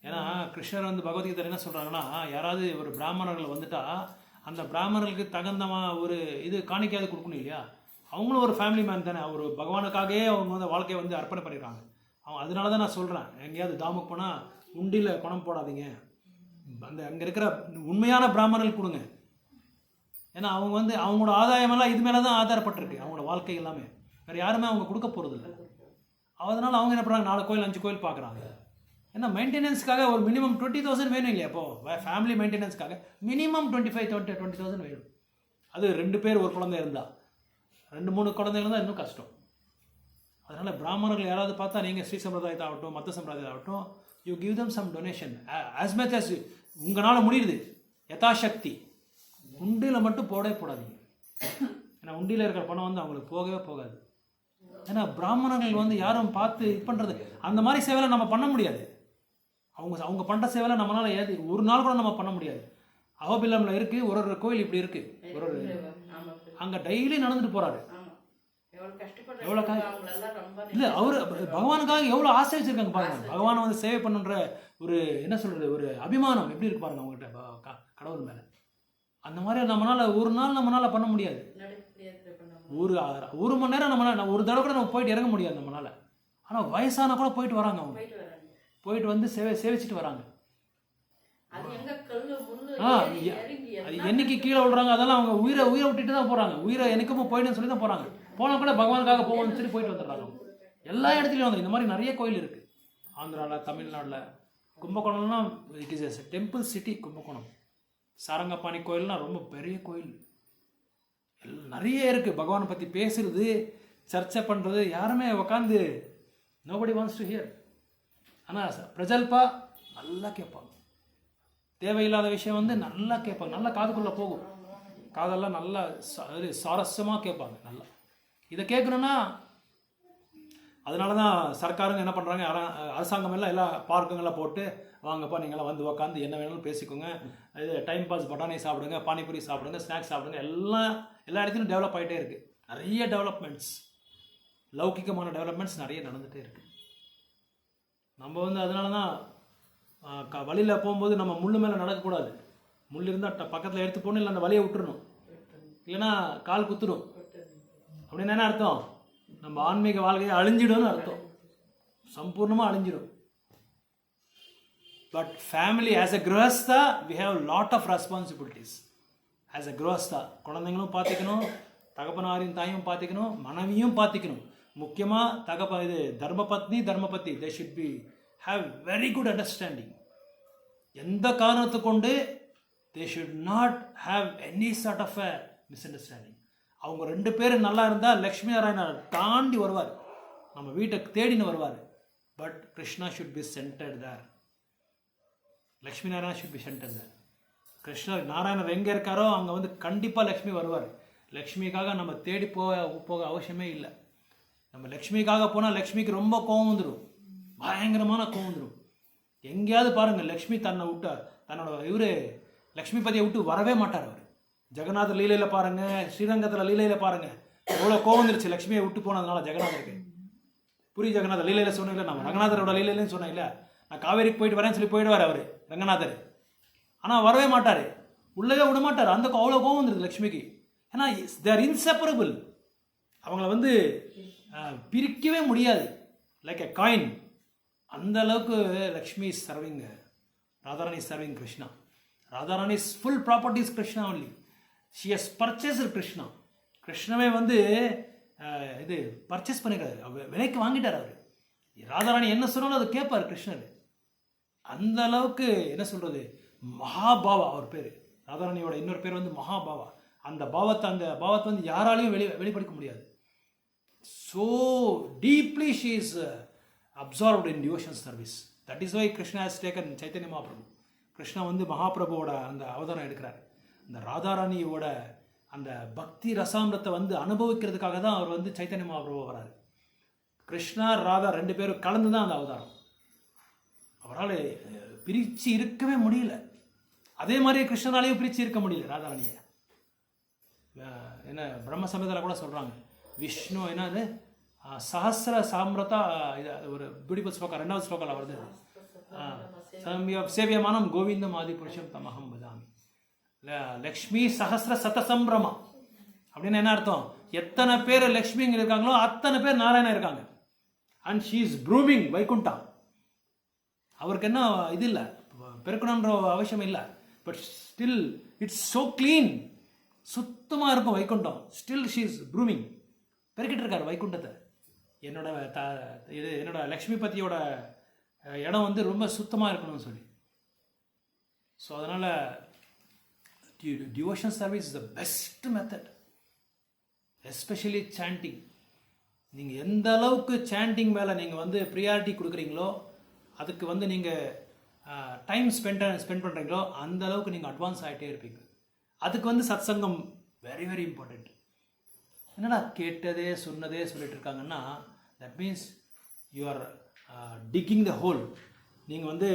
ஏன்னா கிருஷ்ணர் வந்து பகவத்கீதை என்ன சொல்கிறாங்கன்னா, யாராவது ஒரு பிராமணர்கள் வந்துட்டால் அந்த பிராமணர்களுக்கு தகுந்த ஒரு இது காணிக்கையாவது கொடுக்கணும் இல்லையா? அவங்களும் ஒரு ஃபேமிலி மேன் தானே. அவர் பகவானுக்காகவே அவங்க வந்து வாழ்க்கையை வந்து அர்ப்பணை பண்ணியிருக்காங்க. அதனால தான் நான் சொல்கிறேன், எங்கேயாவது தாமுக்கு போனால் உண்டியில் பணம் போடாதீங்க, அந்த அங்கே இருக்கிற உண்மையான பிராமணர்கள் கொடுங்க. ஏன்னா அவங்க வந்து அவங்களோட ஆதாயமெல்லாம் இது மேலே தான் ஆதாரப்பட்டிருக்கு. அவங்களோட வாழ்க்கை எல்லாமே வேறு யாருமே அவங்க கொடுக்க போகிறதில்ல. அதனால் அவங்க என்ன பண்ணுறாங்க, 4 கோயில் 5 கோயில் பார்க்குறாங்க. ஏன்னா மெயின்டெனன்ஸ்க்காக ஒரு மினிமம் 20,000 வேணும் இல்லையா? அப்போது ஃபேமிலி மெயின்டெனன்ஸ்க்காக மினிமம் 20,000 வேணும். அது 2 பேர் ஒரு குழந்தை இருந்தால், 2-3 குழந்தைகள் இருந்தால் இன்னும் கஷ்டம். அதனால் பிராமணர்கள் யாராவது பார்த்தா, நீங்கள் ஸ்ரீ சம்பிரதாயத்தை ஆகட்டும் மற்ற சம்பிரதாயத்தை ஆகட்டும், you give them some donation as much as உங்களால் முடியுது, யதாசக்தி. உண்டியில் மட்டும் போடாதீங்க. ஏன்னா உண்டியில் இருக்கிற பணம் வந்து அவங்களுக்கு போகவே போகாது. ஏன்னா பிராமணர்கள் வந்து யாரும் பார்த்து இது பண்ணுறது அந்த மாதிரி சேவையில் நம்ம பண்ண முடியாது. அவங்க பண்ணுற சேவையில் நம்மளால் ஒரு நாள் கூட நம்ம பண்ண முடியாது. அகோபிலமில் இருக்குது, ஒரு கோயில் இப்படி இருக்குது, ஒரு ஆமா அங்கே டெய்லி நடந்துட்டு போகிறாரு. ஆமா எவ்வளவு கஷ்டப்படுறாங்க எவ்வளோ அவங்களெல்லாம் ரொம்ப இல்லை அவர் பகவானுக்காக எவ்வளோ ஆசை வச்சிருக்காங்க பாருங்க. பகவானை வந்து சேவை பண்ணுன்ற ஒரு என்ன சொல்கிறது, ஒரு அபிமானம் எப்படி இருக்கு பாருங்க அவங்ககிட்ட கடவுள் மேலே. அந்த மாதிரி நம்மளால் ஒரு நாள் நம்மளால் பண்ண முடியாது. ஒரு மணி நேரம் நம்மளால் ஒரு தடவை கூட நம்ம போயிட்டு இறங்க முடியாது நம்மளால். ஆனால் வயசான கூட போயிட்டு வராங்க, அவங்க போயிட்டு வந்து சேவிச்சுட்டு வராங்க. அது என்னைக்கு கீழே விடுறாங்க அதெல்லாம் அவங்க உயிரை விட்டுட்டு தான் போகிறாங்க. உயிரை எனக்குமோ போயிடுன்னு சொல்லி தான் போகிறாங்க. போனால் கூட பகவானுக்காக போகணும்னு சொல்லி போயிட்டு வந்துடுறாங்க. எல்லா இடத்துலையும் வந்து இந்த மாதிரி நிறைய கோயில் இருக்குது. ஆந்திராவில், தமிழ்நாட்டில். கும்பகோணம்லாம் it is temple city. Kumbakonam Sarangapani கோயில்லாம் ரொம்ப பெரிய கோயில். நிறைய இருக்குது பகவானை பற்றி பேசுறது, சர்ச்சை பண்ணுறது. யாருமே உட்காந்து நோபடி வாண்ட்ஸ் டு ஹியர். ஆனால் பிரஜல்பா நல்லா கேட்பாங்க. தேவையில்லாத விஷயம் வந்து நல்லா கேட்பாங்க, நல்லா காதுக்குள்ளே போகும். காதெல்லாம் நல்லா சாரஸ்யமாக கேட்பாங்க. நல்லா இதை கேட்கணுன்னா அதனால தான் சர்க்காருங்க என்ன பண்ணுறாங்க, அரசாங்கம் எல்லாம் எல்லா பார்க்குங்கெல்லாம் போட்டு வாங்கப்பா நீங்களாம் வந்து உக்காந்து என்ன வேணாலும் பேசிக்கோங்க, இது டைம் பாஸ் பட்டாணி சாப்பிடுங்க, பானிபூரி சாப்பிடுங்க, ஸ்நாக்ஸ் சாப்பிடுங்க. எல்லா இடத்துலையும் டெவலப் ஆகிட்டே இருக்குது. நிறைய டெவலப்மெண்ட்ஸ், லௌகிகமான டெவலப்மெண்ட்ஸ் நிறைய நடந்துகிட்டே இருக்குது. நம்ம வந்து அதனால தான் வழியில் போகும்போது நம்ம முள் மேலே நடக்கக்கூடாது. முள் இருந்தால் பக்கத்தில் எடுத்து போகணும், இல்லை அந்த வழியை விட்டுறணும், இல்லைன்னா கால் குத்துடும். அப்படின்னு என்ன அர்த்தம், நம்ம ஆன்மீக வாழ்க்கையை அழிஞ்சிடும்னு அர்த்தம், சம்பூர்ணமாக அழிஞ்சிடும். But family as a grihastha we have lot of responsibilities. As a grihastha குழந்தைங்களும் பார்த்துக்கணும், தகப்பனாரின் தாயும் பார்த்துக்கணும், மனைவியும் பார்த்துக்கணும். முக்கியமாக தர்மபத்னி they should be have very good understanding. எந்த காரணத்தை கொண்டு they should not have any sort of a misunderstanding. அவங்க 2 பேரும் நல்லா இருந்தால் லக்ஷ்மி நாராயணர் தாண்டி வருவார், நம்ம வீட்டை தேடின்னு வருவார். But Krishna should be centred there. Lakshmi Narayana should be centred there. கிருஷ்ணர் நாராயணர் எங்கே இருக்காரோ அங்கே வந்து கண்டிப்பாக லக்ஷ்மி வருவார். லக்ஷ்மிக்காக நம்ம தேடி போக அவசியமே இல்லை. நம்ம லக்ஷ்மிக்காக போனால் லக்ஷ்மிக்கு ரொம்ப கோவம் வந்துடும், பயங்கரமான கோவம் வந்துடும். எங்கேயாவது பாருங்கள், லக்ஷ்மி தன்னோட லக்ஷ்மிபதியை விட்டு வரவே மாட்டார். அவர் ஜெகநாதர் லீலையில் பாருங்கள், ஸ்ரீரங்கத்தில் லீலையில் பாருங்கள், எவ்வளோ கோவம் வந்துருச்சு லக்ஷ்மியை விட்டு போனதுனால ஜெகநாதருக்கு. புரி ஜெகநாதர் லீலையில் சொன்னீங்களே, நம்ம ரங்கநாதரோட லீலையிலன்னு சொன்னேன் இல்லை, நான் காவேரிக்கு போயிட்டு வரேன்னு சொல்லி போயிடுவார் அவர் ரங்கநாதர். ஆனால் வரவே மாட்டார், உள்ளவே விட மாட்டார். அந்த அவ்வளோ கோவம் வந்துருது லக்ஷ்மிக்கு. ஏன்னா தே ஆர் இன்செப்பரபிள். அவங்கள வந்து பிரிக்கவே முடியாது, லைக் எ காயின். அந்த அளவுக்கு Lakshmi is serving, Radharani is serving Krishna. Radharani is full properties Krishna only. She has purchased Krishna. கிருஷ்ணவே வந்து இது பர்ச்சேஸ் பண்ணிக்கிறாரு, விலைக்கு வாங்கிட்டார் அவர். ராதாராணி என்ன சொன்னாலும் அது கேட்பார் கிருஷ்ணர். அந்த அளவுக்கு என்ன சொல்கிறது, மகாபாவா அவர் பேர். ராதாராணியோட இன்னொரு பேர் வந்து மகாபாவா. அந்த பாவத்தை வந்து யாராலையும் வெளிப்படுத்த முடியாது. So deeply she is absorbed in devotion service. That is why Krishna has taken Chaitanya Mahaprabhu. Krishna வந்து மகாபிரபுவோட அந்த அவதாரம் எடுக்கிறார். அந்த ராதாராணியோட அந்த பக்தி ரசாமிரத்தை வந்து அனுபவிக்கிறதுக்காக தான் அவர் வந்து சைத்தன்ய மகாபிரபு வராரு. கிருஷ்ணா ராதா 2 பேரும் கலந்து தான் அந்த அவதாரம். அவரால் பிரித்து இருக்கவே முடியல. அதே மாதிரி கிருஷ்ணனாலையும் பிரித்து இருக்க முடியல ராதாராணியை. என்ன பிரம்ம சமயத்தில் கூட சொல்கிறாங்க, விஷ்ணு என்னது சஹஸ்ர சாமிரதா, இது ஒரு பியூட்டிஃபுல் ஸ்லோகம், 2வது ஸ்லோகம் வருது. சேவியமானம் கோவிந்தம் ஆதி புருஷம் தமஹம் பஜாமி. லக்ஷ்மி சஹஸ்ர சதசம்பிரமா அப்படின்னு என்ன அர்த்தம், எத்தனை பேர் லக்ஷ்மிங்க இருக்காங்களோ அத்தனை பேர் நாராயணா இருக்காங்க. And she is brooming Vaikuntha. அவருக்கு என்ன இது இல்லை, பெருக்கணுன்ற அவசியம் இல்லை. But still it's so clean, சுத்தமாக இருக்கும் Vaikuntham. Still she is brooming, பெருக்கிட்டு இருக்கார் வைகுண்டத்தை. என்னோட லக்ஷ்மி பத்தியோட இடம் வந்து ரொம்ப சுத்தமாக இருக்கணும்னு சொல்லி. ஸோ அதனால் devotion service is the best method, especially sanding. நீங்கள் எந்த அளவுக்கு சாண்டிங் மேலே நீங்கள் வந்து ப்ரியாரிட்டி கொடுக்குறீங்களோ, அதுக்கு வந்து நீங்கள் டைம் ஸ்பெண்ட் பண்ணுறீங்களோ, அந்த அளவுக்கு நீங்கள் அட்வான்ஸ் ஆகிட்டே இருப்பீங்க. அதுக்கு வந்து சத்சங்கம் வெரி வெரி இம்பார்ட்டண்ட். என்னடா கேட்டதே சொன்னதே சொல்லிட்டு இருக்காங்கன்னா, that means you are ticking the whole. நீங்கள் வந்து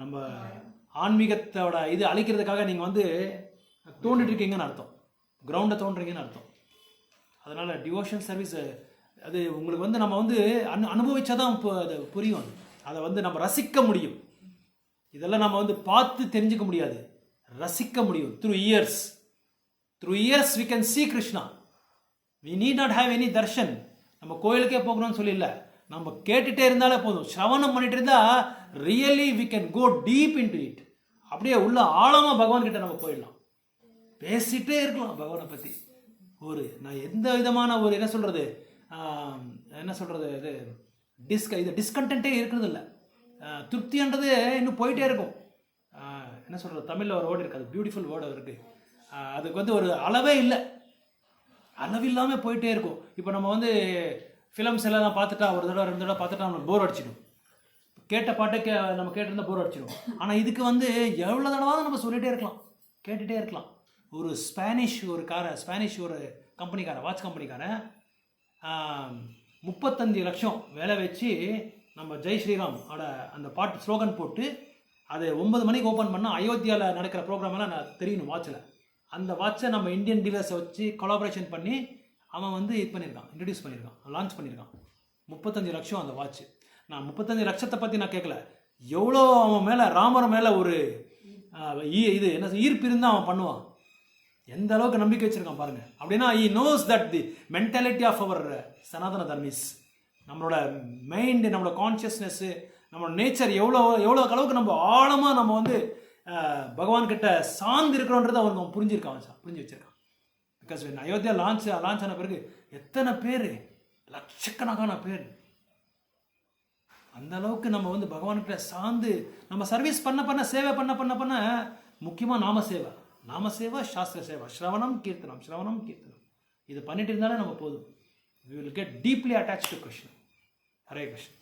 நம்ம ஆன்மீகத்தோட இது அழிக்கிறதுக்காக நீங்கள் வந்து தோண்டிட்டு இருக்கீங்கன்னு அர்த்தம், கிரவுண்டை தோன்றீங்கன்னு அர்த்தம். அதனால் டிவோஷன் சர்வீஸ் அது உங்களுக்கு வந்து நம்ம வந்து அனுபவிச்சாதான் அது புரியும். அதை வந்து நம்ம ரசிக்க முடியும். இதெல்லாம் நம்ம வந்து பார்த்து தெரிஞ்சுக்க முடியாது, ரசிக்க முடியும். Through years we can see Krishna. we need not have any darshan. நம்ம கோயிலுக்கே போகணும்னு சொல்லி இல்லை, நம்ம கேட்டுகிட்டே இருந்தாலே போதும், சிரவணம் பண்ணிட்டு இருந்தா really we can go deep into it. அப்படியே உள்ள ஆழமாக பகவான் கிட்ட நம்ம போயிடலாம், பேசிகிட்டே இருக்கலாம் பகவானை பற்றி. நான் எந்த விதமான என்ன சொல்கிறது இது டிஸ்கண்டென்ட்டே இருக்கிறது இல்லை. திருப்தின்றது இன்னும் போயிட்டே இருக்கும். என்ன சொல்கிறது, தமிழில் ஒரு வேர்டு இருக்குது, அது பியூட்டிஃபுல் வேர்டு இருக்குது. அதுக்கு வந்து ஒரு அளவே இல்லை, அளவில்லாமல் போயிட்டே இருக்கும். இப்போ நம்ம வந்து ஃபிலிம்ஸ் எல்லாம் பார்த்துட்டா ஒரு தடவை 2 தடவை பார்த்துட்டா நம்மளுக்கு போர் அடிச்சிடும். கேட்ட பாட்டை நம்ம கேட்டிருந்தா போர் அடிச்சிடும். ஆனால் இதுக்கு வந்து எவ்வளோ தடவை நம்ம சொல்லிகிட்டே இருக்கலாம், கேட்டுகிட்டே இருக்கலாம். ஒரு ஸ்பானிஷ் ஒரு கம்பெனிக்காரன், வாட்ச் கம்பெனிக்காரன் 35 லட்சம் வேலை வச்சு நம்ம ஜெய் ஸ்ரீராம் அந்த பாட்டு ஸ்லோகன் போட்டு அது 9 மணிக்கு ஓப்பன் பண்ணால் அயோத்தியாவில் நடக்கிற ப்ரோக்ராமெல்லாம் நான் தெரியணும் வாட்சில். அந்த வாட்சை நம்ம இந்தியன் டீலர்ஸை வச்சு கொலாபரேஷன் பண்ணி அவன் வந்து இன்ட்ரடியூஸ் பண்ணியிருக்கான், லான்ச் பண்ணியிருக்கான். 35 லட்சம் அந்த வாட்ச். நான் 35 லட்சத்தை பற்றி நான் கேட்கல, எவ்வளோ அவன் மேலே, ராமர் மேலே ஒரு ஈர்ப்பு இருந்தால் அவன் பண்ணுவான். எந்த அளவுக்கு நம்பிக்கை வச்சிருக்கான் பாருங்க. அப்படின்னா he knows that the mentality of our சனாதன தர்மிஸ், நம்மளோட மைண்டு, நம்மளோட கான்ஷியஸ்னஸ்ஸு, நம்மளோட நேச்சர் எவ்வளோ அளவுக்கு நம்ம ஆழமாக நம்ம வந்து பகவான் கிட்ட சார்ந்து இருக்கிறோன்றதை அவன் புரிஞ்சு வச்சிருக்கான். பிகாஸ் அயோத்தியா லான்ச் ஆன பிறகு எத்தனை பேர், லட்சக்கணக்கான பேர். அந்த அளவுக்கு நம்ம வந்து பகவான்கிட்ட சார்ந்து நம்ம சர்வீஸ் பண்ண சேவை பண்ண முக்கியமாக நாம சேவா, சாஸ்திர சேவா, ஸ்ரவணம் கீர்த்தனம் இது பண்ணிட்டு இருந்தாலே நம்ம போதும். we will get deeply attached to Krishna. Hare Krishna.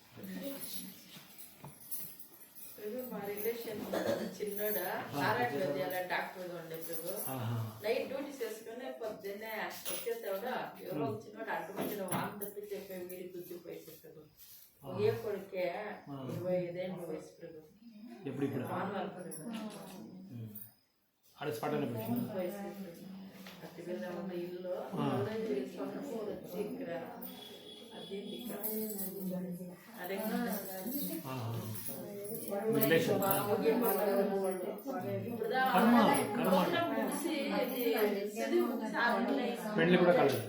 మా రిలేషన్ చిన్నోడా ఆరాటోదియాల డాక్టర్ ఉండేప్పుడు నైట్ డ్యూటీ చేసుకుని పొద్దున్నే వచ్చేస్తాడా ఎవరో చిన్నోడు అడ్డుకొచ్చిన వాంతి తప్పి చెప్పే వీడి గుద్దిపోయి చెప్పాడు. ఏ కొడుకే 25 ఏళ్ళ వయసు ప్రభు எப்படி இப்படி అరే స్పాటనే పెట్టిన అతిపెద్ద ఉన్న ఇల్లు సొంత వచ్చి ఇక్కడ అదే అదే రిలేషన్ పెళ్లి కూడా కాలేదు.